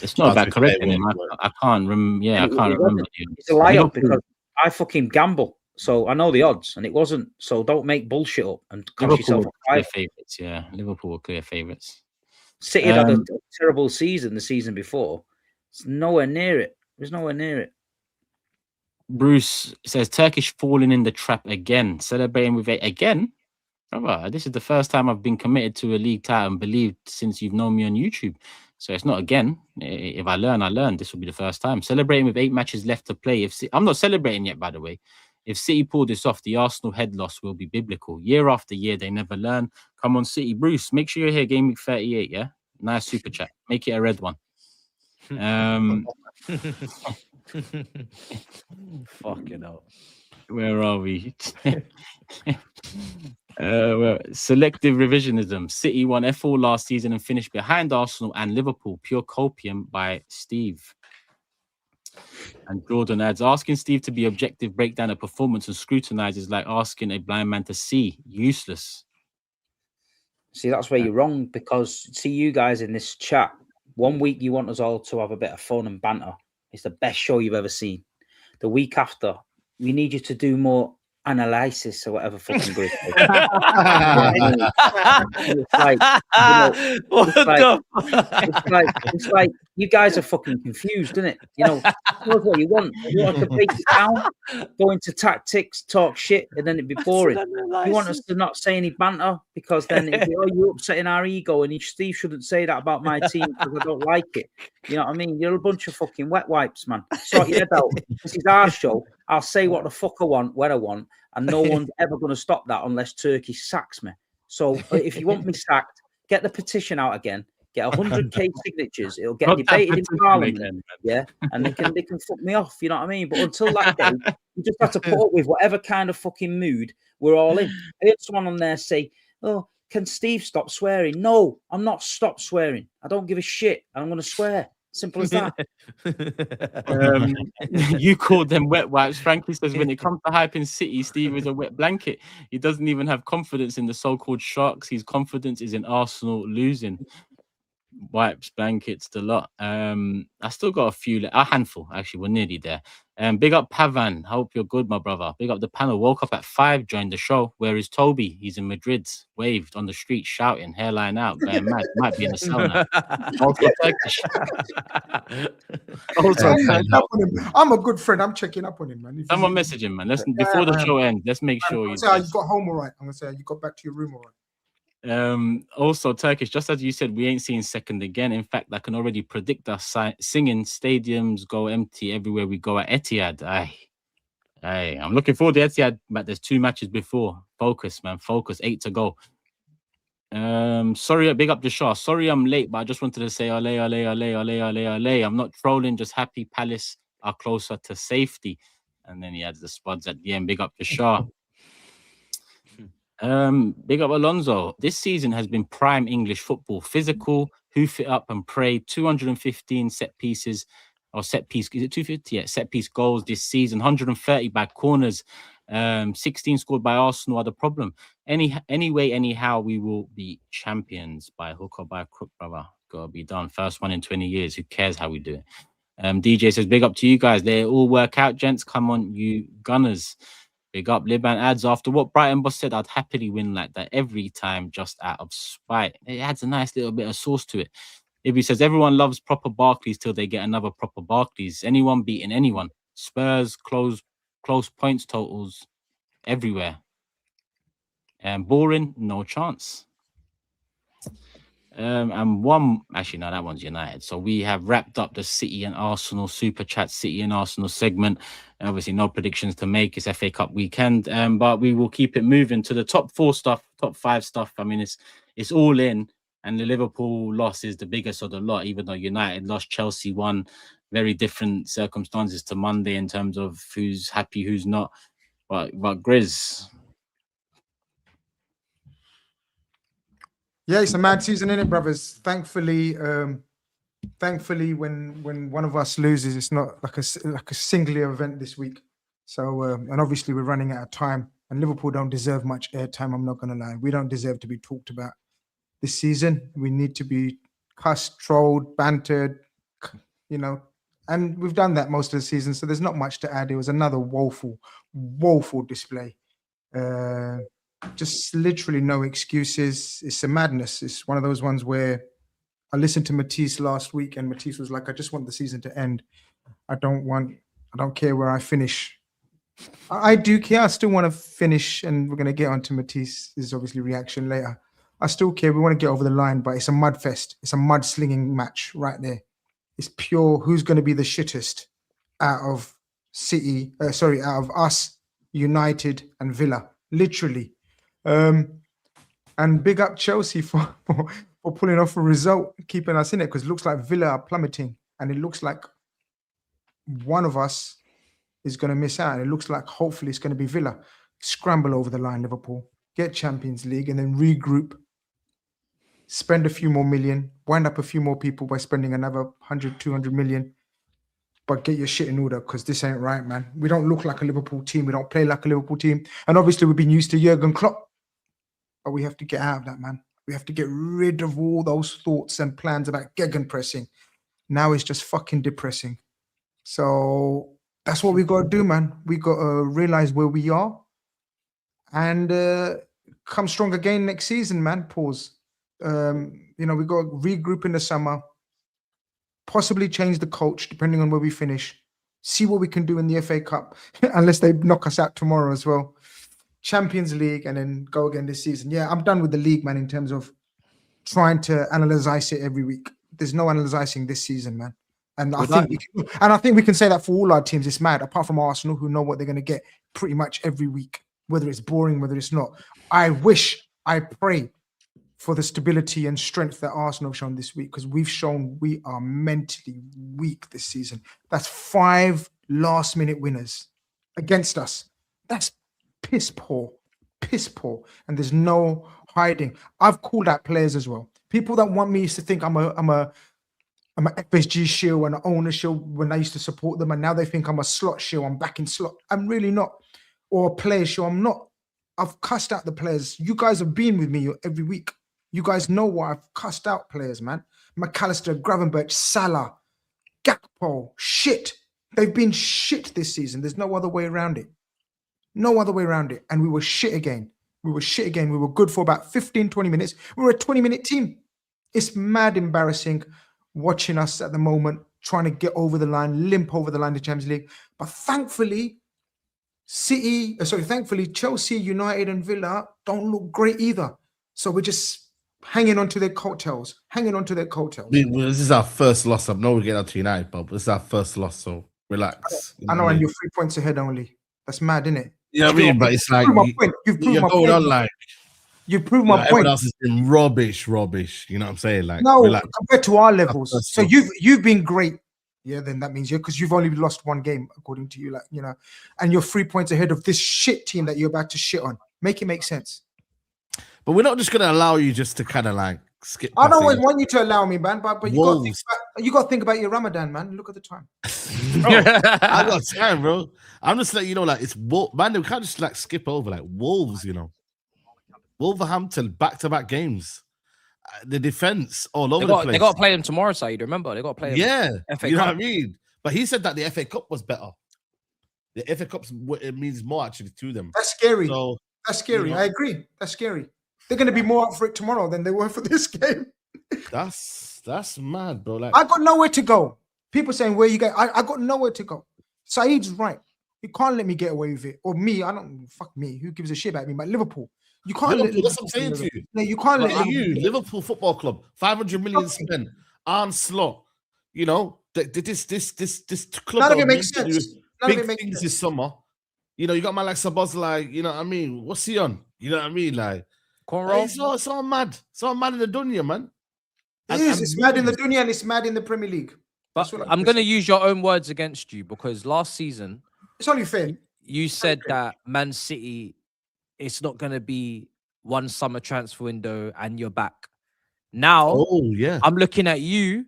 It's not about correcting him. I can't remember. Yeah, I can't remember. It's a lie because I fucking gamble. So I know the odds, and it wasn't. So don't make bullshit up and cost yourself a clear favourites. Yeah, Liverpool were clear favourites. City had a terrible season the season before. It's nowhere near it. There's nowhere near it. Bruce says Turkish falling in the trap again, celebrating with it again. Brother, this is the first time I've been committed to a league title and believed since you've known me on YouTube. So it's not again. If I learn, I learn. This will be the first time. Celebrating with 8 matches left to play. I'm not celebrating yet, by the way. If City pull this off, the Arsenal head loss will be biblical. Year after year, they never learn. Come on, City. Bruce, make sure you're here, Game Week 38, yeah? Nice super chat. Make it a red one. Fucking hell. Where are we? Selective revisionism. City won F4 last season and finished behind Arsenal and Liverpool. Pure copium by Steve. And Jordan adds, asking Steve to be objective, break down a performance and scrutinize is like asking a blind man to see. Useless. See, that's where you're wrong, because see, you guys in this chat, 1 week you want us all to have a bit of fun and banter. It's the best show you've ever seen. The week after, we need you to do more analysis or whatever fucking group. It's like you guys are fucking confused, isn't it? You know, that's what you want. You want to break it down, go into tactics, talk shit, and then it'd be boring. You want us to not say any banter because then it'd be, oh, you're upsetting our ego, and Steve shouldn't say that about my team because I don't like it. You know what I mean? You're a bunch of fucking wet wipes, man. Sort your head out. This is our show. I'll say what the fuck I want, when I want, and no one's ever going to stop that unless Turkey sacks me. So if you want me sacked, get the petition out again. get 100k signatures. It'll get Not that debated in petition Parliament. again, Yeah, and they can fuck me off. You know what I mean? But until that day, you just have to put up with whatever kind of fucking mood we're all in. I heard someone on there say, "Oh, can Steve stop swearing?" No, I'm not stop swearing. I don't give a shit. I'm going to swear. Simple as that. You called them wet wipes. Frankie says when it comes to hyping City, Steve is a wet blanket. He doesn't even have confidence in the so-called Sharks. His confidence is in Arsenal losing. Wipes, blankets, the lot. I still got a handful actually. We're nearly there. Big up Pavan. Hope you're good, my brother. Big up the panel. Woke up at 5, joined the show. Where is Toby? He's in Madrid. Waved on the street, shouting, hairline out. Going mad. Might be in a cell now. Also Turkish. I'm a good friend. I'm checking up on him, man. Someone message him, man. Before the show ends, let's make sure you got home all right. I'm gonna say you got back to your room all right. Also Turkish, just as you said, we ain't seeing second again. In fact, I can already predict us singing stadiums go empty everywhere we go at Etihad. I'm looking forward to Etihad, but there's 2 matches before. Focus, man, focus. 8 to go. Sorry, big up the Shah. Sorry I'm late, but I just wanted to say Ale. I'm not trolling, just happy Palace are closer to safety. And then he adds the spuds at the end. Big up the Shah. Big up Alonso. This season has been prime English football. Physical, hoof it up and pray. 215 set pieces or set piece. Is it 250? Yeah, set piece goals this season. 130 by corners. 16 scored by Arsenal are the problem. Anyway, anyhow, we will be champions by hook or by crook, brother. Gotta be done. First one in 20 years. Who cares how we do it? DJ says, big up to you guys. They all work out, gents. Come on, you Gunners. Big up. Liban adds, after what Brighton boss said, I'd happily win like that every time just out of spite. It adds a nice little bit of sauce to it. Ibby says, everyone loves proper Barclays till they get another proper Barclays. Anyone beating anyone. Spurs, close points totals everywhere. Boring, no chance. And one, actually, no, that one's United. So we have wrapped up the City and Arsenal Super Chat City and Arsenal segment. Obviously, no predictions to make. It's FA Cup weekend, but we will keep it moving to the top 4 stuff, top 5 stuff. I mean, it's all in, and the Liverpool loss is the biggest of the lot, even though United lost, Chelsea won. Very different circumstances to Monday in terms of who's happy, who's not. But GRIZZ. Yeah, it's a mad season, isn't it, brothers? Thankfully, when one of us loses, it's not like a singular event this week. So, and obviously we're running out of time, and Liverpool don't deserve much airtime. I'm not going to lie. We don't deserve to be talked about this season. We need to be cussed, trolled, bantered, and we've done that most of the season. So there's not much to add. It was another woeful display. Just literally no excuses. It's a madness. It's one of those ones where I listened to Matisse last week, and Matisse was like, I just want the season to end. I don't care where I finish. I do care. I still want to finish, and we're going to get onto Matisse's obviously reaction later. I still care. We want to get over the line, but it's a mud fest. It's a mud slinging match right there. It's pure who's going to be the shittest out of City, out of us, United and Villa, literally. And big up Chelsea for pulling off a result, keeping us in it, because it looks like Villa are plummeting, and it looks like one of us is going to miss out, and it looks like hopefully it's going to be Villa. Scramble over the line, Liverpool, get Champions League, and then regroup, spend a few more million, wind up a few more people by spending another 100, 200 million, but get your shit in order, because this ain't right, man. We don't look like a Liverpool team. We don't play like a Liverpool team. And obviously we've been used to Jurgen Klopp, but we have to get out of that, man. We have to get rid of all those thoughts and plans about gegenpressing. Now it's just fucking depressing. So that's what we got to do, man. We got to realize where we are and come strong again next season, man. Pause. We got to regroup in the summer, possibly change the coach depending on where we finish, see what we can do in the FA Cup, unless they knock us out tomorrow as well. Champions League, and then go again this season. Yeah, I'm done with the league, man, in terms of trying to analyze it every week. There's no analyzing this season, man. And I think we can say that for all our teams. It's mad, apart from Arsenal, who know what they're going to get pretty much every week, whether it's boring, whether it's not. I pray for the stability and strength that Arsenal have shown this week, because we've shown we are mentally weak this season. That's 5 last-minute winners against us. That's piss poor, and there's no hiding. I've called out players as well. People that want me to think I'm a FSG shield and an owner shield when I used to support them, and now they think I'm a slot shield. I'm back in slot. I'm really not, or a player shield. I'm not. I've cussed out the players. You guys have been with me every week. You guys know what I've cussed out players, man. McAllister, Gravenberch, Salah, Gakpo, shit. They've been shit this season. There's no other way around it. No other way around it. And we were shit again. We were good for about 15, 20 minutes. We were a 20-minute team. It's mad embarrassing watching us at the moment, trying to get over the line, limp over the line to Champions League. But thankfully, Chelsea, United and Villa don't look great either. So we're just hanging on to their coattails. This is our first loss. I know we're getting out to United, but this is our first loss, so relax. I know, and you're 3 points ahead only. That's mad, isn't it? You know what I mean? But it's like you've proved my point. On like you've proved my point. Everyone else has been rubbish. You know what I'm saying? Like, no, relax. Compared to our levels. So you've been great. Yeah, then that means because you've only lost 1 game, according to you, like, you know, and you're 3 points ahead of this shit team that you're about to shit on. Make it make sense. But we're not just going to allow you just to kind of like skip. I don't want you to allow me, man. But you got to think about your Ramadan, man. Look at the time. Bro, I got time, bro. I'm just letting you know, like, it's man. We can't just like skip over like Wolves. You know, Wolverhampton back-to-back games. The defense all over the place. They got to play them tomorrow, Saeed. Remember, they got to play them. Yeah, FA you know Cup. what I mean. But he said that the FA Cup was better. The FA Cup's it means more actually to them. That's scary. So, that's scary. You know, I agree. That's scary. They're going to be more up for it tomorrow than they were for this game. That's mad, bro. Like, I got nowhere to go. People saying where you go. I got nowhere to go. Saeed's right. You can't let me get away with it. Or me. Fuck me. Who gives a shit about me? But Liverpool. You can't let Liverpool, that's what I'm saying to you. No, you can't let Liverpool Football Club, 500 million spent, Arne Slot. You know, this club. None of it makes sense. Big things this summer. You know, you got man like Sabaz, like, you know what I mean? What's he on? You know what I mean? Like, it's all mad. It's all mad in the dunya, man. It's mad in the dunya and it's mad in the Premier League. But I'm going to use your own words against you, because last season, it's only fair. You said that Man City, it's not going to be one summer transfer window and you're back. Now, I'm looking at you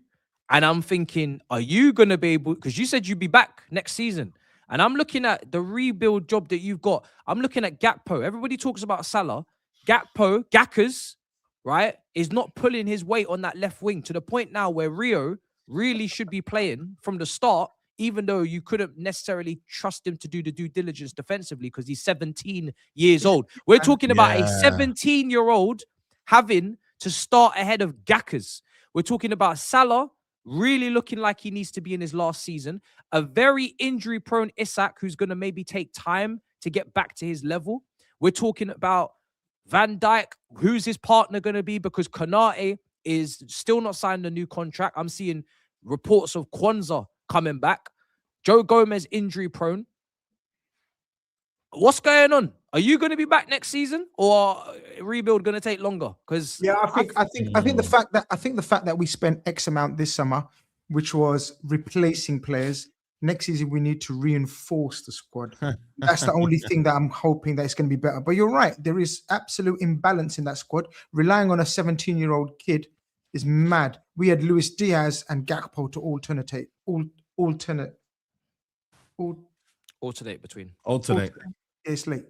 and I'm thinking, are you going to be able, because you said you'd be back next season. And I'm looking at the rebuild job that you've got. I'm looking at Gakpo. Everybody talks about Salah. Gackers, right, is not pulling his weight on that left wing to the point now where Rio really should be playing from the start, even though you couldn't necessarily trust him to do the due diligence defensively because he's 17 years old. We're talking about a 17-year-old having to start ahead of Gackers. We're talking about Salah really looking like he needs to be in his last season. A very injury-prone Isak who's going to maybe take time to get back to his level. We're talking about Van Dijk. Who's his partner going to be? Because Konate is still not signed a new contract. I'm seeing reports of Kwanzaa coming back. Joe Gomez injury prone. What's going on? Are you going to be back next season, or rebuild going to take longer? Because I think the fact that we spent X amount this summer, which was replacing players, next season we need to reinforce the squad. That's the only thing that I'm hoping that it's going to be better. But you're right, there is absolute imbalance in that squad. Relying on a 17-year-old kid is mad. We had Luis Diaz and Gakpo to alternate. It's late.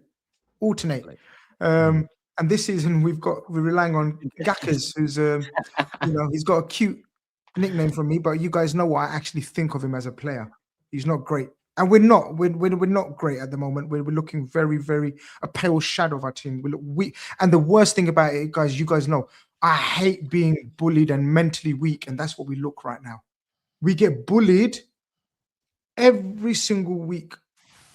Alternate. And this season we're relying on Gackers, who's he's got a cute nickname from me, but you guys know what I actually think of him as a player. He's not great. And we're not great at the moment. We're looking very, very a pale shadow of our team. We look weak. And the worst thing about it, guys, you guys know, I hate being bullied and mentally weak, and that's what we look right now. We get bullied every single week,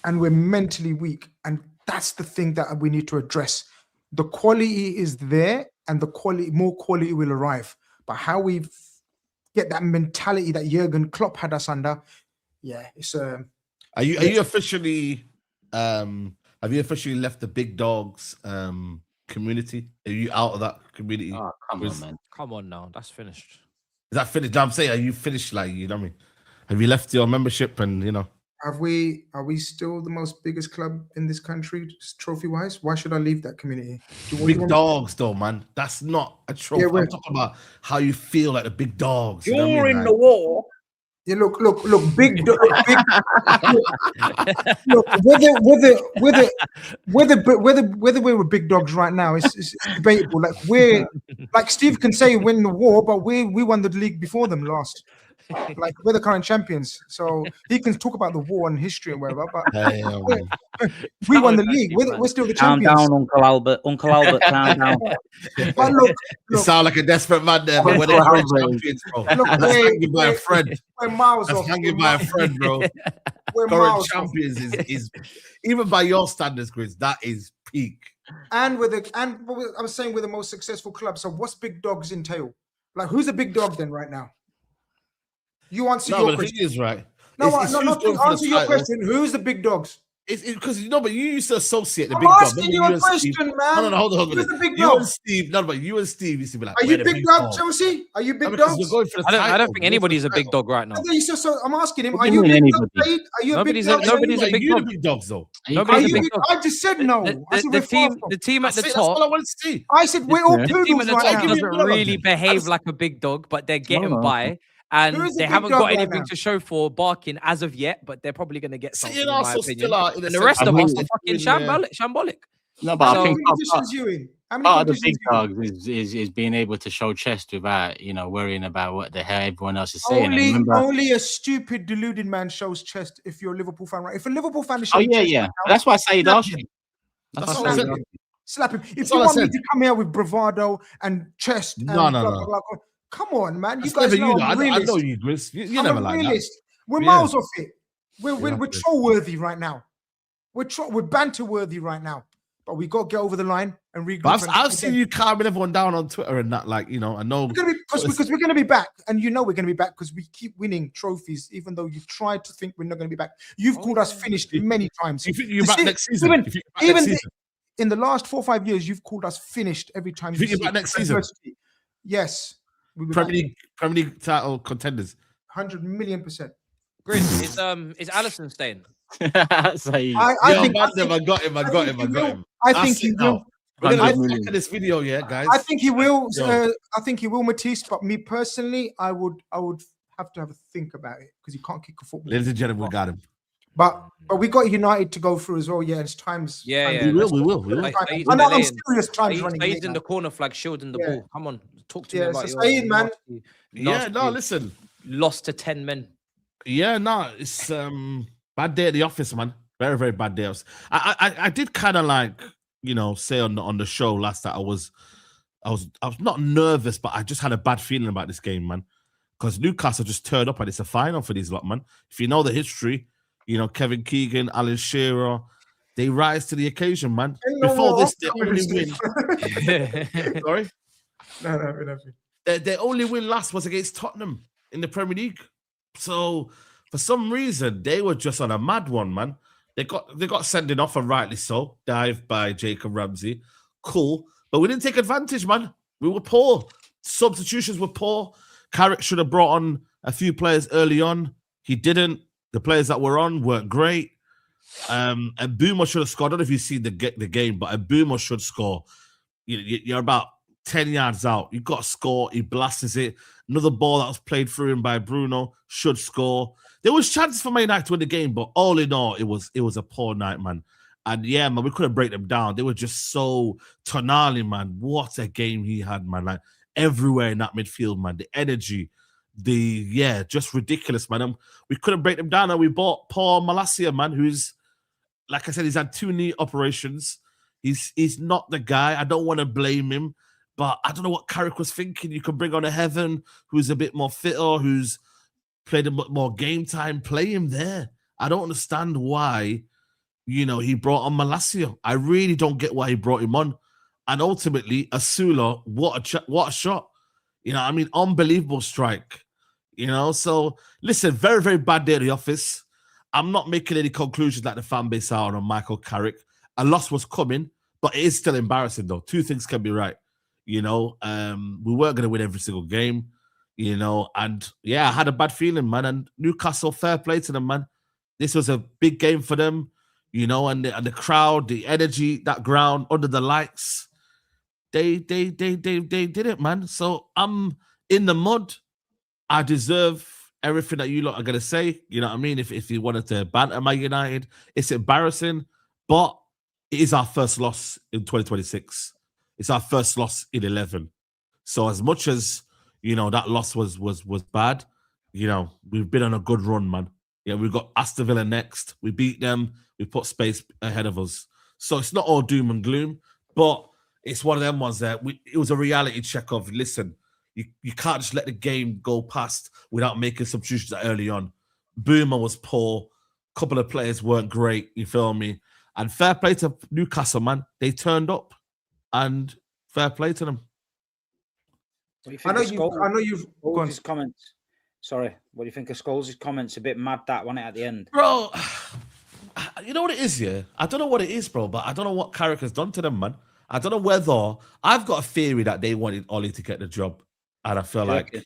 and we're mentally weak. And that's the thing that we need to address. The quality is there, and more quality will arrive. But how we get that mentality that Jurgen Klopp had us under, it's Are you officially have you officially left the big dogs community? Are you out of that community? Oh, come on, man. Come on now, that's finished. Is that finished? I'm saying, are you finished? Like, you know what I mean? Have you left your membership and, you know? Are we still the most biggest club in this country, trophy-wise? Why should I leave that community? Big dogs, though, man. That's not a trophy. Yeah, I'm talking about how you feel like the big dogs. You're you know what I mean? in the war. Yeah, look, big, look, whether we're big dogs right now, it's debatable. Like Steve can say win the war, but we won the league before them last. Like we're the current champions, so he can talk about the war and history and whatever. But we won the league. We're still the champions. Calm down, Uncle Albert. Uncle Albert, calm down. But look, you sound like a desperate man there, but we're the current champions, bro. That's hanging by a friend. We're miles off. That's hanging by a friend, bro. We're Current miles champions is even by your standards, Grizz, that is peak. And I'm saying we're the most successful club. So what's big dogs entail? Like who's a big dog then right now? You answer your question. The thing is, right? No, answer your question. Who's the big dogs? It's because but you used to associate the I'm big dog. asking you a question, man. No, hold on. Who's the big you dog? and Steve, but you and Steve used to be like, are you big dog, Chelsea? Are you big dogs? I don't think anybody's a big dog right now. So I'm asking him, are you big dog? Are you a big dog? Nobody's a big dog. Big dogs, though. Nobody's a big dog. I just said no. The team at the top. That's all I want to see. I said we're all The team at poodles the right top now. doesn't really behave like a big dog, but they're getting by. And they haven't got anything to show for barking as of yet, but they're probably going to get something, in my opinion. And the rest of us are fucking shambolic. No, but I think part of the big dogs dogs is being able to show chest without, worrying about what the hell everyone else is saying. Only a stupid, deluded man shows chest if you're a Liverpool fan, right? If a Liverpool fan is showing chest, right now, that's why I say slap him. If you want me to come here with bravado and chest, no. Come on, man. You That's guys know I know you, Grizz. You're never like that. We're miles off it. We're troll worthy right now. We're banter worthy right now. But we got to get over the line and regroup. I've seen you calming everyone down on Twitter and that, I know. Because we're going to be back. And we're going to be back because we keep winning trophies, even though you tried to think we're not going to be back. You've called us finished many times. You think you're back next season? Even in the last 4 or 5 years, you've called us finished every time. You think you're back next season? Yes. Premier League title contenders. 100,000,000%. Grizz, is Alisson staying? I got him. I think he will. We're gonna look at this video, guys. I think he will. I think he will, Matisse. But me personally, I would have to have a think about it because he can't kick a football. Ladies and gentlemen, we got him. But we got United to go through as well. Yeah, it's times. Yeah. We will. I know I'm serious. Times running. He's in the corner flag, shielding the ball. Come on, talk to me about your SAEED, man. Listen. Lost to 10 men. Yeah, no, it's bad day at the office, man. Very, very bad day. I did kind of say on the show last that I was not nervous, but I just had a bad feeling about this game, man. Because Newcastle just turned up and it's a final for these lot, man. If you know the history, Kevin Keegan, Alan Shearer, they rise to the occasion, man. Before this, they only win. Sorry? No. Their only win last was against Tottenham in the Premier League. So for some reason, they were just on a mad one, man. They got sending off, and rightly so. Dive by Jacob Ramsey. Cool. But we didn't take advantage, man. We were poor. Substitutions were poor. Carrick should have brought on a few players early on. He didn't. The players that were on weren't great. And Boomer should have scored. I don't know if you've seen the game, but Boomer should score. You're about 10 yards out. You've got to score. He blasts it. Another ball that was played through him by Bruno should score. There was chances for Man United to win the game, but all in all, it was a poor night, man. And yeah, man, we couldn't break them down. They were just so Tonali, man. What a game he had, man. Like everywhere in that midfield, man. The energy, just ridiculous, man. We couldn't break them down, and we bought Paul Malacia, man, who's, like I said, he's had 2 knee operations. He's not the guy. I don't want to blame him, but I don't know what Carrick was thinking. You can bring on a Heaven who's a bit more fitter, who's played a bit more game time. Play him there. I don't understand why, he brought on Malacia. I really don't get why he brought him on. And ultimately, Asula, what a shot. Unbelievable strike. So listen, very, very bad day at the office. I'm not making any conclusions like the fan base are on Michael Carrick. A loss was coming, But it is still embarrassing, though. Two things can be right. You know, we weren't going to win every single game, you know, and yeah, I had a bad feeling, man. And Newcastle, fair play to them, man. This was a big game for them, you know, and the crowd, the energy, that ground under the lights, they did it, man. So I'm in the mud. I deserve everything that you lot are gonna say. You know what I mean? If you wanted to banter my United, it's embarrassing, but it is our first loss in 2026. It's our first loss in 11. So as much as, you know, that loss was bad, you know, we've been on a good run, man. Yeah, we've got Aston Villa next. We beat them. We put space ahead of us. So it's not all doom and gloom, but it's one of them ones that it was a reality check of, listen, you can't just let the game go past without making substitutions early on. Boomer was poor. A couple of players weren't great, you feel me? And fair play to Newcastle, man. They turned up. And fair play to them. What do you think I know you've gone. His comments. Sorry, what do you think of Scholes' comments? A bit mad, that one at the end, bro. You know what it is, yeah. I don't know what it is, bro, but I don't know what Carrick has done to them, man. I don't know whether I've got a theory that they wanted Ollie to get the job, and I feel like,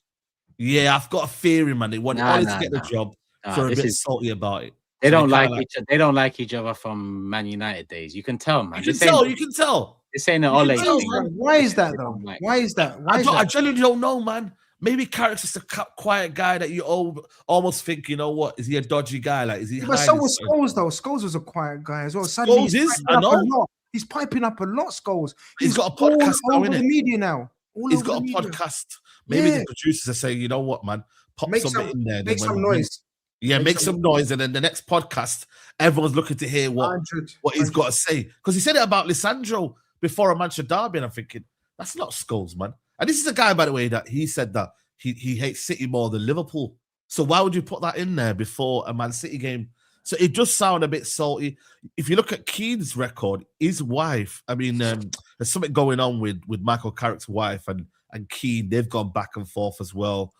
yeah, I've got a theory, man. They wanted Ollie to get the job, so a bit salty about it. They don't like each other. They don't like each other from Man United days. You can tell, man. You can tell. It's saying an Ole thing. Why is that though? Why is that? I genuinely don't know, man. Maybe Carrick's just a quiet guy that you almost think, you know what? Is he a dodgy guy? Like, is he? But so was Scholes, though. Scholes was a quiet guy as well. Scholes is, I know. He's piping up a lot, Scholes. He's got a podcast all over the media now. He's got a podcast. Maybe the producers are saying, you know what, man? Pop something in there. Make some noise. Yeah, make some noise, and then the next podcast, everyone's looking to hear what he's got to say. Because he said it about Lisandro before a Manchester derby, and I'm thinking, that's not Scholes, man. And this is a guy, by the way, that he said that he hates City more than Liverpool. So why would you put that in there before a Man City game? So it does sound a bit salty. If you look at Keane's record, his wife, I mean, there's something going on with Michael Carrick's wife and Keane. They've gone back and forth as well.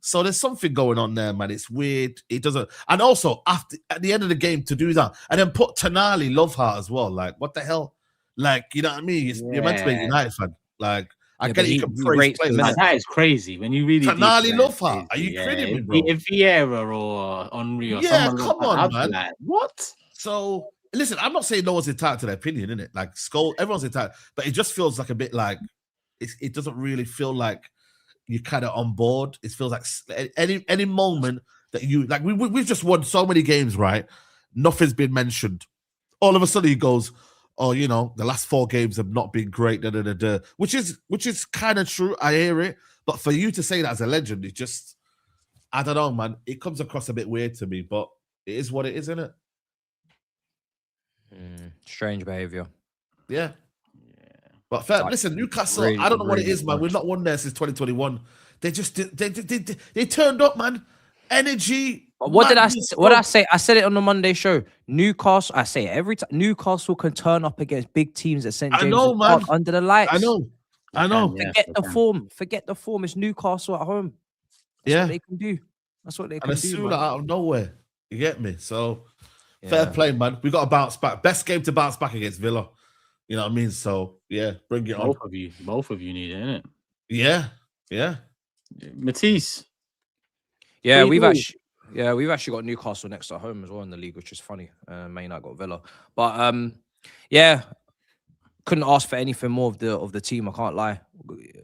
So there's something going on there, man. It's weird. It doesn't. And also, at the end of the game, to do that and then put Tonali Love Heart as well. Like, what the hell? Like, you know what I mean? You're meant to be a United fan. Like, I get it. You can praise players. That is crazy when you really. Tonali Love Heart. Are you kidding me, bro? If Vieira or Henry or someone, come on, man. Like, what? So listen, I'm not saying no one's entitled to their opinion, innit? Like, everyone's entitled, but it just feels like a bit like it doesn't really feel like you're kind of on board. It feels like any moment that you like. We've just won so many games, right? Nothing's been mentioned. All of a sudden, he goes, "Oh, you know, the last 4 games have not been great." Which is kind of true. I hear it, but for you to say that as a legend, it just, I don't know, man. It comes across a bit weird to me, but it is what it is, isn't it? Strange behavior. Yeah. But fair, listen, Newcastle, I don't know what it is, man. We've not won there since 2021. They just they turned up, man. Energy. What did I say? I said it on the Monday show. Newcastle, I say it every time. Newcastle can turn up against big teams at St. James's Park under the lights. I know. Forget the form. It's Newcastle at home. That's what they can do. That's what they can do. And soon out of nowhere. You get me? So fair play, man. We got to bounce back. Best game to bounce back against Villa. You know what I mean? So yeah, bring it on. Both of you need it, innit? Yeah. Matisse. Yeah, we've actually got Newcastle next at home as well in the league, which is funny. Man United got Villa, but yeah, couldn't ask for anything more of the team. I can't lie.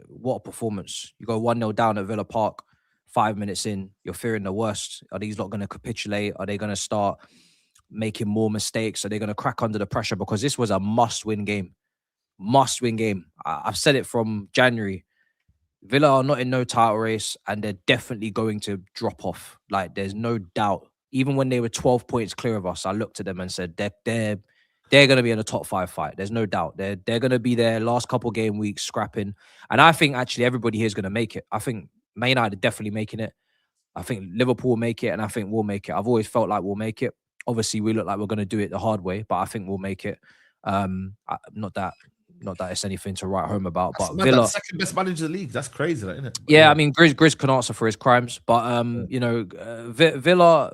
What a performance! You go 1-0 down at Villa Park, 5 minutes in, you're fearing the worst. Are these not going to capitulate? Are they going to start making more mistakes? Are they going to crack under the pressure? Because this was a must-win game. Must-win game. I've said it from January. Villa are not in no title race, and they're definitely going to drop off. Like, there's no doubt. Even when they were 12 points clear of us, I looked at them and said they're going to be in a top 5 fight. There's no doubt. They're going to be there last couple game weeks scrapping. And I think actually everybody here is going to make it. I think Man United are definitely making it. I think Liverpool will make it, and I think we'll make it. I've always felt like we'll make it. Obviously, we look like we're going to do it the hard way, but I think we'll make it. Not that it's anything to write home about, but Villa, that's second best manager in the league. That's crazy, isn't it? But yeah, I mean, Grizz can answer for his crimes, but you know, Villa,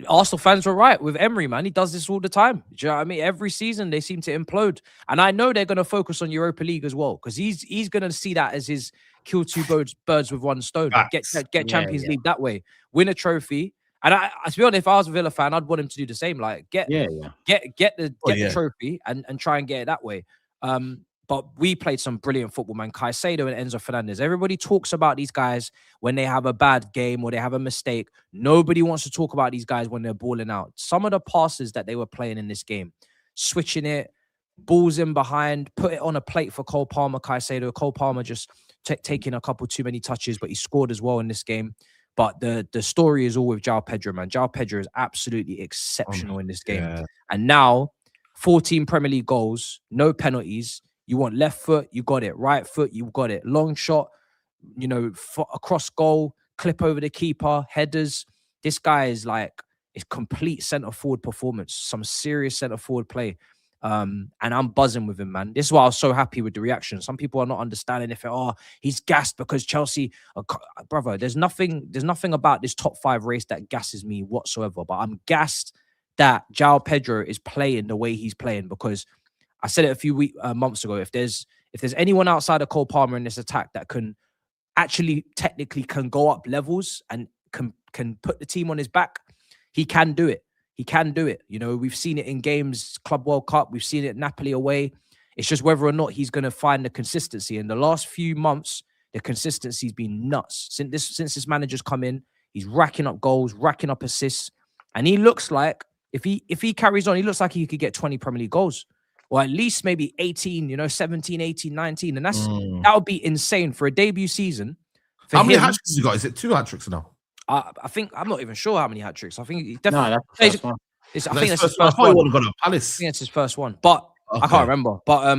Arsenal fans were right with Emery, man. He does this all the time. Do you know what I mean? Every season they seem to implode, and I know they're going to focus on Europa League as well because he's going to see that as his kill two birds with one stone. Get Champions League that way, win a trophy. And to be honest, if I was a Villa fan, I'd want him to do the same. Like get the trophy and try and get it that way. But we played some brilliant football, man. Caicedo and Enzo Fernandez. Everybody talks about these guys when they have a bad game or they have a mistake. Nobody wants to talk about these guys when they're balling out. Some of the passes that they were playing in this game, switching it, balls in behind, put it on a plate for Cole Palmer, Caicedo. Cole Palmer just taking a couple too many touches, but he scored as well in this game. But the story is all with João Pedro, man. João Pedro is absolutely exceptional in this game. Yeah. And now, 14 Premier League goals, no penalties. You want left foot, you got it. Right foot, you got it. Long shot, across goal, clip over the keeper, headers. This guy is like a complete centre-forward performance, some serious centre-forward play. And I'm buzzing with him, man. This is why I was so happy with the reaction. Some people are not understanding he's gassed because Chelsea, brother, there's nothing about this top 5 race that gasses me whatsoever. But I'm gassed that João Pedro is playing the way he's playing because I said it a few months ago. If there's anyone outside of Cole Palmer in this attack that can actually technically can go up levels and can put the team on his back, he can do it. He can do it. We've seen it in games, Club World Cup. We've seen it Napoli away. It's just whether or not he's going to find the consistency. In the last few months, the consistency's been nuts. Since this manager's come in, he's racking up goals, racking up assists, and he looks like if he carries on, he looks like he could get 20 Premier League goals. Or at least maybe 18, 17, 18, 19. And that would be insane for a debut season. How many hat tricks has he got? Is it 2 hat tricks now? I think I'm not even sure how many hat tricks. I think he definitely. No, that's the first one. I think that's his first one. I think it's his first one, but I can't remember. But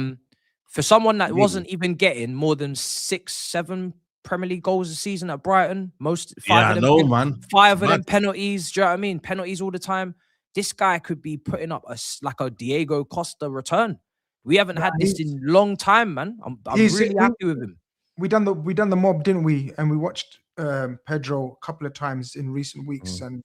for someone that wasn't even getting more than 6, 7 Premier League goals a season at Brighton, 5 of them, man. 5 of them penalties. Do you know what I mean? Penalties all the time. This guy could be putting up a Diego Costa return. We haven't had this in a long time, man. I'm really happy with him. We done the mob, didn't we? And we watched Pedro a couple of times in recent weeks, and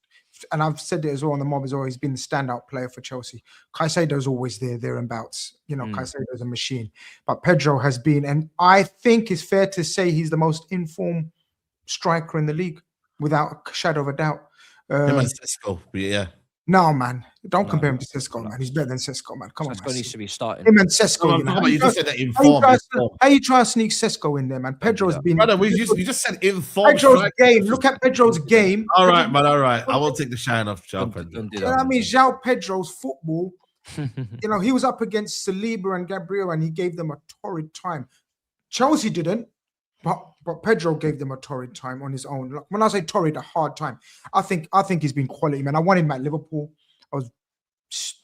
I've said it as well on the mob. Has always been the standout player for Chelsea. Caicedo's always thereabouts. Caicedo's a machine, but Pedro has been, and I think it's fair to say he's the most informed striker in the league, without a shadow of a doubt. Him and Sesko, yeah. No, man. Don't compare him to Sesko, man. He's better than Sesko, man. Come on, Sesko needs to be starting. Him and Sesko. How you try to sneak Sesko in there, man? Pedro's been... Brother, you just said informed. Pedro's game. Look at Pedro's game. All right, man. All right. I won't take the shine off João Pedro. You know what I mean? João Pedro's football, he was up against Saliba and Gabriel and he gave them a torrid time. Chelsea didn't. But Pedro gave them a torrid time on his own. When I say torrid, a hard time. I think he's been quality, man. I want him at Liverpool. I was,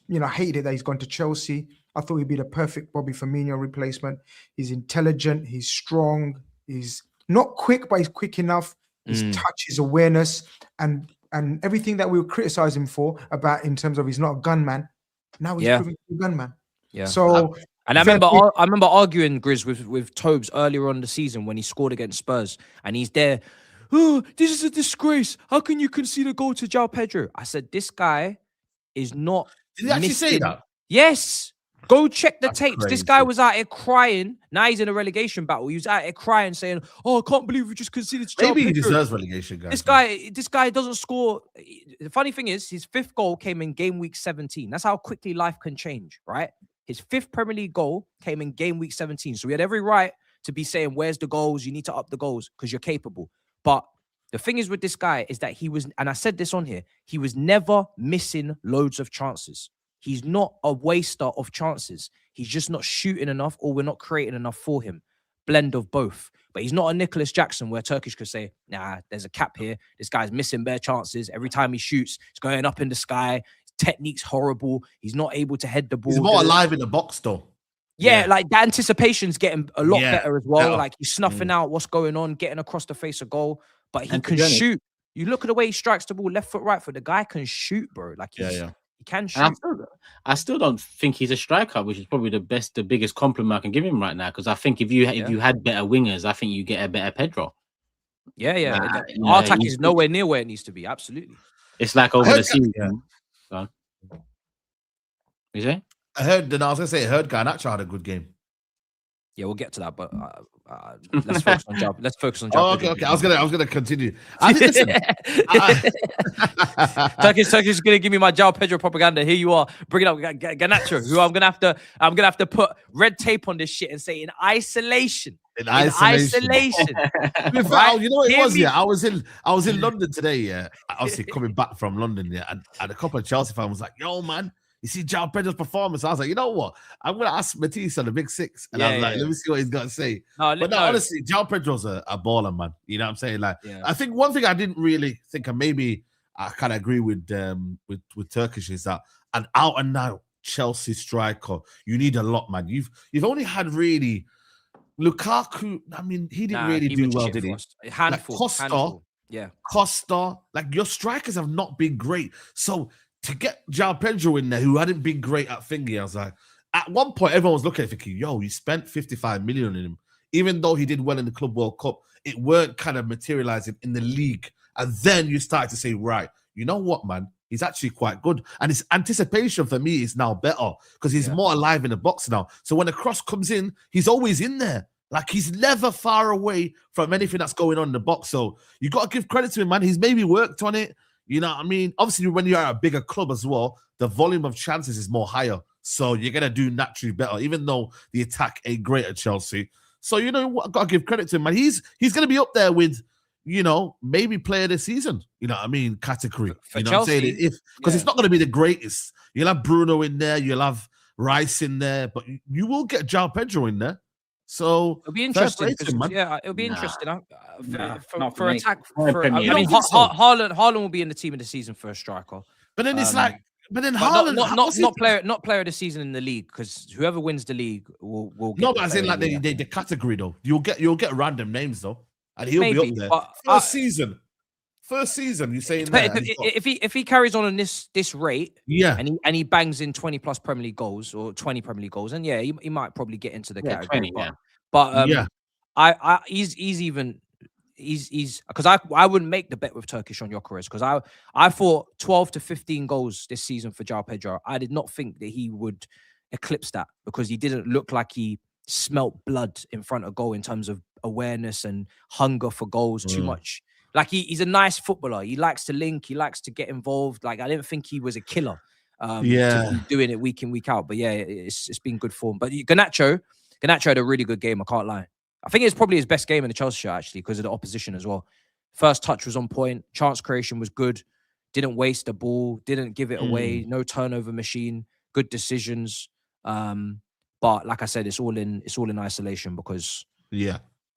hated it that he's gone to Chelsea. I thought he'd be the perfect Bobby Firmino replacement. He's intelligent. He's strong. He's not quick, but he's quick enough. His touch, his awareness, and everything that we were criticizing him for about in terms of he's not a gunman. Now he's proving to be a gunman. Yeah. So. And I remember arguing, Grizz, with TOBS earlier on in the season when he scored against Spurs, and he's there. Oh, this is a disgrace. How can you concede a goal to João Pedro? I said, this guy is not. Did he actually say that? Yes. Go check the tapes. Crazy. This guy was out here crying. Now he's in a relegation battle. He was out here crying, saying, "Oh, I can't believe we just conceded to João Maybe he Pedro. deserves relegation, guys. This guy doesn't score. The funny thing is, his 5th goal came in game week 17. That's how quickly life can change, right? His 5th Premier League goal came in game week 17. So we had every right to be saying, where's the goals? You need to up the goals because you're capable. But the thing is with this guy is that he was, and I said this on here, he was never missing loads of chances. He's not a waster of chances. He's just not shooting enough or we're not creating enough for him. Blend of both. But he's not a Nicholas Jackson where Turkish could say, nah, there's a cap here. This guy's missing bare chances. Every time he shoots, it's going up in the sky. Technique's horrible. He's not able to head the ball. He's more alive in the box, though. Yeah, like the anticipation's getting a lot better as well. Like he's snuffing out what's going on, getting across the face of goal, but he can shoot. You look at the way he strikes the ball, left foot, right foot. The guy can shoot, bro. Like he can shoot. I still don't think he's a striker, which is probably the biggest compliment I can give him right now. Because I think if you had better wingers, I think you get a better Pedro. Our attack is nowhere near where it needs to be. Absolutely. It's like over the season. Yeah. You say? I was gonna say, I heard Garnacho had a good game. Yeah, we'll get to that, but let's focus on job. Let's focus on job. Oh, okay. I was gonna continue. Listen, Turkish is gonna give me my João Pedro propaganda. Here you are, bringing up Garnacho, who I'm gonna have to put red tape on this shit and say in isolation. In isolation. In fact, you know what it was? Yeah, I was in London today. Yeah, obviously coming back from London. Yeah, and a couple of Chelsea fans was like, "Yo, man, you see João Pedro's performance?" I was like, you know what? I'm gonna ask Matisse on the Big Six, and I was like, let me see what he's got to say. Honestly, João Pedro's a baller, man. You know what I'm saying? Like, I think one thing I didn't really think, and maybe I kind of agree with Turkish, is that an out and out Chelsea striker, you need a lot, man. You've only had really Lukaku. I mean, he didn't really do well, did he? Handful. Costa. Like, your strikers have not been great, so. To get João Pedro in there, who hadn't been great at thingy, I was like, at one point, everyone was looking at it thinking, yo, you spent 55 million in him. Even though he did well in the Club World Cup, it weren't kind of materializing in the league. And then you started to say, right, you know what, man? He's actually quite good. And his anticipation for me is now better because he's more alive in the box now. So when a cross comes in, he's always in there. Like, he's never far away from anything that's going on in the box. So you got to give credit to him, man. He's maybe worked on it. You know what I mean? Obviously, when you're at a bigger club as well, the volume of chances is more higher. So you're going to do naturally better, even though the attack ain't great at Chelsea. So, you know what? I've got to give credit to him, man. He's going to be up there with, you know, maybe player this season. You know what I mean? Category. For you know Chelsea, what I'm saying? Because it's not going to be the greatest. You'll have Bruno in there. You'll have Rice in there. But you will get João Pedro in there. So it'll be interesting. It'll be interesting. For attack. Haaland will be in the team of the season for a striker. But then it's like, Haaland not player of the season in the league, because whoever wins the league will get. No, but as in like the category though. You'll get random names though, and he'll be up there. But First season, you say if he carries on this rate, and he bangs in 20 plus Premier League goals or 20 Premier League goals, and he might probably get into the category. 20, but he's because I wouldn't make the bet with Turkish on Gyökeres, because I thought 12 to 15 goals this season for João Pedro. I did not think that he would eclipse that, because he didn't look like he smelt blood in front of goal in terms of awareness and hunger for goals too much. Like, he's a nice footballer. He likes to link. He likes to get involved. Like, I didn't think he was a killer. To be doing it week in, week out. But yeah, it's been good form. But Garnacho had a really good game. I can't lie. I think it's probably his best game in the Chelsea shirt, actually, because of the opposition as well. First touch was on point. Chance creation was good. Didn't waste the ball. Didn't give it away. No turnover machine. Good decisions. But like I said, it's all in isolation, because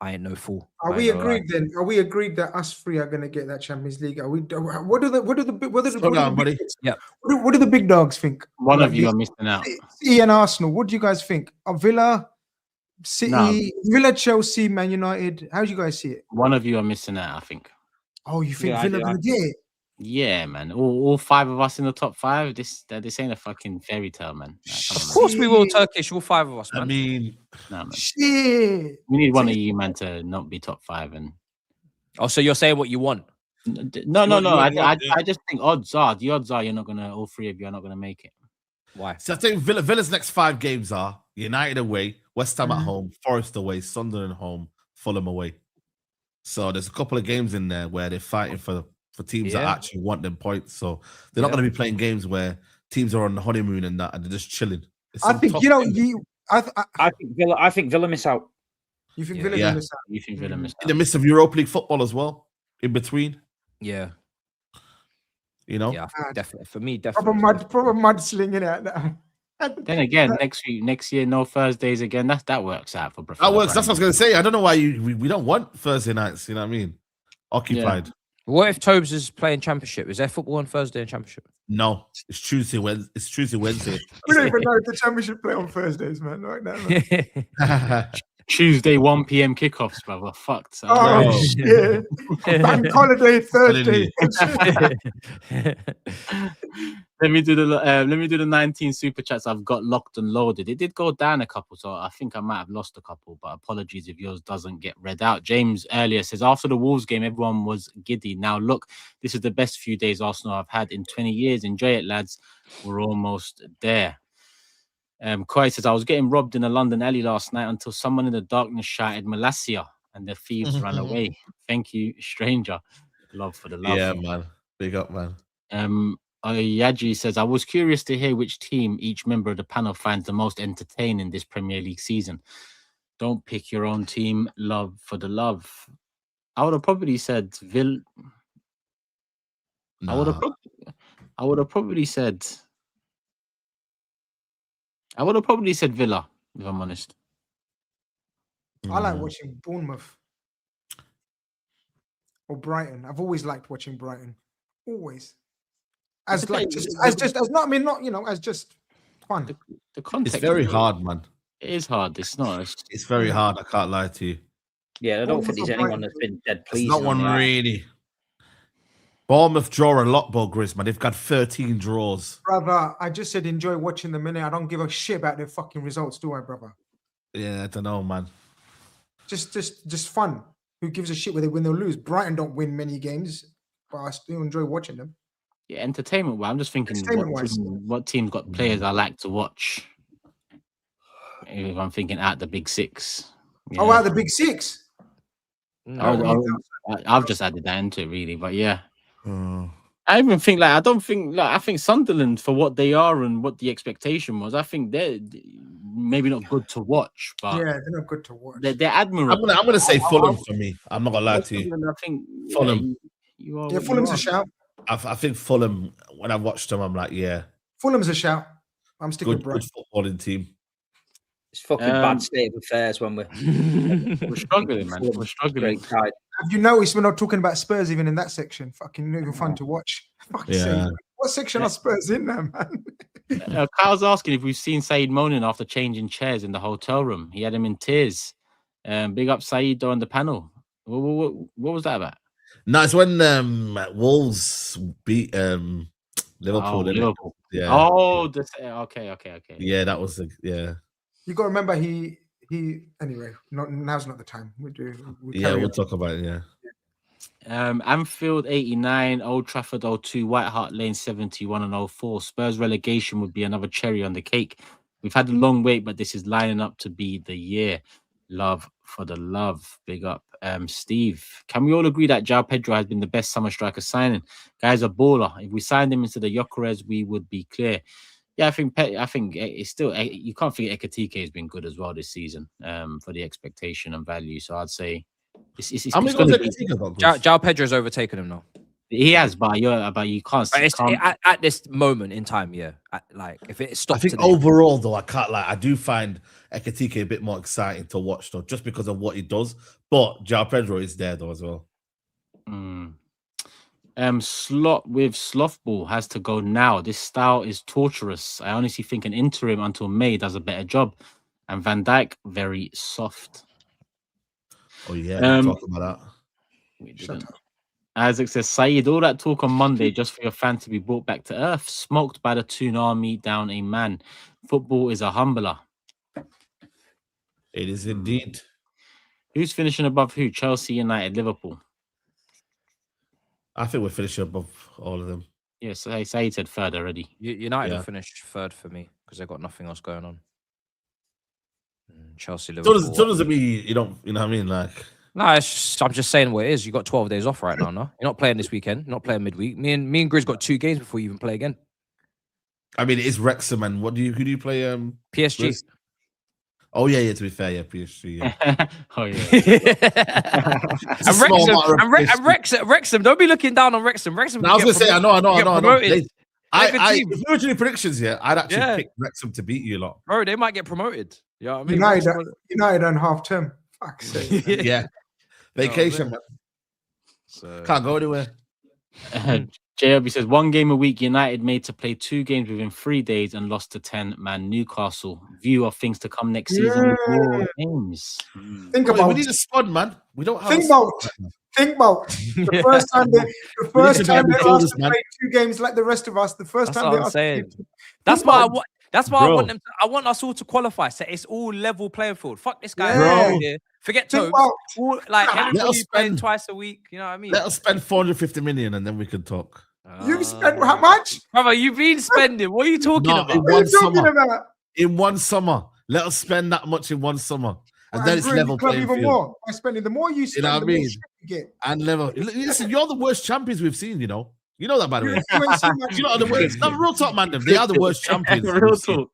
I ain't no fool. Are we agreed then? Are we agreed that us three are going to get that Champions League? Are we? What do the big dogs think? One of you are missing out. City and Arsenal. What do you guys think? Villa, City, Villa, Chelsea, Man United. How do you guys see it? One of you are missing out, I think. Oh, you think Villa going to get it? Yeah, man. All five of us in the top five. This ain't a fucking fairy tale, man. Of course we will, Turkish. All five of us, man. I mean, man. Shit. We need one of you, man, to not be top five. And so you're saying what you want? No. I just think the odds are you're not gonna. All three of you are not gonna make it. Why? So I think Villa's next 5 games are United away, West Ham at home, Forest away, Sunderland home, Fulham away. So there's a couple of games in there where they're fighting for teams that actually want them points. So they're not going to be playing games where teams are on the honeymoon and that, and they're just chilling. I think I think Villa miss out. You think Villa miss out? You think Villa miss out? In the midst of Europa League football as well, in between. Yeah. You know? Yeah, definitely. For me, definitely. Proper mudslinging out there. Then again, next year, no Thursdays again. That works out for Brentford. That works. That's what I was going to say. I don't know why we don't want Thursday nights. You know what I mean? Occupied. Yeah. What if TOBS is playing Championship? Is there football on Thursday in Championship? No, it's Tuesday. Wednesday. We don't even know if the Championship play on Thursdays, man. Right now, man. Tuesday 1 p.m. kickoffs, brother. Fucked. Oh shit! Bank holiday Thursday. Let me do the 19 super chats I've got locked and loaded. It did go down a couple, so I think I might have lost a couple, but apologies if yours doesn't get read out. James earlier says, after the Wolves game, everyone was giddy. Now look, this is the best few days Arsenal have had in 20 years. Enjoy it, lads. We're almost there. Koi says, I was getting robbed in a London alley last night until someone in the darkness shouted Malasia and the thieves ran away. Thank you, stranger. Love for the love. Yeah, man. Big up, man. Yaji says, I was curious to hear which team each member of the panel finds the most entertaining this Premier League season. Don't pick your own team. Love for the love. I would have probably said Villa. I would have probably said Villa, if I'm honest. I like watching Bournemouth or Brighton. I've always liked watching Brighton. Always. As like just fun. The context. It's very hard, man. It is hard. It's not. It's very hard. I can't lie to you. Yeah, I don't think there's anyone that's been dead pleased. Not one really. Bournemouth draw a lot, GRIZZ, man. They've got 13 draws. Brother, I just said enjoy watching them, innit? I don't give a shit about their fucking results, do I, brother? Yeah, I don't know, man. Just fun. Who gives a shit whether they win or lose? Brighton don't win many games, but I still enjoy watching them. Yeah, entertainment. Well, I'm just thinking what team's got players I like to watch. If I'm thinking at the Big Six. Oh, wow, the Big Six. I've just added that into it, really, but yeah. I even think I think Sunderland, for what they are and what the expectation was, I think they're maybe not good to watch, but yeah, they're not good to watch. They're admirable. I'm gonna say Fulham for me. I'm not gonna lie to you. I think Fulham. Fulham's a shout. I think Fulham. When I watched them, I'm like, yeah, Fulham's a shout. I'm sticking with Brighton. Good footballing team. It's fucking bad state of affairs when we're struggling, man. We're struggling. Have you noticed we're not talking about Spurs even in that section? Fucking not even fun to watch. Yeah. What section are Spurs in there, man? Kyle's asking if we've seen Saeed moaning after changing chairs in the hotel room. He had him in tears. Big up Saeed on the panel. What was that about? No, it's when Wolves beat Liverpool. Liverpool. Yeah. Oh, okay. Yeah, that was You got to remember he. Anyway, now's not the time. We'll talk about it. Yeah. Anfield 89, Old Trafford 02, White Hart Lane 71 and 04. Spurs relegation would be another cherry on the cake. We've had a long wait, but this is lining up to be the year. Love for the love. Big up. Steve, can we all agree that João Pedro has been the best summer striker signing? Guy's a baller. If we signed him into the Gyökeres, we would be clear. Yeah, I think it's still, you can't forget Ekitike has been good as well this season for the expectation and value. So I'd say how many goals Ekitike got? João Pedro's overtaken him now. He has, but you can't. At this moment in time, yeah. Like if it stopped. I think today, overall, though, I do find Ekitike a bit more exciting to watch, though, just because of what he does. But João Pedro is there though as well. Slot with Slothball has to go now. This style is torturous. I honestly think an interim until May does a better job. And Van Dijk, very soft. Oh yeah, talk about that. We didn't. Isaac says, Saeed, all that talk on Monday just for your fan to be brought back to earth, smoked by the Toon Army down a man. Football is a humbler. It is indeed. Who's finishing above who? Chelsea, United, Liverpool. I think we're finishing above all of them. Yes, Saeed said third already. United will finish third for me because they've got nothing else going on. Chelsea, Liverpool. So does it mean you know what I mean? Like, no, I'm just saying what it is. You got 12 days off right now. No, you're not playing this weekend. You're not playing midweek. Me and GRIZZ got 2 games before you even play again. I mean, it is Wrexham, and who do you play? PSG. GRIZZ? Oh yeah. To be fair, yeah, PSG. Yeah. Oh yeah. and Wrexham. Don't be looking down on Wrexham. I was gonna say, I know. If you were to do predictions, I'd actually pick Wrexham to beat you a lot. Bro, they might get promoted. You know what I mean? United on half term. Fuck's sake. Yeah. Vacation, man. So, can't go anywhere. JB says 1 game a week. United made to play 2 games within 3 days and lost to 10-man Newcastle. View of things to come next season with more games. Think Bro, about we need a squad, man. We don't have Think a squad. about the first time they asked to play 2 games like the rest of us. The first That's time what they I'm asked saying. to That's why I want. That's why I Bro. want them. I want us all to qualify. So it's all level playing field. Fuck this guy. Yeah. Over here. Forget Think TOBS. about- All, like Let us everybody playing spend- twice a week. You know what I mean? Let us spend 450 million and then we can talk. You spent how much? Brother, you've been spending. What are you talking No, about? in What are one you talking summer. about? In one summer. Let us spend that much in one summer. And then it's ruin level the club playing even field. more by spending. The more you spend, know what the I more mean? shit you get. And level. Listen, you're the worst champions we've seen, you know. You know that, by the way. You ain't seen much. You know the worst. No, real talk, man. They are the worst champions. Real we've seen. talk.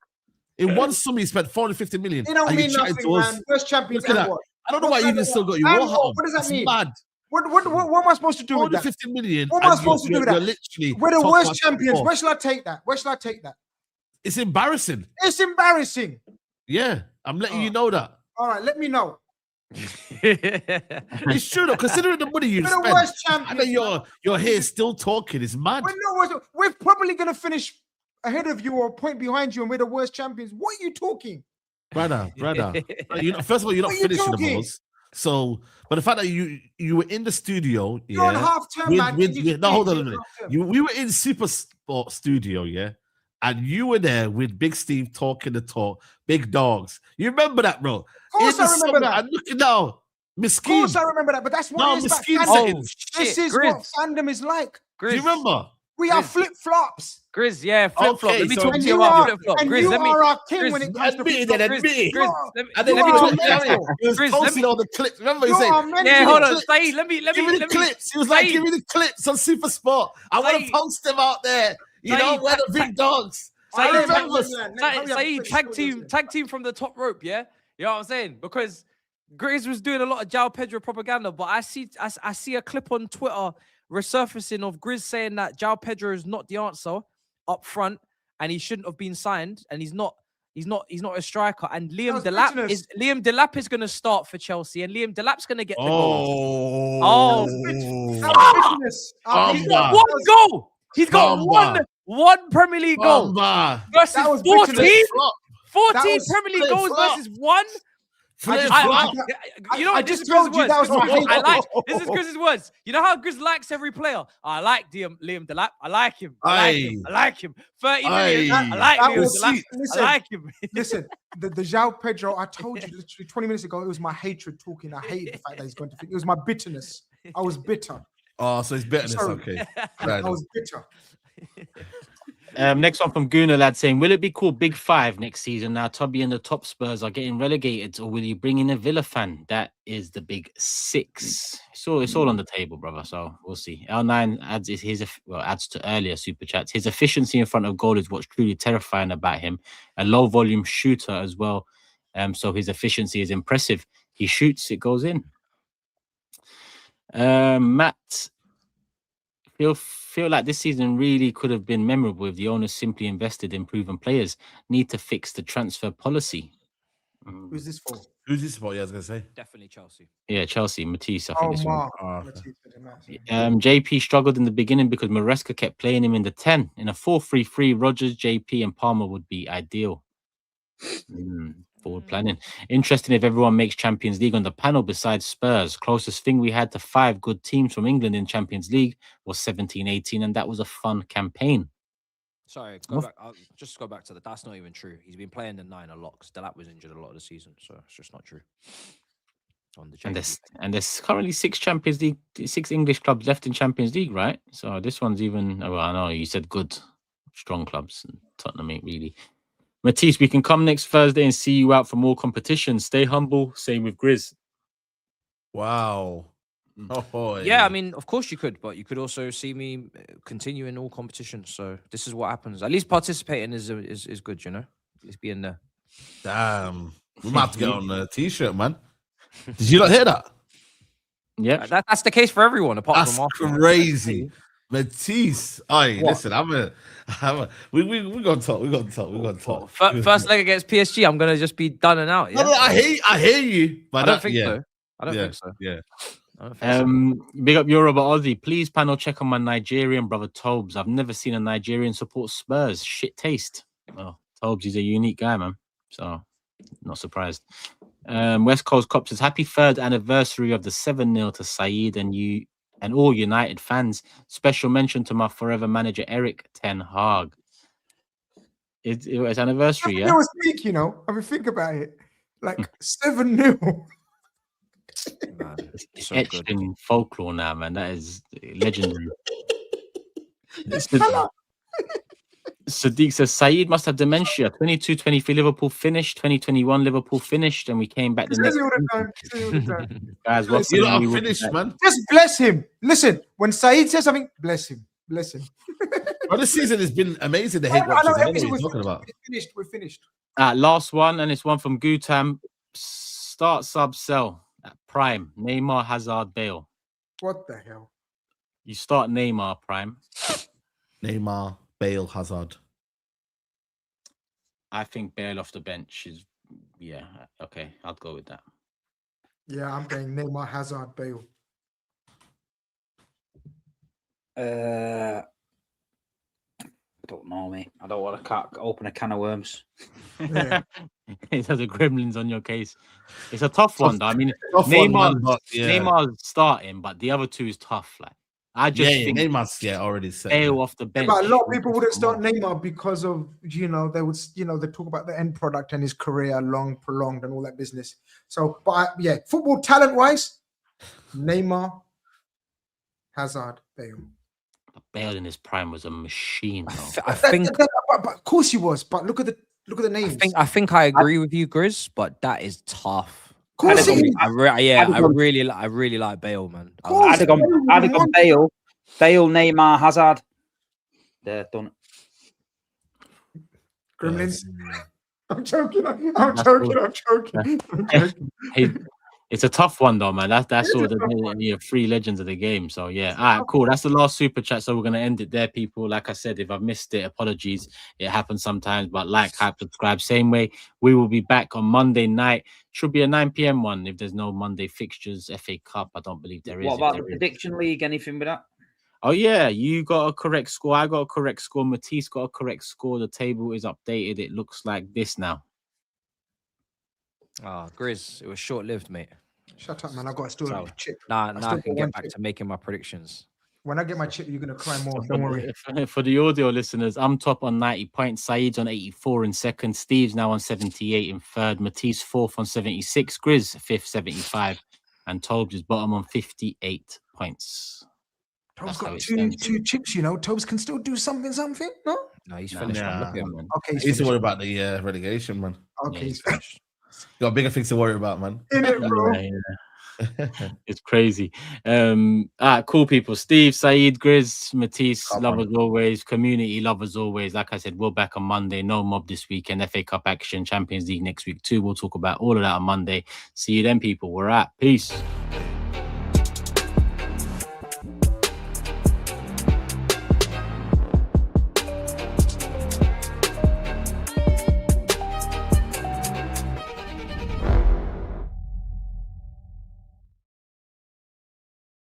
In one summer, you spent 450 million. It don't and you mean chatting nothing, to us. man. First champions Look at and that. what? I don't know why you even still got your And war hat on. what does that It's mean? mad. What am I supposed to do with that? 450 million. What am I and supposed to do with you're that? literally We're the top worst class champions. football. Where shall I take that? Where shall I take that? It's embarrassing. It's embarrassing. Yeah, I'm letting you know that. All right, let me know. It's true though, considering the money you've We're the spent. worst And champions. then you're here still talking. It's mad. We're probably going to finish ahead of you or a point behind you, and we're the worst champions. What are you talking? Brother. First of all, you're not What are you finishing the talking? balls. So, but the fact that you were in the studio, You're on half term, man. No, hold on a minute. We were in Super Sport Studio, yeah, and you were there with Big Steve talking the talk, big dogs. You remember that, bro? Of course, I remember that. And look at now, Of Miskeen. course, I remember that. But that's what it is. Miskeen That said fandom. it. This is Grizz. what fandom is like. Do you remember? We are flip flops. Grizz, yeah, flip flop. Okay, Let me so talk to And you you about are, flip flop. and Grizz, you let me. are our king Grizz, when it comes to Admit flip it, flop. admit it. Grizz, No. let me. And then You he are was mental. Grizz, let posting me. all the clips. Remember, he You said, are mental. Yeah, hold on. clips. Say, let me. Give me the clips. He was like, give me the clips on Super Sport. I want to Say- post them out there. You know, Say- we're the big dogs. Say- I Say- remember. Say tag team from the top rope, yeah. You know what I'm saying? Because Grizz was doing a lot of João Pedro propaganda, but I see a clip on Twitter resurfacing of Grizz saying that João Pedro is not the answer up front, and he shouldn't have been signed, and he's not a striker. And Liam Delap is going to start for Chelsea, and Liam Delap's going to get the goal. Oh. He's got one goal. He's got Bamba. one Premier League goal Bamba. versus That was 14. bitterness. 14 was Premier League flip goals flop. versus 1. Flip just- flop. You know, I this just is Grizz's told you words. that was This is my Grizz's- I hate. like. This is Grizz's words. You know how Grizz likes every player. I like Liam Delap. I like him. I like him. 30 million. I like That Liam was- Delap. listen. I like him. Listen, the João Pedro, I told you literally 20 minutes ago, it was my hatred talking. I hated the fact that he's going to think. It was my bitterness. I was bitter. Oh, so it's bitterness. Sorry. Okay. I was bitter. Next one from Guna Lad saying, will it be called Big Five next season now Tubby and the top Spurs are getting relegated, or will you bring in a Villa fan? That is the Big Six. It's all on the table, brother. So we'll see. L9 adds to earlier super chats. His efficiency in front of goal is what's truly terrifying about him. A low volume shooter as well. So his efficiency is impressive. He shoots, it goes in. Matt, feel like this season really could have been memorable if the owners simply invested in proven players. Need to fix the transfer policy. Who's this for? Who's this for? Yeah, I was going to say. Definitely Chelsea. Yeah, Chelsea, Matisse, I think this one. Mark. JP struggled in the beginning because Maresca kept playing him in the 10. In a 4-3-3, Rodgers, JP and Palmer would be ideal. Forward planning. Interesting if everyone makes Champions League on the panel besides Spurs. Closest thing we had to 5 good teams from England in Champions League was 17-18, and that was a fun campaign. Sorry, I'll just go back to that. That's not even true. He's been playing the 9 a lot because Delap was injured a lot of the season, so it's just not true. And there's currently 6 English clubs left in Champions League, right? So this one's even. Well, I know you said good, strong clubs. And Tottenham ain't really. Matisse, we can come next Thursday and see you out for more competition. Stay humble. Same with Grizz. Wow. Oh, yeah, I mean, of course you could, but you could also see me continue in all competitions. So this is what happens. At least participating is good, you know. At least being there. Damn, we might have to get on a t-shirt, man. Did you not hear that? Yeah, that's the case for everyone. Apart from Arsenal. Crazy. Matisse, listen, we're gonna talk. First leg against PSG, I'm gonna just be done and out. Yeah? No, I hear you. But I don't think so. I don't think so. Yeah. Big up Yoruba Aussie. Please, panel, check on my Nigerian brother Tobes. I've never seen a Nigerian support Spurs. Shit taste. Well, Tobes is a unique guy, man. So, not surprised. West Coast Cops says, happy 3rd anniversary of the 7-0 to SAEED and all United fans. Special mention to my forever manager, Erik ten Hag. It's anniversary, yeah? It was weak, you know. I mean, think about it. Like 7-0. It's so etched in folklore now, man. That is legendary. Sadiq says SAEED must have dementia. 22-23 Liverpool finished, 2021 Liverpool finished, and we came back the next time. Guys, what's you not finished, man? Just bless him. Listen, when SAEED says something, bless him. Bless him. Well, this season has been amazing. The hate watches. I know what talking about. We're finished. Last one, and it's one from Gutam. Start sub sell at Prime. Neymar, Hazard, Bale. What the hell? You start Neymar Prime. Neymar, Bale, Hazard. I think Bale off the bench is, yeah, okay. I'll go with that. Yeah, I'm going Neymar, Hazard, Bale. I don't know, mate. I don't want to open a can of worms. Yeah. It has a gremlins on your case. It's a tough one, though. I mean, Neymar's starting, but the other two is tough. Like, I just think Neymar's already set. Bale off the bench. But a lot of people wouldn't start Neymar because of, you know, they would, you know, they talk about the end product and his career long, prolonged, and all that business. So, but yeah, football talent wise, Neymar, Hazard, Bale. Bale in his prime was a machine. I think, but of course he was. But look at the names. I think I agree with you, Grizz, but that is tough. Of course I really like Bale, man. I'd have gone Bale, Neymar, Hazard. They're done. Gremlins. I'm joking. I'm joking. It's a tough one, though, man. That's all the 3 legends of the game. So, yeah. All right, cool. That's the last super chat. So, we're going to end it there, people. Like I said, if I've missed it, apologies. It happens sometimes. But like, hype, subscribe. Same way. We will be back on Monday night. Should be a 9 p.m. one if there's no Monday fixtures. FA Cup, I don't believe there is. What about the prediction league? Anything with that? Oh, yeah. You got a correct score. I got a correct score. Matisse got a correct score. The table is updated. It looks like this now. Grizz, it was short-lived, mate. Shut up, man. I got a story chip. Now I can get back to making my predictions. When I get my chip, you're gonna cry more. Don't worry. For the audio listeners, I'm top on 90 points. Saeed's on 84 in second. Steve's now on 78 in third. Matisse 4th on 76. Grizz 5th, 75. And Tobes is bottom on 58 points. Tobes got two chips, you know. Tobes can still do something, no? No, he's finished. Look at him, man. Okay, he's to worry about the relegation, man. Okay, he's finished. Got bigger things to worry about, man. In it, bro. It's crazy. Cool people. Steve, Saeed, Grizz, Matisse, love as always. Community, love as always. Like I said, we're back on Monday. No mob this weekend. FA Cup action, Champions League next week too. We'll talk about all of that on Monday. See you then, people. We're out. Peace.